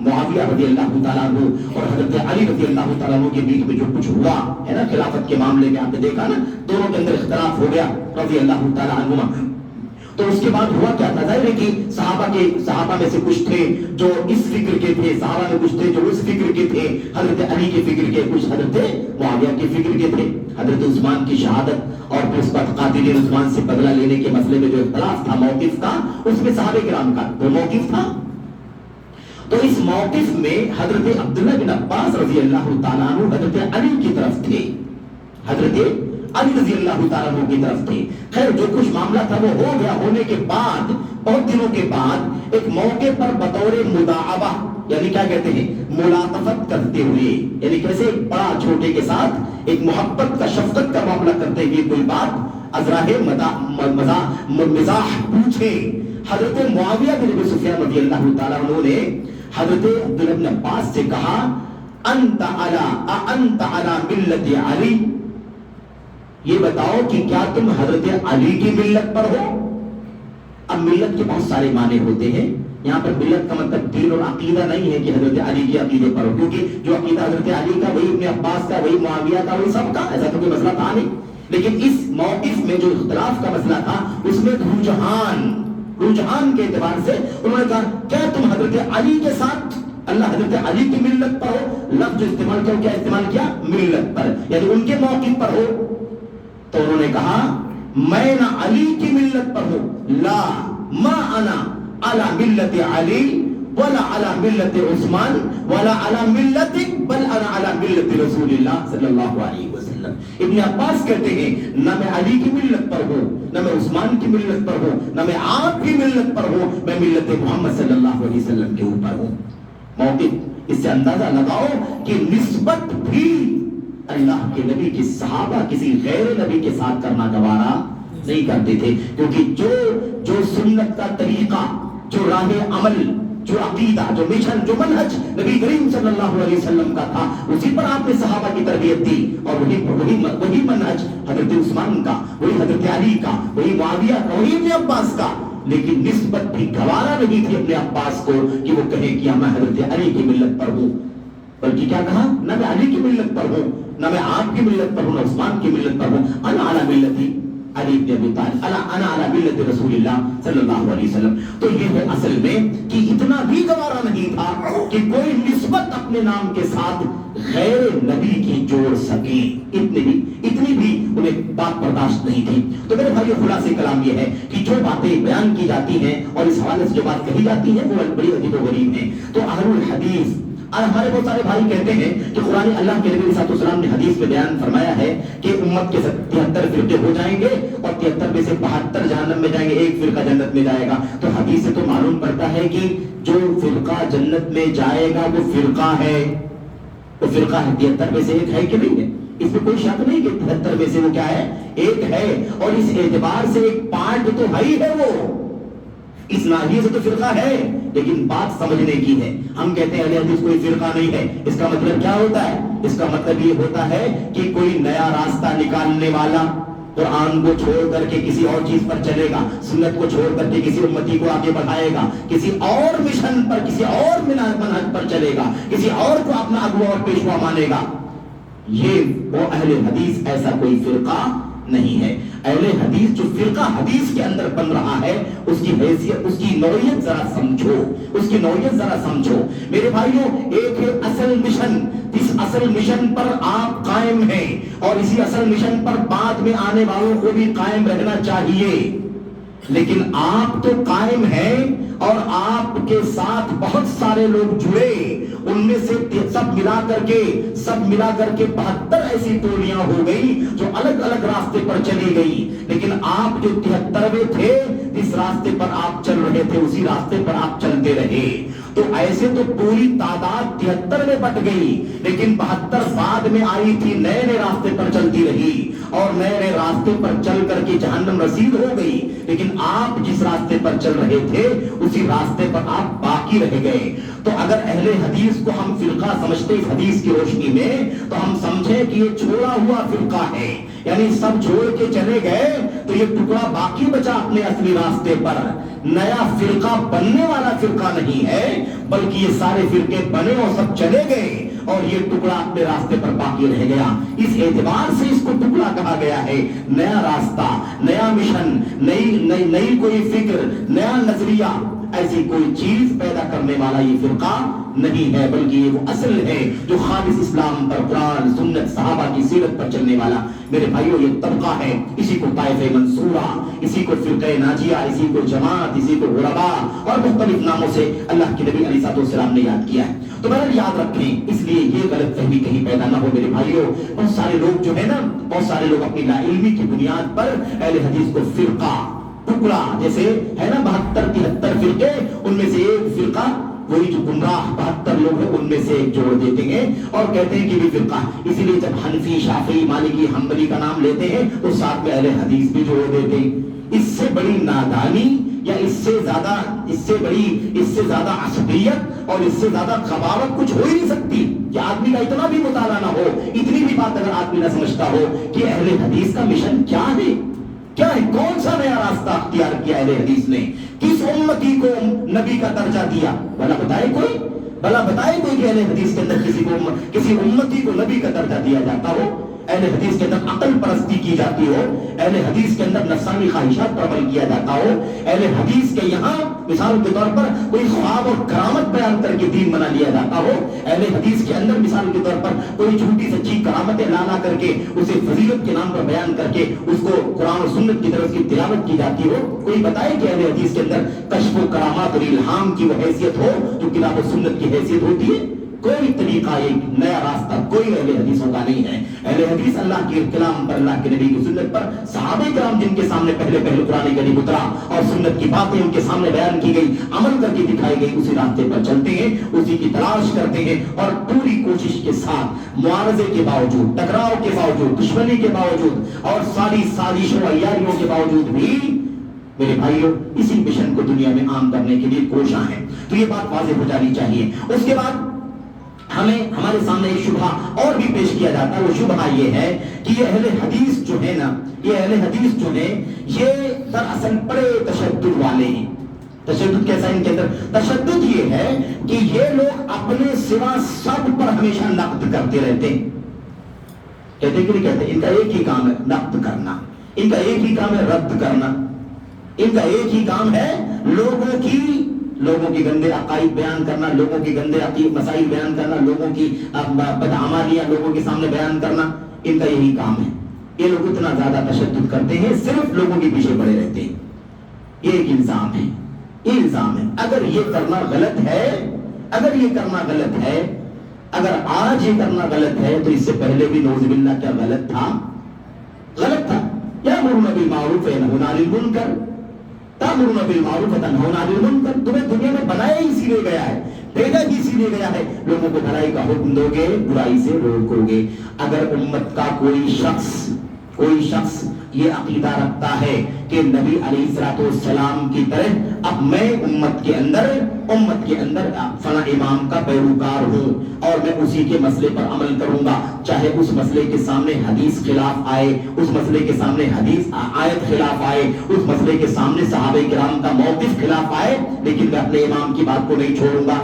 معاویہ رضی اللہ تعالیٰ عنہ اور حضرت علی رضی اللہ تعالیٰ عنہ کے بیچ میں جو کچھ ہوا ہے نا خلافت کے معاملے میں، آپ نے دیکھا نا دونوں کے اندر اختلاف ہو گیا رضی اللہ تعالیٰ عنہ، تو اس کے بعد ہوا کیا تھا؟ ظاہر ہے کہ صحابہ میں سے کچھ تھے جو اس فکر کے تھے، صحابہ میں کچھ تھے جو اس فکر کے تھے، حضرت علی کے فکر کے، کچھ حضرت معاویہ کے فکر کے تھے، حضرت عثمان کی شہادت اور پھر اس بعد قاتل عثمان سے بدلہ لینے کے مسئلے میں جو اختلاف تھا، موقف تھا، اس میں صحابہ کرام کا وہ موقف تھا۔ تو اس موقف میں حضرت عبداللہ بن عباس رضی اللہ تعالیٰ عنہ حضرت علی کی طرف تھے، حضرت علی رضی اللہ تعالیٰ عنہ کی طرف تھے۔ خیر جو کچھ معاملہ تھا وہ ہو گیا، ہونے کے بعد بہت دنوں کے بعد ایک موقع پر بطور مداعبہ، یعنی کیا کہتے ہیں، ملاطفت کرتے ہوئے، یعنی کیسے بڑا چھوٹے کے ساتھ ایک محبت کا، شفقت کا معاملہ کرتے ہوئے کوئی بات ازراہ مزاح پوچھے، حضرت معاویہ بن ابی سفیان رضی اللہ تعالیٰ عنہ نے حضرت عبداللہ بن عباس سے کہا انت علی ملت علی، یہ بتاؤ کہ کیا تم حضرت علی کی ملت پر ہو؟ اب ملت کے بہت سارے معنی ہوتے ہیں، یہاں پر ملت کا مطلب دین اور عقیدہ نہیں ہے کہ حضرت علی کے عقیدے پر ہو، کیونکہ جو عقیدہ حضرت علی کا وہی ابن عباس کا، وہی معاویہ کا، وہی سب کا، ایسا تو کوئی مسئلہ تھا نہیں۔ لیکن اس موقف میں جو اختلاف کا مسئلہ تھا اس میں رجحان کے اعتبار سے انہوں نے کہا کیا تم حضرت علی کے ساتھ، اللہ حضرت علی کی ملت پر ہو؟ لفظ استعمال کیا، کیا استعمال کیا؟ ملت پر، یعنی ان کے موقف پر ہو۔ تو انہوں نے کہا میں نہ علی کی ملت پر ہوں، لا ما انا علی ملت علی ولا علی ملت عثمان ولا علی ملتک بل انا علی ملت رسول اللہ صلی اللہ علیہ وسلم۔ ابن عباس کہتے ہیں نہ میں علی کی ملت پر ہوں، نہ میں عثمان کی ملت پر ہوں، نہ میں آپ کی ملت پر ہوں، میں ملت محمد صلی اللہ علیہ وسلم کے اوپر ہوں۔ موقف اس سے اندازہ لگاؤ کہ نسبت بھی اللہ کے نبی کی صحابہ کسی غیر نبی کے ساتھ کرنا گوارا نہیں کرتے تھے، کیونکہ جو سنت کا طریقہ، جو راہ عمل، جو عقیدہ، جو مشن، جو منہج نبی کریم صلی اللہ علیہ وسلم کا تھا، اسی پر آپ نے صحابہ کی تربیت دی، اور وہی منہج حضرت عثمان کا، وہی حضرت علی کا، وہی معاویہ کا، وہی ابن عباس کا۔ لیکن نسبت بھی گوارا نہیں تھی اپنے عباس کو کہ وہ کہے کہ میں حضرت علی کی ملت پر ہوں، بلکہ کیا کہا، نہ میں علی کی ملت پر ہوں، نہ میں آپ کی ملت پر ہوں، نہ عثمان کی ملت پر ہوں، انا علی ملتی علی بن ابی طالب، انا علی ملت رسول اللہ صلی اللہ علیہ وسلم۔ تو یہ ہے اصل میں کہ اتنا بھی گوارا نہیں تھا کہ کوئی نسبت اپنے نام کے ساتھ غیر نبی کی جوڑ سکے، اتنی بھی انہیں بات برداشت نہیں تھی۔ تو میرے بھائیو خلاصے کلام یہ ہے کہ جو باتیں بیان کی جاتی ہیں اور اس حوالے سے جو بات کہی جاتی ہے وہ بڑی عجیب و غریب ہیں۔ تو اہل الحدیث، اور ہمارے بہت سارے بھائی کہتے ہیں کہ قرآن اللہ کے نبی صلی اللہ علیہ وسلم نے حدیث میں بیان فرمایا ہے کہ امت کے 73 فرقے ہو جائیں گے اور 73 میں سے 72 جہنم میں جائیں گے، ایک فرقہ جنت میں جائے گا۔ تو حدیث سے تو معلوم پڑتا ہے کہ جو فرقہ جنت میں جائے گا وہ فرقہ ہے، وہ فرقہ ہے 73 میں سے ایک ہے کہ نہیں ہے؟ اس میں کوئی شک نہیں کہ 73 میں سے وہ کیا ہے، ایک ہے، اور اس اعتبار سے ایک پارٹ تو ہی ہے، وہ اس ناحیے سے تو فرقہ ہے۔ لیکن بات سمجھنے کی ہے، ہم کہتے ہیں اہل حدیث کوئی فرقہ نہیں ہے، اس کا مطلب کیا ہوتا ہے؟ اس کا مطلب یہ ہوتا ہے کہ کوئی نیا راستہ نکالنے والا قرآن کو چھوڑ کر کے کسی اور چیز پر چلے گا، سنت کو چھوڑ کر کے کسی امتی کو آگے بڑھائے گا، کسی اور مشن پر، کسی اور منہج پر چلے گا، کسی اور کو اپنا اگوا اور پیشوا مانے گا، یہ وہ اہل حدیث ایسا کوئی فرقہ نہیں ہے۔ اہل حدیث جو فرقہ حدیث کے اندر بن رہا ہے، اس کی حیثیت، اس کی نوعیت ذرا سمجھو، اس کی نوعیت ذرا سمجھو میرے بھائیوں۔ ایک ہے اصل مشن، اس اصل مشن پر آپ قائم ہیں، اور اسی اصل مشن پر بعد میں آنے والوں کو بھی قائم رہنا چاہیے، لیکن آپ تو قائم ہیں اور آپ کے ساتھ بہت سارے لوگ جڑے، ان میں سے سب ملا کر کے 72 ایسی ٹولیاں ہو گئی جو الگ الگ راستے پر چلی گئی، لیکن آپ جو 73ویں تھے، جس راستے پر آپ چل رہے تھے اسی راستے پر آپ چلتے رہے۔ تو ایسے تو پوری تعداد 73 میں بٹ گئی، لیکن 72 بعد میں آئی تھی، نئے نئے راستے پر چلتی رہی اور نئے نئے راستے پر چل کر کے جہنم رسید ہو گئی، لیکن آپ جس راستے پر چل رہے تھے اسی راستے پر آپ باقی رہ گئے۔ تو اگر اہل حدیث کو ہم فرقہ سمجھتے اس حدیث کی روشنی میں، تو ہم سمجھیں کہ یہ چھوڑا ہوا فرقہ ہے، یعنی سب چھوڑ کے چلے گئے تو یہ ٹکڑا باقی بچا اپنے اصلی راستے پر، نیا فرقہ بننے والا فرقہ نہیں ہے، بلکہ یہ سارے فرقے بنے اور سب چلے گئے اور یہ ٹکڑا اپنے راستے پر باقی رہ گیا. اس اعتبار سے اس کو ٹکڑا کہا گیا ہے. نیا راستہ، نیا مشن، نئی کوئی فکر، نیا نظریہ، ایسی کوئی چیز پیدا کرنے والا یہ فرقہ نہیں ہے، بلکہ یہ وہ اصل ہے جو خالص اسلام پر، قرآن، سنت، صحابہ کی سیرت پر چلنے والا. میرے بھائیوں یہ طبقہ ہے، اسی کو طائفہ منصورہ، اسی کو فرقہ ناجیہ، اسی کو جماعت، اسی کو غربا اور مختلف ناموں سے اللہ کے نبی علیہ السلام نے یاد کیا ہے. تو بہرحال یاد رکھیں، اس لیے یہ غلط فہمی کہیں پیدا نہ ہو میرے بھائیوں. بہت سارے لوگ جو ہے نا، بہت سارے لوگ اپنی لا علمی کی بنیاد پر اہل حدیث کو فرقہ، ٹکڑا، جیسے ہے نا 72-73 فرقے، ان میں سے ایک فرقہ، وہی جو گمراہ 72 لوگ ہیں ان میں سے ایک جوڑ دیتے ہیں اور کہتے ہیں کہ بھی فرقہ. اسی لیے جب حنفی، شافعی، مالکی، حنبلی کا نام لیتے ہیں تو ساتھ میں اہل حدیث بھی جوڑ دیتے ہیں. اس سے بڑی نادانی یا اس سے زیادہ عصبیت اور اس سے زیادہ غباوت کچھ ہو ہی نہیں سکتی کہ آدمی کا اتنا بھی مطالعہ نہ ہو، اتنی بھی بات اگر آدمی نہ سمجھتا ہو کہ اہل حدیث کا مشن کیا ہے، کیا ہے، کون سا نیا راستہ اختیار کیا اہل حدیث نے، کس امتی کو نبی کا درجہ دیا. بھلا بتائے کوئی کہ اہل حدیث کے اندر کسی امتی کو نبی کا درجہ دیا جاتا ہو، اہل حدیث کے اندر عقل پرستی کی جاتی ہو، اہل حدیث کے اندر نفسانی خواہشات پر عمل کیا جاتا ہو، اہل حدیث کے یہاں مثال کے طور پر کوئی خواب اور کرامت بیان کر کے دین بنا لیا جاتا ہو، اہل حدیث کے اندر مثال کے طور پر کوئی جھوٹی سچی کرامتیں لانا کر کے اسے فضیلت کے نام پر بیان کر کے اس کو قرآن و سنت کی طرف کی تلاوت کی جاتی ہو. کوئی بتائے کہ اہل حدیث کے اندر کشف و کرامات اور الہام کی وہ حیثیت ہو جو کتاب و سنت کی حیثیت ہوتی ہے. کوئی طریقہ، ایک نیا راستہ کوئی اہل حدیثوں کا نہیں ہے. اہل حدیث اللہ کے کلام پر، اللہ کے نبی کی سنت پر، صحابہ کرام جن کے سامنے پہلے قرآن کریم اترا اور سنت کی باتیں ان کے سامنے بیان کی گئی، عمل کر کے دکھائی گئی، اسی راستے پر چلتے ہیں، اسی کی تلاش کرتے ہیں اور پوری کوشش کے ساتھ، معارضے کے باوجود، ٹکراؤ کے باوجود، دشمنی کے باوجود اور ساری سازشوں اور عیاریوں کے باوجود بھی میرے بھائیوں اسی مشن کو دنیا میں عام کرنے کے لیے کوشاں ہیں. تو یہ بات واضح ہو جانی چاہیے. اس کے بعد ہمارے سامنے ایک شبہ اور بھی پیش کیا جاتا ہے. وہ شبہ یہ ہے کہ یہ اہل حدیث جو ہے نا، یہ اہل حدیث جو ہے یہ دراصل بڑے تشدد والے ہیں. تشدد کیسا ان کے اندر؟ تشدد یہ ہے کہ یہ لوگ اپنے سوا سب پر ہمیشہ نقد کرتے رہتے ہیں. کہتے کہ نہیں کہتے؟ ان کا ایک ہی کام ہے نقد کرنا، ان کا ایک ہی کام ہے رد کرنا، ان کا ایک ہی کام ہے لوگوں کی گندے عقائد بیان کرنا، لوگوں کی گندے عقائد مسائل بیان کرنا، لوگوں کی بدعمالیاں لوگوں کے سامنے بیان کرنا. ان کا یہی کام ہے. یہ لوگ اتنا زیادہ تشدد کرتے ہیں، صرف لوگوں کے پیچھے پڑے رہتے ہیں. یہ ایک الزام ہے، یہ الزام ہے. اگر یہ کرنا غلط ہے، اگر آج یہ کرنا غلط ہے تو اس سے پہلے بھی نعوذ باللہ کیا غلط تھا. یأمرون بالمعروف وینہون عن المنکر، تأمرون بالمعروف وتنہون عن المنکر. تمہیں دنیا میں بنایا ہی اسی لیے گیا ہے، بھیجا ہی اسی لیے گیا ہے، لوگوں کو بھلائی کا حکم دو گے، برائی سے روکو گے. اگر امت کا کوئی شخص یہ عقیدہ رکھتا ہے کہ نبی علیہ السلام کی طرح اب میں امت کے اندر فلاں امام کا پیروکار ہوں اور میں اسی کے مسئلے پر عمل کروں گا، چاہے اس مسئلے کے سامنے حدیث خلاف آئے، اس مسئلے کے سامنے حدیث آیت خلاف آئے، اس مسئلے کے سامنے صحابہ کرام کا موقف خلاف آئے، لیکن میں اپنے امام کی بات کو نہیں چھوڑوں گا.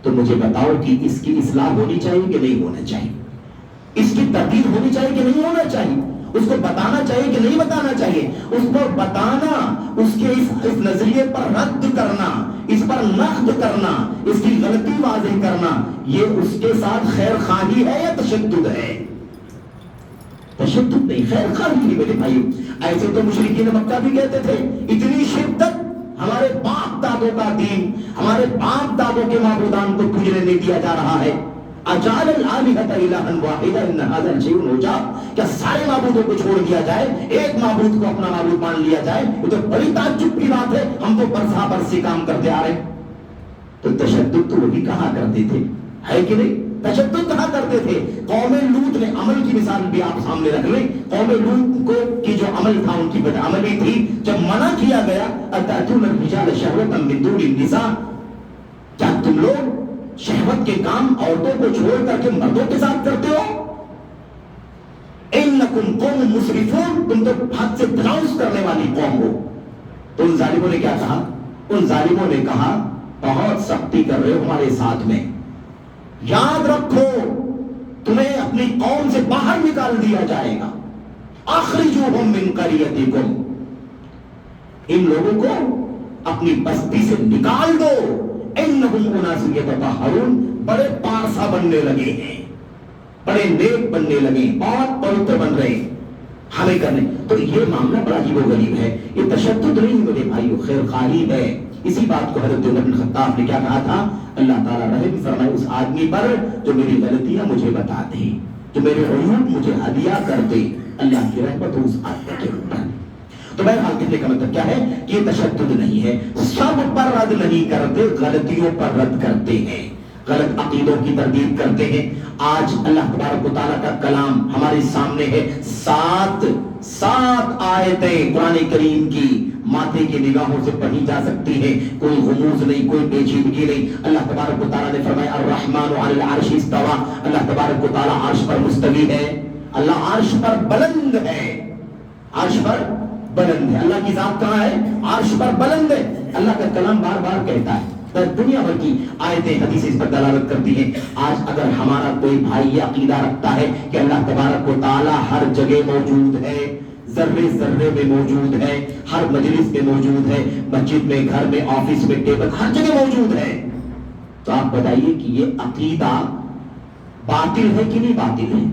تو مجھے بتاؤ کہ اس کی اصلاح ہونی چاہیے کہ نہیں ہونا چاہیے؟ اس کی تردید ہونی چاہیے کہ نہیں ہونا چاہیے؟ اس کو بتانا چاہیے کہ نہیں بتانا چاہیے؟ اس کو بتانا، اس کے اس نظریے پر رد کرنا، اس پر نقد کرنا، اس کی غلطی واضح کرنا، یہ اس کے ساتھ خیر خواہی ہے یا تشدد ہے؟ تشدد نہیں، خیر خواہی ہے میرے بھائیو. ایسے تو مشرکین مکہ بھی کہتے تھے، اتنی شدت، ہمارے باپ دادوں کا دین، ہمارے باپ دادوں کے معبودان کو پوجنے نہیں دیا جا رہا ہے. اجعل الآلہۃ الہا واحدا ان ھذا لشیء عجاب. کیا سارے معبودوں کو چھوڑ دیا جائے، ایک معبود کو اپنا معبود مان لیا جائے؟ یہ تو بڑی تعجب کی بات ہے. ہم تو برسا برسی کام کرتے آ رہے ہیں. تو تشدد تو وہی کہا کرتے تھے، ہے کہ نہیں؟ تشدد کہا کرتے تھے. قوم لوط نے، عمل کی مثال بھی آپ سامنے رکھ لیں، قوم لوط کو کی جو عمل تھا، ان کی بدعملی تھی. جب منع کیا گیا اتأتون الرجال شہوۃ من دون النساء، کیا تم لوگ شہوت کے کام عورتوں کو چھوڑ کر کے مردوں کے ساتھ کرتے ہو؟ انکم قوم مسرفون، تم تو حد سے تجاوز کرنے والی قوم ہو. تو ان ظالموں نے کیا کہا؟ ان ظالموں نے کہا بہت سختی کر رہے ہو ہمارے ساتھ میں، یاد رکھو تمہیں اپنی قوم سے باہر نکال دیا جائے گا. اخرجوہم من قریتکم، ان لوگوں کو اپنی بستی سے نکال دو. انہم اناس یتطہرون، بڑے پارسا بننے لگے ہیں، بڑے نیک بننے لگے، بہت پوتر بن رہے ہیں ہمیں کرنے. تو یہ معاملہ بڑا عجیب و غریب ہے. یہ تشدد نہیں میرے بھائیو، خیر خواہی ہے. اسی بات کو حضرت عمر بن خطاب نے کیا کہا تھا؟ اللہ تعالیٰ رحم فرمائے اس آدمی پر جو میری غلطیاں مجھے بتا دے، جو میرے عیوب مجھے ہدیہ کر دے. اللہ کی رحمت اس آدمی کے اوپر. تو بہرحال کہنے کا مطلب کیا ہے کہ یہ تشدد نہیں ہے. سب پر رد نہیں کرتے، غلطیوں پر رد کرتے ہیں، غلط عقیدوں کی تردید کرتے ہیں. آج اللہ تبارک و تعالیٰ کا کلام ہمارے سامنے ہے. سات آیتیں قرآن کریم کی ماتھے کی نگاہوں سے پڑھی جا سکتی ہیں، کوئی غموض نہیں، کوئی پیچیدگی نہیں. اللہ تبارک و تعالیٰ نے فرمایا الرحمن علی العرش استویٰ، اللہ تبارک و تعالیٰ عرش پر مستوی ہے. اللہ عرش پر بلند ہے، عرش پر بلند ہے. اللہ کی ذات کہاں ہے؟ عرش پر بلند ہے. اللہ کا کلام بار بار کہتا ہے. دنیا بھر کی آیتیں حدیثیں اس پر دلالت کرتی ہیں. آج اگر ہمارا کوئی بھائی یہ عقیدہ رکھتا ہے کہ اللہ تبارک و تعالیٰ ہر جگہ موجود ہے، ذرے ذرے میں موجود ہے، ہر مجلس میں موجود ہے، مسجد میں، گھر میں، آفس میں، ٹیبل، ہر جگہ موجود ہے، تو آپ بتائیے کہ یہ عقیدہ باطل ہے کہ نہیں باطل ہے؟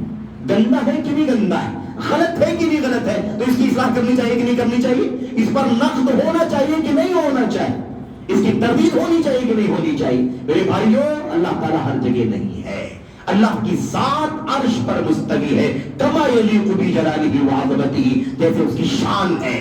گندا ہے کہ نہیں گندا ہے؟ غلط ہے کہ نہیں غلط ہے؟ تو اس کی اصلاح کرنی چاہیے کہ نہیں کرنی چاہیے؟ اس پر نقد ہونا چاہیے کہ نہیں ہونا چاہیے؟ اس کی تردید ہونی چاہیے کہ نہیں ہونی چاہیے؟ میرے بھائیوں، اللہ تعالیٰ ہر جگہ نہیں ہے. اللہ کی ذات عرش پر مستوی ہے، کما یلیق بجلالہ وعظمتہ، جیسے اس کی شان ہے.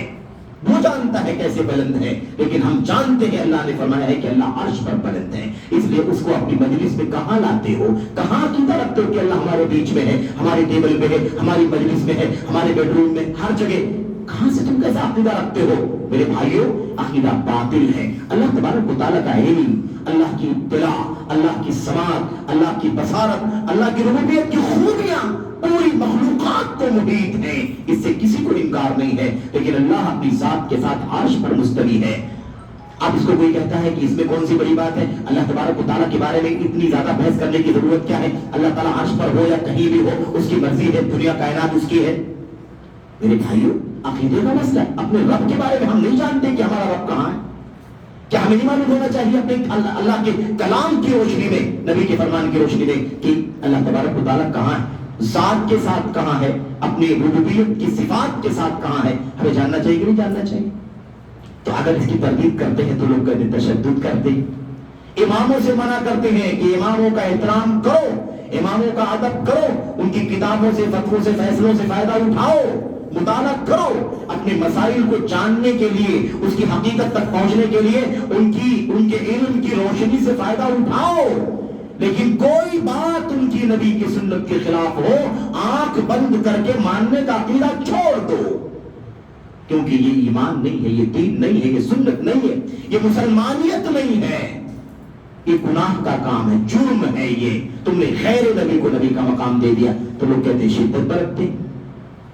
وہ جانتا ہے کیسے بلند ہے، لیکن ہم جانتے ہیں اللہ نے فرمایا ہے کہ اللہ عرش پر بلند ہے. اس لیے اس کو اپنی مجلس میں کہاں لاتے ہو؟ کہاں عقیدہ رکھتے ہو کہ اللہ ہمارے بیچ میں ہے، ہمارے ٹیبل پہ ہے، ہماری مجلس میں ہے، ہمارے بیڈ روم میں، ہر جگہ؟ کہاں سے تم کیسا عقیدہ رکھتے ہو؟ میرے بھائیوں، عقیدہ باطل ہے. اللہ تبارک و تعالیٰ کا علم، اللہ کی اطلاع، اللہ کی سماعت، اللہ کی بصارت، اللہ کی ربوبیت کی خوبیاں پوری مخلوقات کو محیط ہیں، اس سے کسی کو انکار نہیں ہے. لیکن اللہ اپنی ذات کے ساتھ عرش پر مستوی ہے. اب اس کو کوئی کہتا ہے کہ اس میں کون سی بڑی بات ہے؟ اللہ تبارک و تعالیٰ کے بارے میں اتنی زیادہ بحث کرنے کی ضرورت کیا ہے؟ اللہ تعالیٰ عرش پر ہو یا کہیں بھی ہو، اس کی مرضی ہے، دنیا کائنات اس کی ہے. میرے بھائیوں، عقیدے کا مسئلہ ہے. اپنے رب کے بارے میں ہم نہیں جانتے کہ ہمارا رب کہاں ہے. کیا ہمیں نہیں معلوم ہونا چاہیے اپنے اللہ کے کلام کی روشنی میں، نبی کے فرمان کی روشنی میں، کہ اللہ تبارک و تعالیٰ کہاں ہے، ذات کے ساتھ کہاں ہے، اپنی ربوبیت کی صفات کے ساتھ کہاں ہے؟ ہمیں جاننا چاہیے کہ نہیں جاننا چاہیے؟ تو اگر اس کی تردید کرتے ہیں تو لوگ کہتے ہیں تشدد کرتے ہیں. اماموں سے منع کرتے ہیں کہ اماموں کا احترام کرو، اماموں کا ادب کرو، ان کی کتابوں سے، فتووں سے، فیصلوں سے فائدہ اٹھاؤ، مطالعہ کرو، اپنے مسائل کو جاننے کے لیے، اس کی حقیقت تک پہنچنے کے لیے ان کے علم کی روشنی سے فائدہ اٹھاؤ. لیکن کوئی بات ان کی نبی کی سنت کے خلاف ہو، آنکھ بند کر کے ماننے کا عقیدہ چھوڑ دو، کیونکہ یہ ایمان نہیں ہے، یہ دین نہیں ہے، یہ سنت نہیں ہے، یہ مسلمانیت نہیں ہے، یہ گناہ کا کام ہے، جرم ہے. یہ تم نے غیر نبی کو نبی کا مقام دے دیا. تو لوگ کہتے ہیں شدت برتتے ہیں،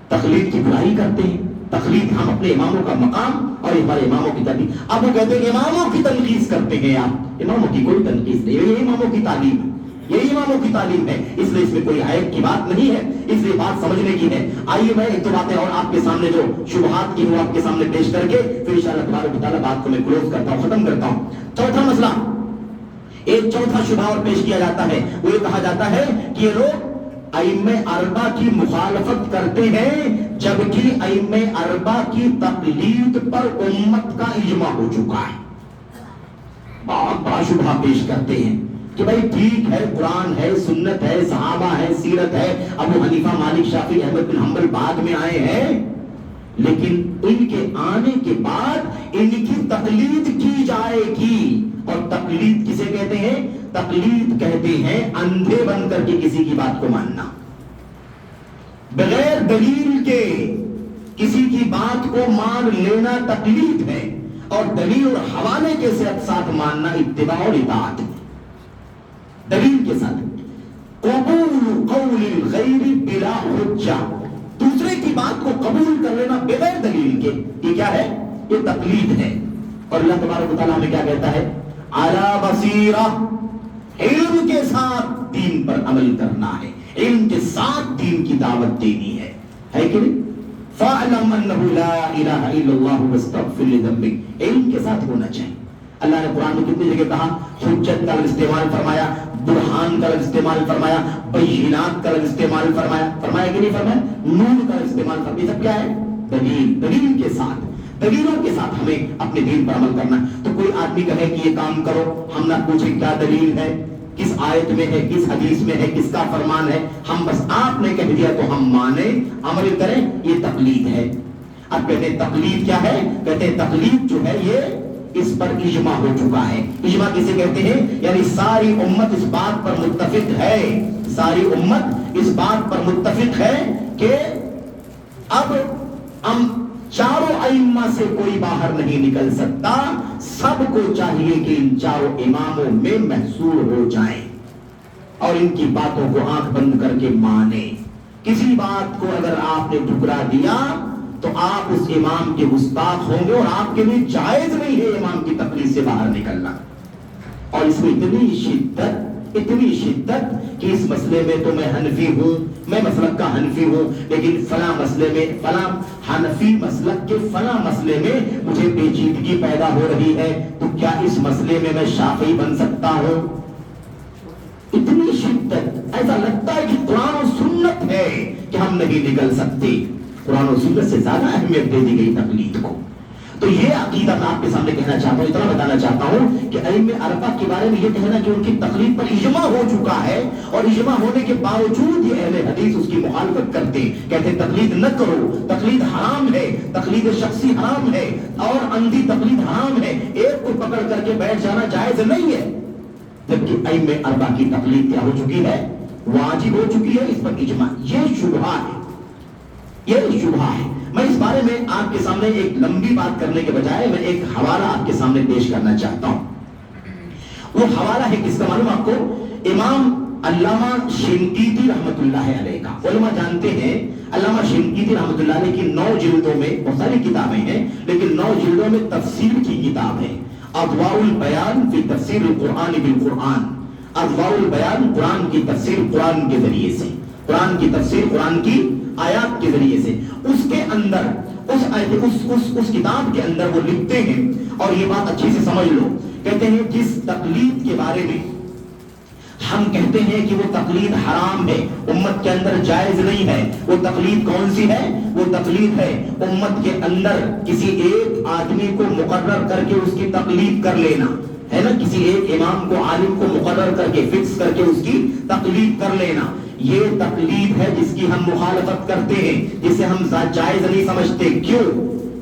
تقلید کی برائی کرتے ہیں، تقلید، ہم اپنے اماموں کا مقام اور ہمارے اماموں کی تنقید. اب وہ کہتے ہیں اماموں کی تنقید کرتے ہیں آپ. اماموں کی کوئی تنقید نہیں، یہ اماموں کی تعلیم ہے، یہی اماموں کی تعلیم ہے. اس لیے اس میں کوئی عیب کی بات نہیں ہے، اس لیے بات سمجھنے کی ہے. آئیے میں ایک دو باتیں اور آپ کے سامنے جو شبہات کی ہوں آپ کے سامنے پیش کر کے پھر انشاءاللہ تبارک و تعالیٰ بات کو میں کلوز کرتا ہوں، ختم کرتا ہوں. چوتھا مسئلہ، ایک چوتھا شبہ اور پیش کیا جاتا ہے. وہ یہ کہا جاتا ہے کہ یہ لوگ ائمہ اربعہ کی مخالفت کرتے ہیں، جبکہ ائمہ اربعہ کی تقلید پر امت کا اجماع ہو چکا ہے. بہت بڑا شبہ پیش کرتے ہیں کہ بھائی ٹھیک ہے، قرآن ہے، سنت ہے، صحابہ ہے، سیرت ہے، ابو حنیفہ، مالک، شافعی، احمد بن حنبل بعد میں آئے ہیں، لیکن ان کے آنے کے بعد ان کی تقلید کی جائے گی. اور تقلید کسے کہتے ہیں؟ تقلید کہتے ہیں اندھے بن کر کے کسی کی بات کو ماننا، بغیر دلیل کے کسی کی بات کو مان لینا تقلید ہے. اور دلیل اور حوالے کے ساتھ ماننا اتباع اور اطاعت ہے. دلیل کے ساتھ قبول قول الغیر بلا حجہ، دوسرے کی بات کو قبول کر لینا بغیر دلیل کے، یہ کیا ہے؟ یہ تقلید ہے. اور اللہ تبارک و تعالیٰ ہمیں کیا کہتا ہے؟ علی بصیرہ، علم کے ساتھ دین پر عمل کرنا ہے، علم کے ساتھ دین کی دعوت دینی ہے کہ نہیں؟ فَاعْلَمْ أَنَّهُ لَا إِلَهَ إِلَّا اللَّهُ وَاسْتَغْفِرْ لِذَنبِكَ، علم کے ساتھ ہونا چاہیے۔ اللہ نے قرآن میں کتنی جگہ کہا، حجت کا استعمال فرمایا، برہان کا استعمال فرمایا، بینات کا استعمال فرمایا، فرمایا کہ نہیں فرمایا؟ نور کا استعمال فرمایا۔ یہ سب کیا ہے؟ دلیل، دلیل کے ساتھ، دلیلوں کے ساتھ ہمیں اپنے دین پر عمل کرنا ہے۔ تو کوئی آدمی کہے کہ یہ کام کرو، ہم نہ پوچھیں کیا دلیل ہے، کس آیت میں ہے، کس حدیث میں ہے، کس کا فرمان ہے، ہم بس آپ نے کہہ دیا تو ہم مانیں، عمل کریں، یہ تقلید ہے۔ اب کہتے ہیں تقلید کیا ہے؟ کہتے ہیں تقلید جو ہے یہ اس پر اجماع ہو چکا ہے۔ اجماع کسے کہتے ہیں؟ یعنی ساری امت اس بات پر متفق ہے، ساری امت اس بات پر متفق ہے کہ اب ہم چاروں ائمہ سے کوئی باہر نہیں نکل سکتا، سب کو چاہیے کہ ان چاروں اماموں میں محصور ہو جائیں اور ان کی باتوں کو آنکھ بند کر کے مانیں۔ کسی بات کو اگر آپ نے ٹھکرا دیا تو آپ اس امام کے گستاخ ہوں گے اور آپ کے لیے جائز نہیں ہے امام کی تقلید سے باہر نکلنا۔ اور اس میں اتنی شدت کہ اس مسئلے میں تو میں حنفی ہوں، میں مسلک کا حنفی ہوں، لیکن فلاں مسئلے میں، فلاں حنفی مسلک کے فلاں مسئلے میں مجھے پیچیدگی پیدا ہو رہی ہے، تو کیا اس مسئلے میں شافعی بن سکتا ہوں؟ اتنی شدت، ایسا لگتا ہے کہ قرآن و سنت ہے کہ ہم نہیں نکل سکتے۔ قرآن و سنت سے زیادہ اہمیت دے دی گئی تقلید کو۔ تو یہ عقیدہ میں آپ کے سامنے کہنا چاہتا ہوں، اتنا بتانا چاہتا ہوں کہ ائمہ اربعہ کے بارے میں یہ کہنا کہ ان کی تقلید پر اجماع ہو چکا ہے، اور اجماع ہونے کے باوجود یہ اہل حدیث اس کی مخالفت کرتے، کہتے تقلید نہ کرو، تقلید حرام ہے، تقلید شخصی حرام ہے، اور اندھی تقلید حرام ہے، ایک کو پکڑ کر کے بیٹھ جانا جائز نہیں ہے۔ جبکہ ائمہ اربعہ کی تقلید کیا ہو چکی ہے؟ واجب ہو چکی ہے، اس پر اجماع۔ یہ شبہہ ہے، یہ شبہہ ہے۔ میں اس بارے میں آپ کے سامنے ایک لمبی بات کرنے کے بجائے میں ایک حوالہ آپ کے سامنے پیش کرنا چاہتا ہوں۔ وہ حوالہ ہے کس کا معلوم آپ کو؟ امام علامہ شنقیطی رحمۃ اللہ علیہ کا۔ علماء جانتے ہیں علامہ شنقیطی رحمۃ اللہ علیہ کی 9 جلدوں میں بہت ساری کتابیں ہیں، لیکن 9 جلدوں میں تفسیر کی کتاب ہے، اضواء البیان فی تفسیر القرآن بالقرآن۔ اضواء البیان، قرآن کی تفسیر قرآن کے ذریعے سے، قرآن کی تفسیر قرآن کی آیات کے ذریعے سے۔ اس کے اندر اس کتاب کے اندر وہ لکھتے ہیں، اور یہ بات اچھی سے سمجھ لو، کہتے ہیں جس تقلید کے بارے میں ہم کہتے ہیں کہ وہ تقلید حرام ہے، امت کے اندر جائز نہیں ہے، وہ تقلید کون سی ہے؟ وہ تقلید ہے امت کے اندر کسی ایک آدمی کو مقرر کر کے اس کی تقلید کر لینا، ہے نا، کسی ایک امام کو، عالم کو مقرر کر کے، فکس کر کے اس کی تقلید کر لینا۔ یہ تقلید ہے جس کی ہم مخالفت کرتے ہیں، جسے ہم جائز نہیں سمجھتے۔ کیوں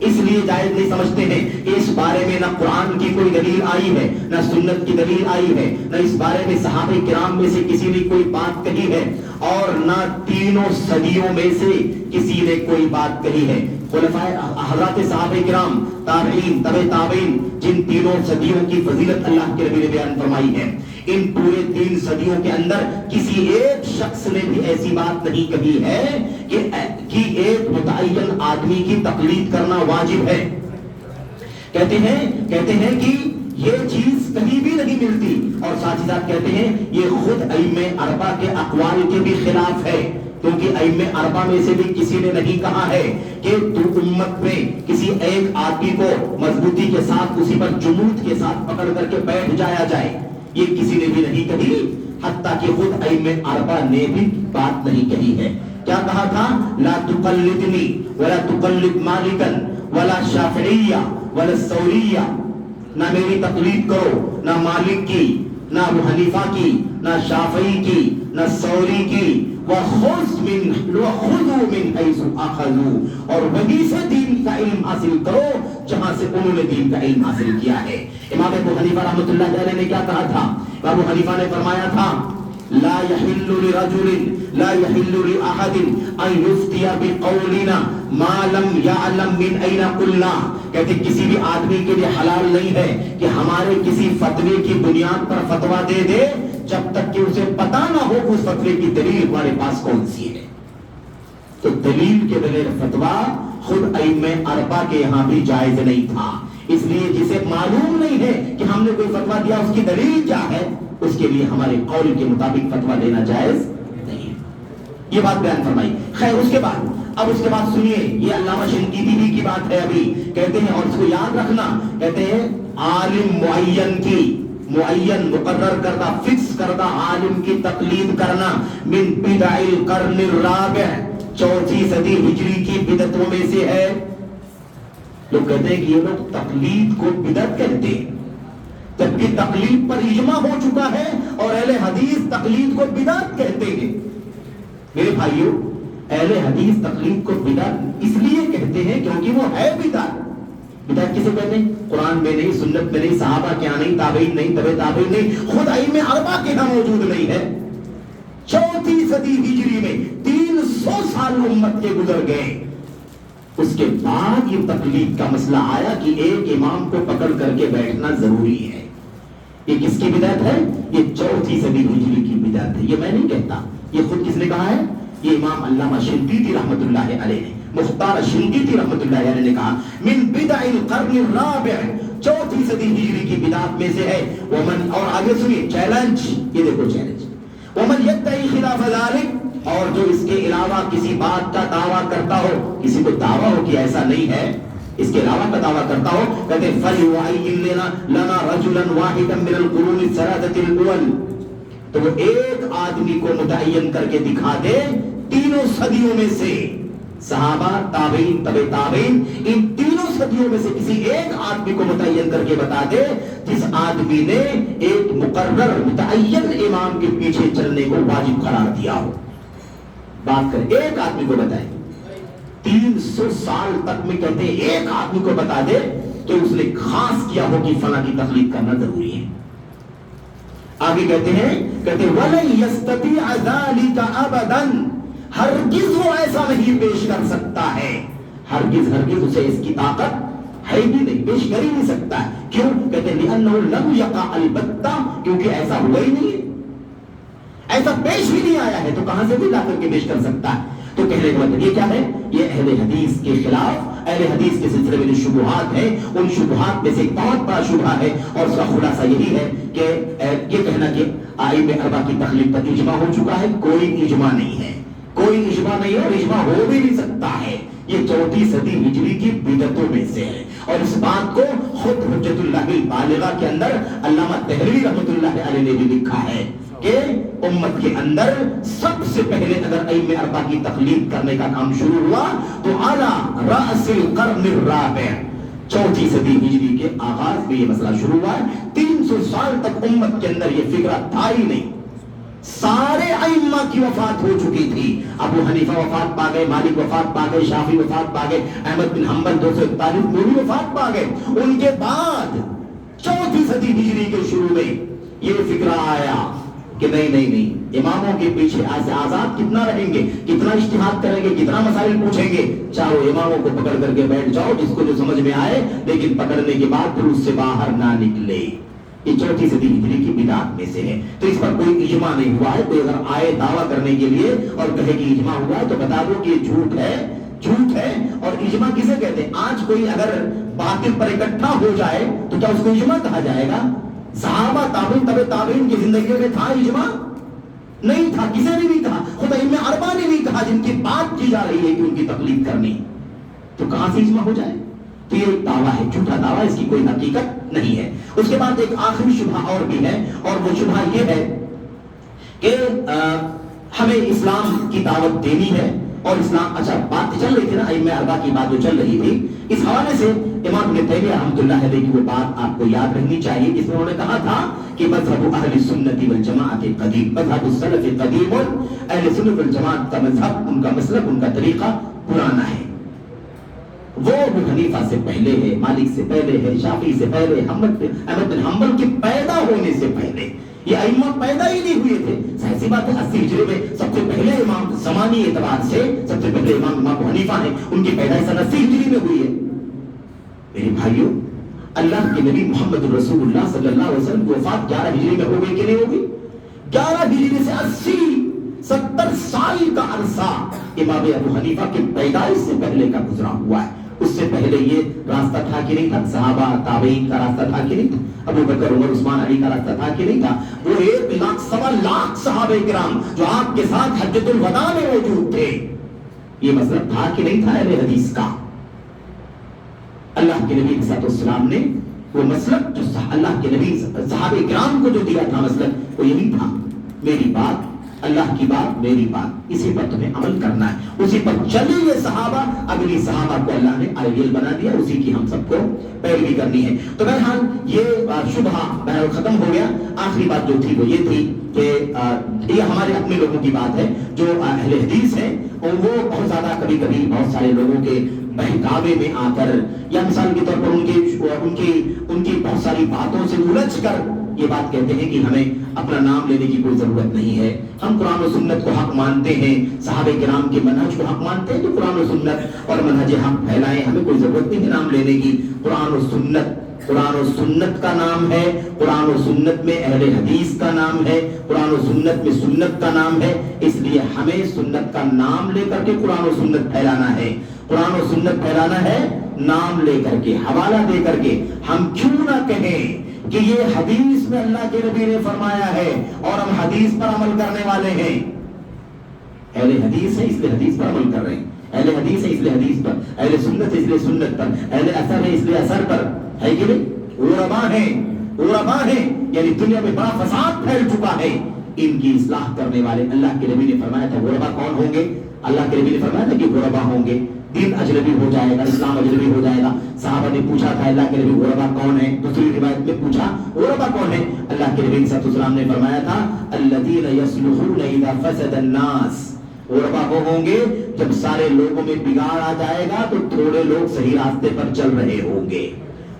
اس لیے جائز نہیں سمجھتے ہیں کہ اس بارے میں نہ قرآن کی کوئی دلیل آئی ہے، نہ سنت کی دلیل آئی ہے، نہ اس بارے میں صحابہ کرام میں سے کسی نے کوئی بات کہی ہے، اور نہ تینوں صدیوں میں سے کسی نے کوئی بات کہی ہے۔ خلفائے حضرات صحابہ کرام، تابعین، تبع تابعین، جن تینوں صدیوں کی فضیلت اللہ کے نبی نے بیان فرمائی ہے، ان پورے 3 صدیوں کے اندر کسی ایک شخص نے بھی ایسی بات نہیں کہی ہے کہ ایک متعین آدمی کی تقلید کرنا واجب ہے۔ کہتے ہیں کہ یہ چیز کہیں بھی نہیں ملتی، اور ساتھ ہی ساتھ کہتے ہیں یہ خود ائمہ اربعہ کے اقوال کے بھی خلاف ہے، کیونکہ ائمہ اربعہ میں سے بھی کسی نے نہیں کہا ہے کہ تو امت میں کسی ایک آدمی کو مضبوطی کے ساتھ، اسی پر جمود کے ساتھ پکڑ کر کے بیٹھ جایا جائے، یہ کسی نے بھی نہیں کہی، حتیٰ کہ خود ائمہ اربعہ نے بھی بات نہیں کہی ہے۔ کیا کہا تھا؟ لا تقلدنی ولا تقلد مالکا ولا شافعیہ ولا ثوریہ، نہ میری تقلید کرو، نہ مالک کی، نہ ابو حنیفہ کی، نہ شافعی کی، نہ ثوری کی، وَخُذُوا مِنْ حَيْثُ أَخَذُوا، اور وہیں سے دین کا علم حاصل کرو جہاں سے انہوں نے دین کا علم حاصل کیا ہے۔ امام ابو حنیفہ رحمۃ اللہ علیہ نے کیا کہا تھا؟ ابو حنیفہ نے فرمایا تھا لا يحل لرجل لا يحل لأحد ان يفتي بقولنا ما لم يعلم من اين قلنا، کہتے کسی بھی آدمی کے لیے حلال نہیں ہے کہ ہمارے کسی فتوے کی بنیاد پر فتویٰ دے دے جب تک کہ اسے پتہ نہ ہو اس فتوے کی دلیل ہمارے پاس کون سی ہے۔ تو دلیل کے بغیر فتویٰ خود ائمہ اربعہ کے یہاں بھی جائز نہیں تھا، اس لیے جسے معلوم نہیں ہے کہ ہم نے کوئی فتویٰ دیا اس کی دلیل کیا ہے، اس کے لیے ہمارے قول کے مطابق فتویٰ دینا جائز نہیں ہے. یہ بات بیان فرمائی. خیر اس کے بعد سنیے, یہ علامہ شنقیطی کی بات ہے. ابھی کہتے ہیں, اور اس کو یاد رکھنا, کہتے ہیں عالم معین مقرر کردہ فکس کردہ عالم کی تقلید کرنا من بدع القرن الرابع, چوتھی صدی ہجری کی بدعتوں میں سے ہے. لوگ کہتے ہیں کہ یہ لوگ تقلید کو بدعت کہتے ہیں, جبکہ تقلید پر اجماع ہو چکا ہے اور اہل حدیث تقلید کو بدعت کہتے ہیں. میرے بھائیوں, اہل حدیث تقلید کو بدعت اس لیے کہتے ہیں کیونکہ وہ ہے بدعت. بدعت کسے کہتے ہیں؟ قرآن میں نہیں, سنت میں نہیں, صحابہ کے یہاں نہیں, تابعین نہیں, تبع تابعین نہیں, خود ائمہ اربعہ کے یہاں موجود نہیں ہے. چوتھی صدی ہجری میں 300 سال امت کے گزر گئے. اس کے بعد یہ تقلید کا مسئلہ آیا کہ ایک امام کو پکڑ کر کے بیٹھنا ضروری ہے. یہ کس کی بدعت ہے؟ یہ چوتھی صدی ہجری کی بدعت ہے. یہ میں نہیں کہتا, یہ خود کس نے کہا ہے؟ یہ امام علامہ شنقیطی رحمۃ اللہ علیہ نے, مختار شنقیطی رحمۃ اللہ علیہ نے کہا من بدع القرن الرابع, چوتھی صدی ہجری کی بدعت میں سے ہے. ومن, اور آگے سنیے چیلنج, یہ دیکھو چیلنج, ومن یدعی خلاف ذلک, اور جو اس کے علاوہ کسی بات کا دعویٰ کرتا ہو, کسی کو دعویٰ ہو کہ ایسا نہیں ہے, اس کے علاوہ کا دعویٰ کرتا ہو, کہتے فَلْيُعَيِّن لَنَا رَجُلًا وَاحِدًا مِنَ الْقُرُونِ الثَّلَاثَةِ الْأُوَلِ, تو وہ ایک آدمی کو متعین کر کے دکھا دے تینوں صدیوں میں سے, صحابہ, تابعین, تبع تابعین, ان تینوں صدیوں میں سے کسی ایک آدمی کو متعین کر کے بتا دے جس آدمی نے ایک مقرر متعین امام کے پیچھے چلنے کو واجب قرار دیا ہو. بات کریں, ایک آدمی کو بتائے, 300 سال تک میں کہتے ہیں ایک آدمی کو بتا دے کہ اس نے خاص کیا ہو کہ فلاں کی تقلید کرنا ضروری ہے. آگے کہتے ہیں وَلَن يَسْتَطِيعَ ذَلِكَ أَبَدًا, ہرگز وہ ایسا نہیں پیش کر سکتا ہے, ہرگز اسے اس کی طاقت ہے بھی نہیں, پیش کر ہی نہیں سکتا ہے. کیوں؟ کہتے ہیں لِأَنَّهُ لَمْ يَقَعْ الْبَتَّةً, کیونکہ ایسا ہوا ہی نہیں ہے, ایسا پیش ہی نہیں آیا ہے, تو کہاں سے بھی لا کر کے پیش کر سکتا ہے. تو کہنے کا مطلب یہ کیا ہے؟ یہ اہل حدیث کے خلاف, اہل حدیث کے سلسلے میں جو شبہات ہیں, ان شبہات میں سے ایک بہت بڑا شبہ ہے, اور اس کا خلاصہ یہی ہے کہ یہ کہنا کہ ائمہ اربعہ کی تخلیق پر اجماع ہو چکا ہے. کوئی اجماع نہیں ہے, کوئی اجماع نہیں ہے, اور اجماع ہو بھی نہیں سکتا ہے. یہ چوتھی صدی ہجری کی بدعتوں میں سے ہے, اور اس بات کو خود حجت اللہ البالغہ کے اندر علامہ دہلوی رحمۃ اللہ علیہ نے بھی لکھا ہے کہ امت کے اندر سب سے پہلے اگر ائمہ اربعہ کی تقلید کرنے کا کام شروع ہوا تو علی رأس القرن الرابع, چوتھی صدی ہجری کے آغاز میں یہ مسئلہ شروع ہوا. 300 سال تک امت کے اندر یہ فکرہ تھا ہی نہیں. سارے ائمہ کی وفات ہو چکی تھی. ابو حنیفہ وفات پا گئے, مالک وفات پا گئے, شافعی وفات پا گئے, احمد بن حنبل 241 میں بھی وفات پا گئے. ان کے بعد چوتھی صدی ہجری کے شروع میں یہ فکرہ آیا کہ نہیں, اماموں کے پیچھے آزاد کتنا رہیں گے, کتنا اجتہاد کریں گے, کتنا مسائل پوچھیں گے, چاہو اماموں کو پکڑ کر کے بیٹھ جاؤ, جس کو جو سمجھ میں آئے, لیکن پکڑنے کے بعد پھر اس سے باہر نہ نکلے. یہ چوتھی صدی ہجری کی بدعت میں سے ہے. تو اس پر کوئی اجماع نہیں ہوا ہے. کوئی اگر آئے دعویٰ کرنے کے لیے اور کہے کہ اجماع ہوا ہے تو بتا دو کہ یہ جھوٹ ہے. اور اجماع کسے کہتے ہیں؟ آج کوئی اگر باطل پر اکٹھا ہو جائے تو کیا اس کو اجماع کہا جائے گا؟ صحابہ, تابعین, تبع تابعین کی زندگیوں میں تھا اجماع؟ نہیں تھا, کسی نے نہیں کہا, خود ائمہ اربعہ نے نہیں کہا, جن کی بات کی جا رہی ہے کہ ان کی تقلید کرنی, تو کہاں سے اجماع ہو جائے؟ تو یہ دعویٰ ہے, جھوٹا دعویٰ, اس کی کوئی حقیقت نہیں ہے. اس کے بعد ایک آخری شبہ اور بھی ہے, اور وہ شبہ یہ ہے کہ ہمیں اسلام کی دعوت دینی ہے, اور اسلام, اچھا بات چل رہی تھی نا, ائمہ اربعہ کی بات جو چل رہی تھی, اس حوالے سے امام ابن تیمیہ رحمۃ اللہ علیہ کی وہ بات آپ کو یاد رہنی چاہیے, جس میں انہوں نے کہا تھا کہ مذہب اہل سنت والجماعت قدیم, مذہب السلف قدیم, اہل سنت والجماعت کا مذہب, ان کا مسلک, ان کا طریقہ پرانا ہے. وہ ابو حنیفہ سے پہلے ہے, مالک سے پہلے ہے, شافعی سے پہلے, احمد بن حنبل کے پیدا ہونے سے پہلے. یہ ائمہ پیدا ہی نہیں ہوئے تھے. ظاہر سی بات ہے 80 ہجری میں سب سے پہلے امام زمانی اعتبار سے سب سے پہلے امام ابو حنیفہ ہیں, ان کی پیدائش 80 ہجری میں ہوئی ہے. میرے بھائیوں, اللہ کے نبی محمد رسول اللہ صلی اللہ علیہ وسلم کی وفات 11 ہجری میں ہو گئی کہ نہیں ہوگی؟ 11 ہجری سے 80-70 سال کا عرصہ امام ابو حنیفہ کی پیدائش سے پہلے کا گزرا ہوا ہے. اس سے پہلے یہ راستہ تھا کہ نہیں تھا؟ صحابہ تابعین کا راستہ تھا کہ نہیں تھا؟ ابو بکر عمر عثمان علی کا راستہ تھا کہ نہیں تھا؟ وہ 1,00,000 صحابہ کرام جو آپ کے ساتھ حجۃ الوداع میں موجود تھے، یہ مسلک تھا کہ نہیں تھا اہل حدیث کا؟ اللہ کے نبی صلی اللہ علیہ وسلم نے وہ مسلک جو اللہ کے نبی صحابہ کرام کو جو دیا تھا مسلک، وہ یہی تھا، میری بات اللہ کی بات میری بات، اسی پر تمہیں عمل کرنا ہے، اسی پر چلے یہ صحابہ، اگلی صحابہ کو اللہ نے آئیڈیل بنا دیا، اسی کی ہم سب کو پیروی کرنی ہے۔ تو بہرحال یہ شبہ بہرحال ختم ہو گیا۔ آخری بات جو تھی وہ یہ تھی کہ یہ ہمارے اپنے لوگوں کی بات ہے جو اہل حدیث ہیں، اور وہ بہت زیادہ کبھی کبھی بہت سارے لوگوں کے بہکاوے میں آ کر یا مثال کے طور پر ان کی بہت ساری باتوں سے الجھ کر یہ بات کہتے ہیں کہ ہمیں اپنا نام لینے کی کوئی ضرورت نہیں ہے، ہم قرآن و سنت کو حق مانتے ہیں، صحابہ کرام کے منہج کو حق مانتے ہیں، تو قرآن و سنت اور منہج حق پھیلائیں، ہمیں کوئی ضرورت نہیں ہے نام لینے کی۔ قرآن و سنت کا نام ہے، قرآن و سنت میں اہل حدیث کا نام ہے، قرآن و سنت میں سنت کا نام ہے، اس لیے ہمیں سنت کا نام لے کر کے قرآن و سنت پھیلانا ہے۔ قرآن و سنت پھیلانا ہے نام لے کر کے، حوالہ دے کر کے۔ ہم کیوں نہ کہیں کہ یہ حدیث میں اللہ کے نبی نے فرمایا ہے اور ہم حدیث پر عمل کرنے والے ہیں، اہل حدیث ہے اس لیے حدیث پر عمل کر رہے ہیں، اہل حدیث ہے اس لیے حدیث پر، اہل سنت ہے اس لیے سنت پر، اہل اثر ہے اس لیے اثر پر، ہے کہ نہیں؟ علماء ہیں، یعنی دنیا میں بڑا فساد پھیل چکا ہے، ان کی اصلاح کرنے والے اللہ کے نبی نے فرمایا تھا غربا کون ہوں گے؟ اللہ کے نبی نے فرمایا تھا کہ غربا ہوں گے، دین اجنبی ہو جائے گا، اسلام اجنبی ہو جائے گا۔ صحابہ نے پوچھا تھا اللہ کے نبی غربا کون ہے؟ دوسری روایت میں پوچھا غربا کون ہے؟ اللہ کے نبی صلی اللہ علیہ وسلم نے فرمایا تھا الذین یصلحون اذا فسد الناس، غربا وہ ہوں گے جب سارے لوگوں میں بگاڑ آ جائے گا تو تھوڑے لوگ صحیح راستے پر چل رہے ہوں گے،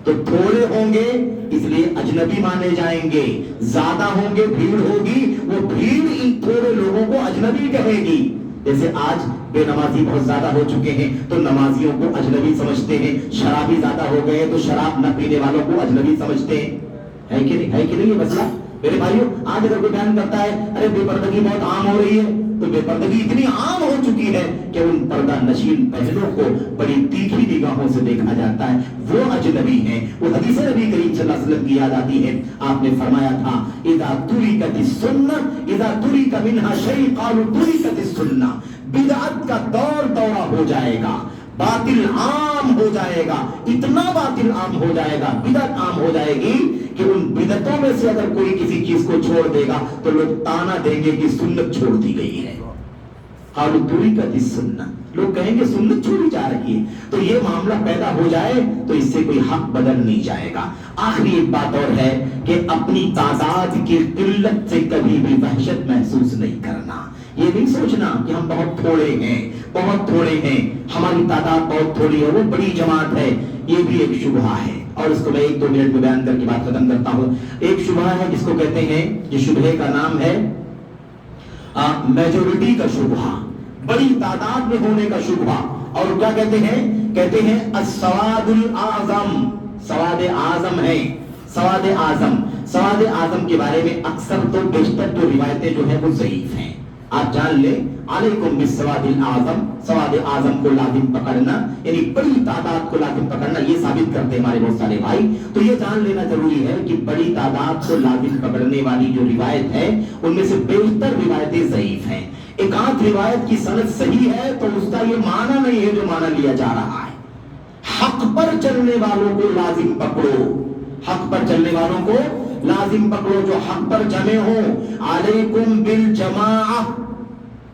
تو تھوڑے ہوں گے اس لیے اجنبی مانے جائیں گے، زیادہ ہوں گے بھیڑ ہوگی، وہ بھیڑ ان تھوڑے لوگوں کو اجنبی کہے گی۔ جیسے آج بے نمازی بہت زیادہ ہو چکے ہیں تو نمازیوں کو اجنبی سمجھتے ہیں، شرابی زیادہ ہو گئے تو شراب نہ پینے والوں کو اجنبی سمجھتے ہیں، ہے کہ نہیں یہ مسئلہ؟ میرے بھائیو، آج اگر کوئی بیان کرتا ہے ارے بے پردگی بہت عام ہو رہی ہے، تو بے پردگی اتنی عام ہو چکی ہے کہ ان پردہ نشین پہلوں کو بڑی تیکھی نگاہوں سے دیکھا جاتا ہے، وہ اجنبی ہیں۔ وہ حدیث نبی کریم صلی اللہ علیہ وسلم کی یاد آتی ہے، آپ نے فرمایا تھا اذا ترکت السنہ اذا ترک منها شیء قالوا ترکت السنہ، بدعت کا دورہ ہو جائے گا، باطل عام ہو جائے گا، اتنا باطل عام ہو جائے گا، بدعت عام ہو جائے گی کہ ان بدعتوں میں سے اگر کوئی کسی چیز کو چھوڑ دے گا تو لوگ تانا دیں گے کہ سنت چھوڑ دی گئی ہے، قالوا ترکت السنہ، لوگ کہیں گے سنت چھوڑی جا رہی ہے۔ تو یہ معاملہ پیدا ہو جائے تو اس سے کوئی حق بدل نہیں جائے گا۔ آخری ایک بات اور ہے کہ اپنی تعداد کی قلت سے کبھی بھی وحشت محسوس نہیں کرنا، یہ نہیں سوچنا کہ ہم بہت تھوڑے ہیں، ہماری تعداد بہت تھوڑی ہے، وہ بڑی جماعت ہے، یہ بھی ایک شبہہ ہے، اور اس کو میں 1-2 منٹ میں بیان کر کے بات ختم کرتا ہوں۔ ایک شبہہ ہے جس کو کہتے ہیں، یہ شبہے کا نام ہے میجورٹی کا شبہہ، بڑی تعداد میں ہونے کا شبہہ، اور کیا کہتے ہیں السواد الاعظم، سواد اعظم ہے، سواد اعظم کے بارے میں اکثر تو بیشتر جو روایتیں جو ہیں وہ ضعیف ہیں۔ آپ جان لیں علیکم بالسواد الاعظم، سواد اعظم کو لازم پکڑنا یعنی بڑی تعداد کو لازم پکڑنا، یہ ثابت کرتے ہیں ہمارے بہت سارے بھائی۔ تو یہ جان لینا ضروری ہے کہ بڑی تعداد کو لازم پکڑنے والی جو روایت ہے ان میں سے بیشتر روایتیں ضعیف ہیں۔ ایک آدھ روایت کی سند صحیح ہے تو اس کا یہ معنی نہیں ہے جو معنی لیا جا رہا ہے۔ حق پر چلنے والوں کو لازم پکڑو، حق پر چلنے والوں کو لازم پکڑو، جو حق پر جمع ہو، علیکم بالجماعہ،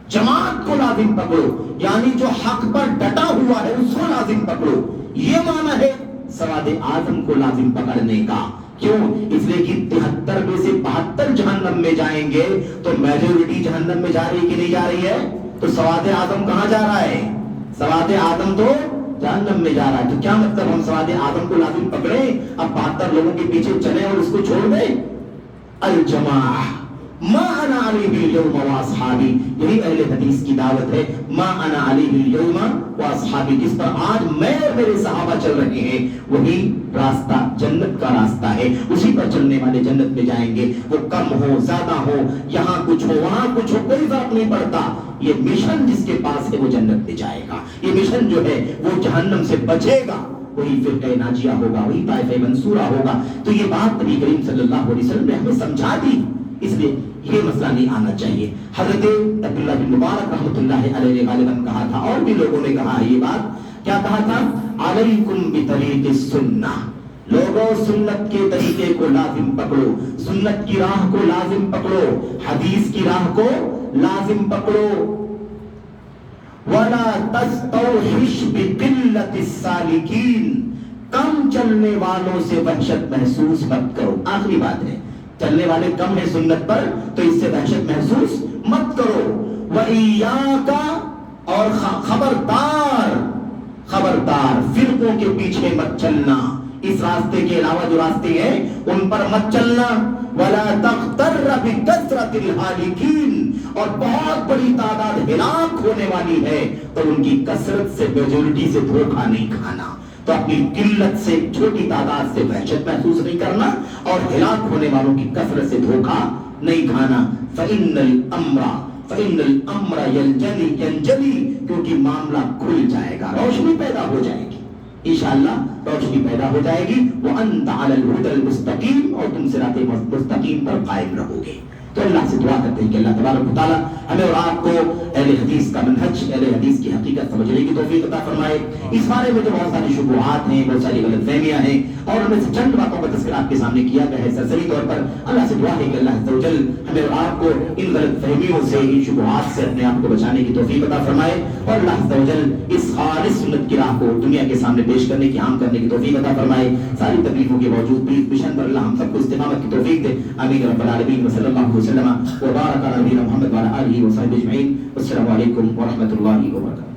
جماعت کو لازم پکڑو، یعنی جو حق پر ڈٹا ہوا ہے اس کو لازم پکڑو، یہ معنی ہے سواد اعظم کو لازم پکڑنے کا۔ کیوں؟ اس لیے کہ 73 میں سے 72 جہنم میں جائیں گے تو میجورٹی جہنم میں جا رہی کہ نہیں جا رہی ہے؟ تو سواد اعظم کہاں جا رہا ہے؟ سواد اعظم تو جہنم میں جا رہا ہے۔ تو کیا مطلب ہم سواد اعظم کو لازم پکڑیں، اب 72 لوگوں کے پیچھے چلیں اور اس کو چھوڑ دیں؟ الجماعہ، ما انا علیہ اليوم واصحابی، یہی اہل حدیث کی دعوت ہے، ما انا علیہ اليوم واصحابی، جس پر آج میں اور میرے صحابہ چل رہے ہیں وہی راستہ جنت کا راستہ ہے، اسی پر چلنے والے جنت میں جائیں گے، وہ کم ہو زیادہ ہو، یہاں کچھ ہو وہاں کچھ ہو، کوئی فرق نہیں پڑتا، یہ مشن جس کے پاس ہے وہ جنت میں جائے گا، یہ مشن جو ہے وہ جہنم سے بچے گا، وہی فرقہ ناجیہ ہوگا، وہی طائفہ منصورہ ہوگا۔ تو یہ بات نبی کریم صلی اللہ علیہ وسلم نے ہمیں سمجھا دی، اس لیے یہ مسئلہ نہیں آنا چاہیے۔ حضرت عبداللہ بن مبارک رحمۃ اللہ علیہ نے غالباً کہا تھا، اور بھی لوگوں نے کہا یہ بات، کیا کہا تھا؟ علیکم بطریق السنہ، لوگوں سنت کے طریقے کو لازم پکڑو، سنت کی راہ کو لازم پکڑو، حدیث کی راہ کو لازم پکڑو۔ وَلَا تَسْتَوْحِشْ بِقِلَّةِ السَّالِكِينَ، کم چلنے والوں سے وحشت محسوس مت کرو۔ آخری بات ہے، چلنے والے کم ہیں سنت پر تو اس سے وحشت محسوس مت کرو۔ وَإِيَّاكَ، اور خبردار فرقوں کے پیچھے مت چلنا، اس راستے کے علاوہ جو راستے ہیں ان پر مت چلنا۔ وَلَا تَغْتَرَّ بِكَثْرَةِ الْهَالِكِينَ، اور بہت بڑی تعداد ہلاک ہونے والی ہے تو ان کی کثرت سے، میجورٹی سے دھوکہ نہیں کھانا، تو اپنی قلت سے، چھوٹی تعداد سے وحشت محسوس نہیں کرنا اور ہلاک ہونے والوں کی کثرت سے دھوکہ نہیں کھانا۔ فَإِنَّ الْأَمْرَ يَنْجَلِي، کیونکہ معاملہ کھل جائے گا، روشنی پیدا ہو جائے گی، انشاءاللہ روشنی پیدا ہو جائے گی۔ وَأَنْتَ عَلَى الْهُدَى الْمُسْتَقِيمِ، اور تم صراط مستقیم پر قائم رہو گے۔ تو اللہ سے دعا کرتے ہیں کہ اللہ تبارک و تعالیٰ ہمیں اور آپ کو اہل حدیث کا منہج، اہل حدیث کی حقیقت سمجھنے کی توفیق عطا فرمائے۔ اس بارے میں جو بہت ساری شبہات ہیں، بہت ساری غلط فہمیاں ہیں، اور ان میں سے چند باتوں کا تذکرہ آپ کے سامنے کیا گیا ہے سرسری طور پر، اللہ سے دعا ہے کہ اللہ عز و جل ہمیں اور آپ کو ان غلط فہمیوں سے، ان شبہات سے اپنے آپ کو بچانے کی توفیق عطا فرمائے، اور اللہ عز و جل اس خالص سنت کی راہ کو دنیا کے سامنے پیش کرنے کی، عام کرنے کی توفیق عطا فرمائے۔ ساری تکلیفوں کے باوجود بھی مشن پر اللہ ہم سب کو استقامت کی توفیق دے، آمین رب العالمین، وصلی اللہ وسلم وبارک علی نبینا محمد وعلی آلہ وصحبہ اجمعین۔ السلام علیکم ورحمۃ اللہ وبرکاتہ۔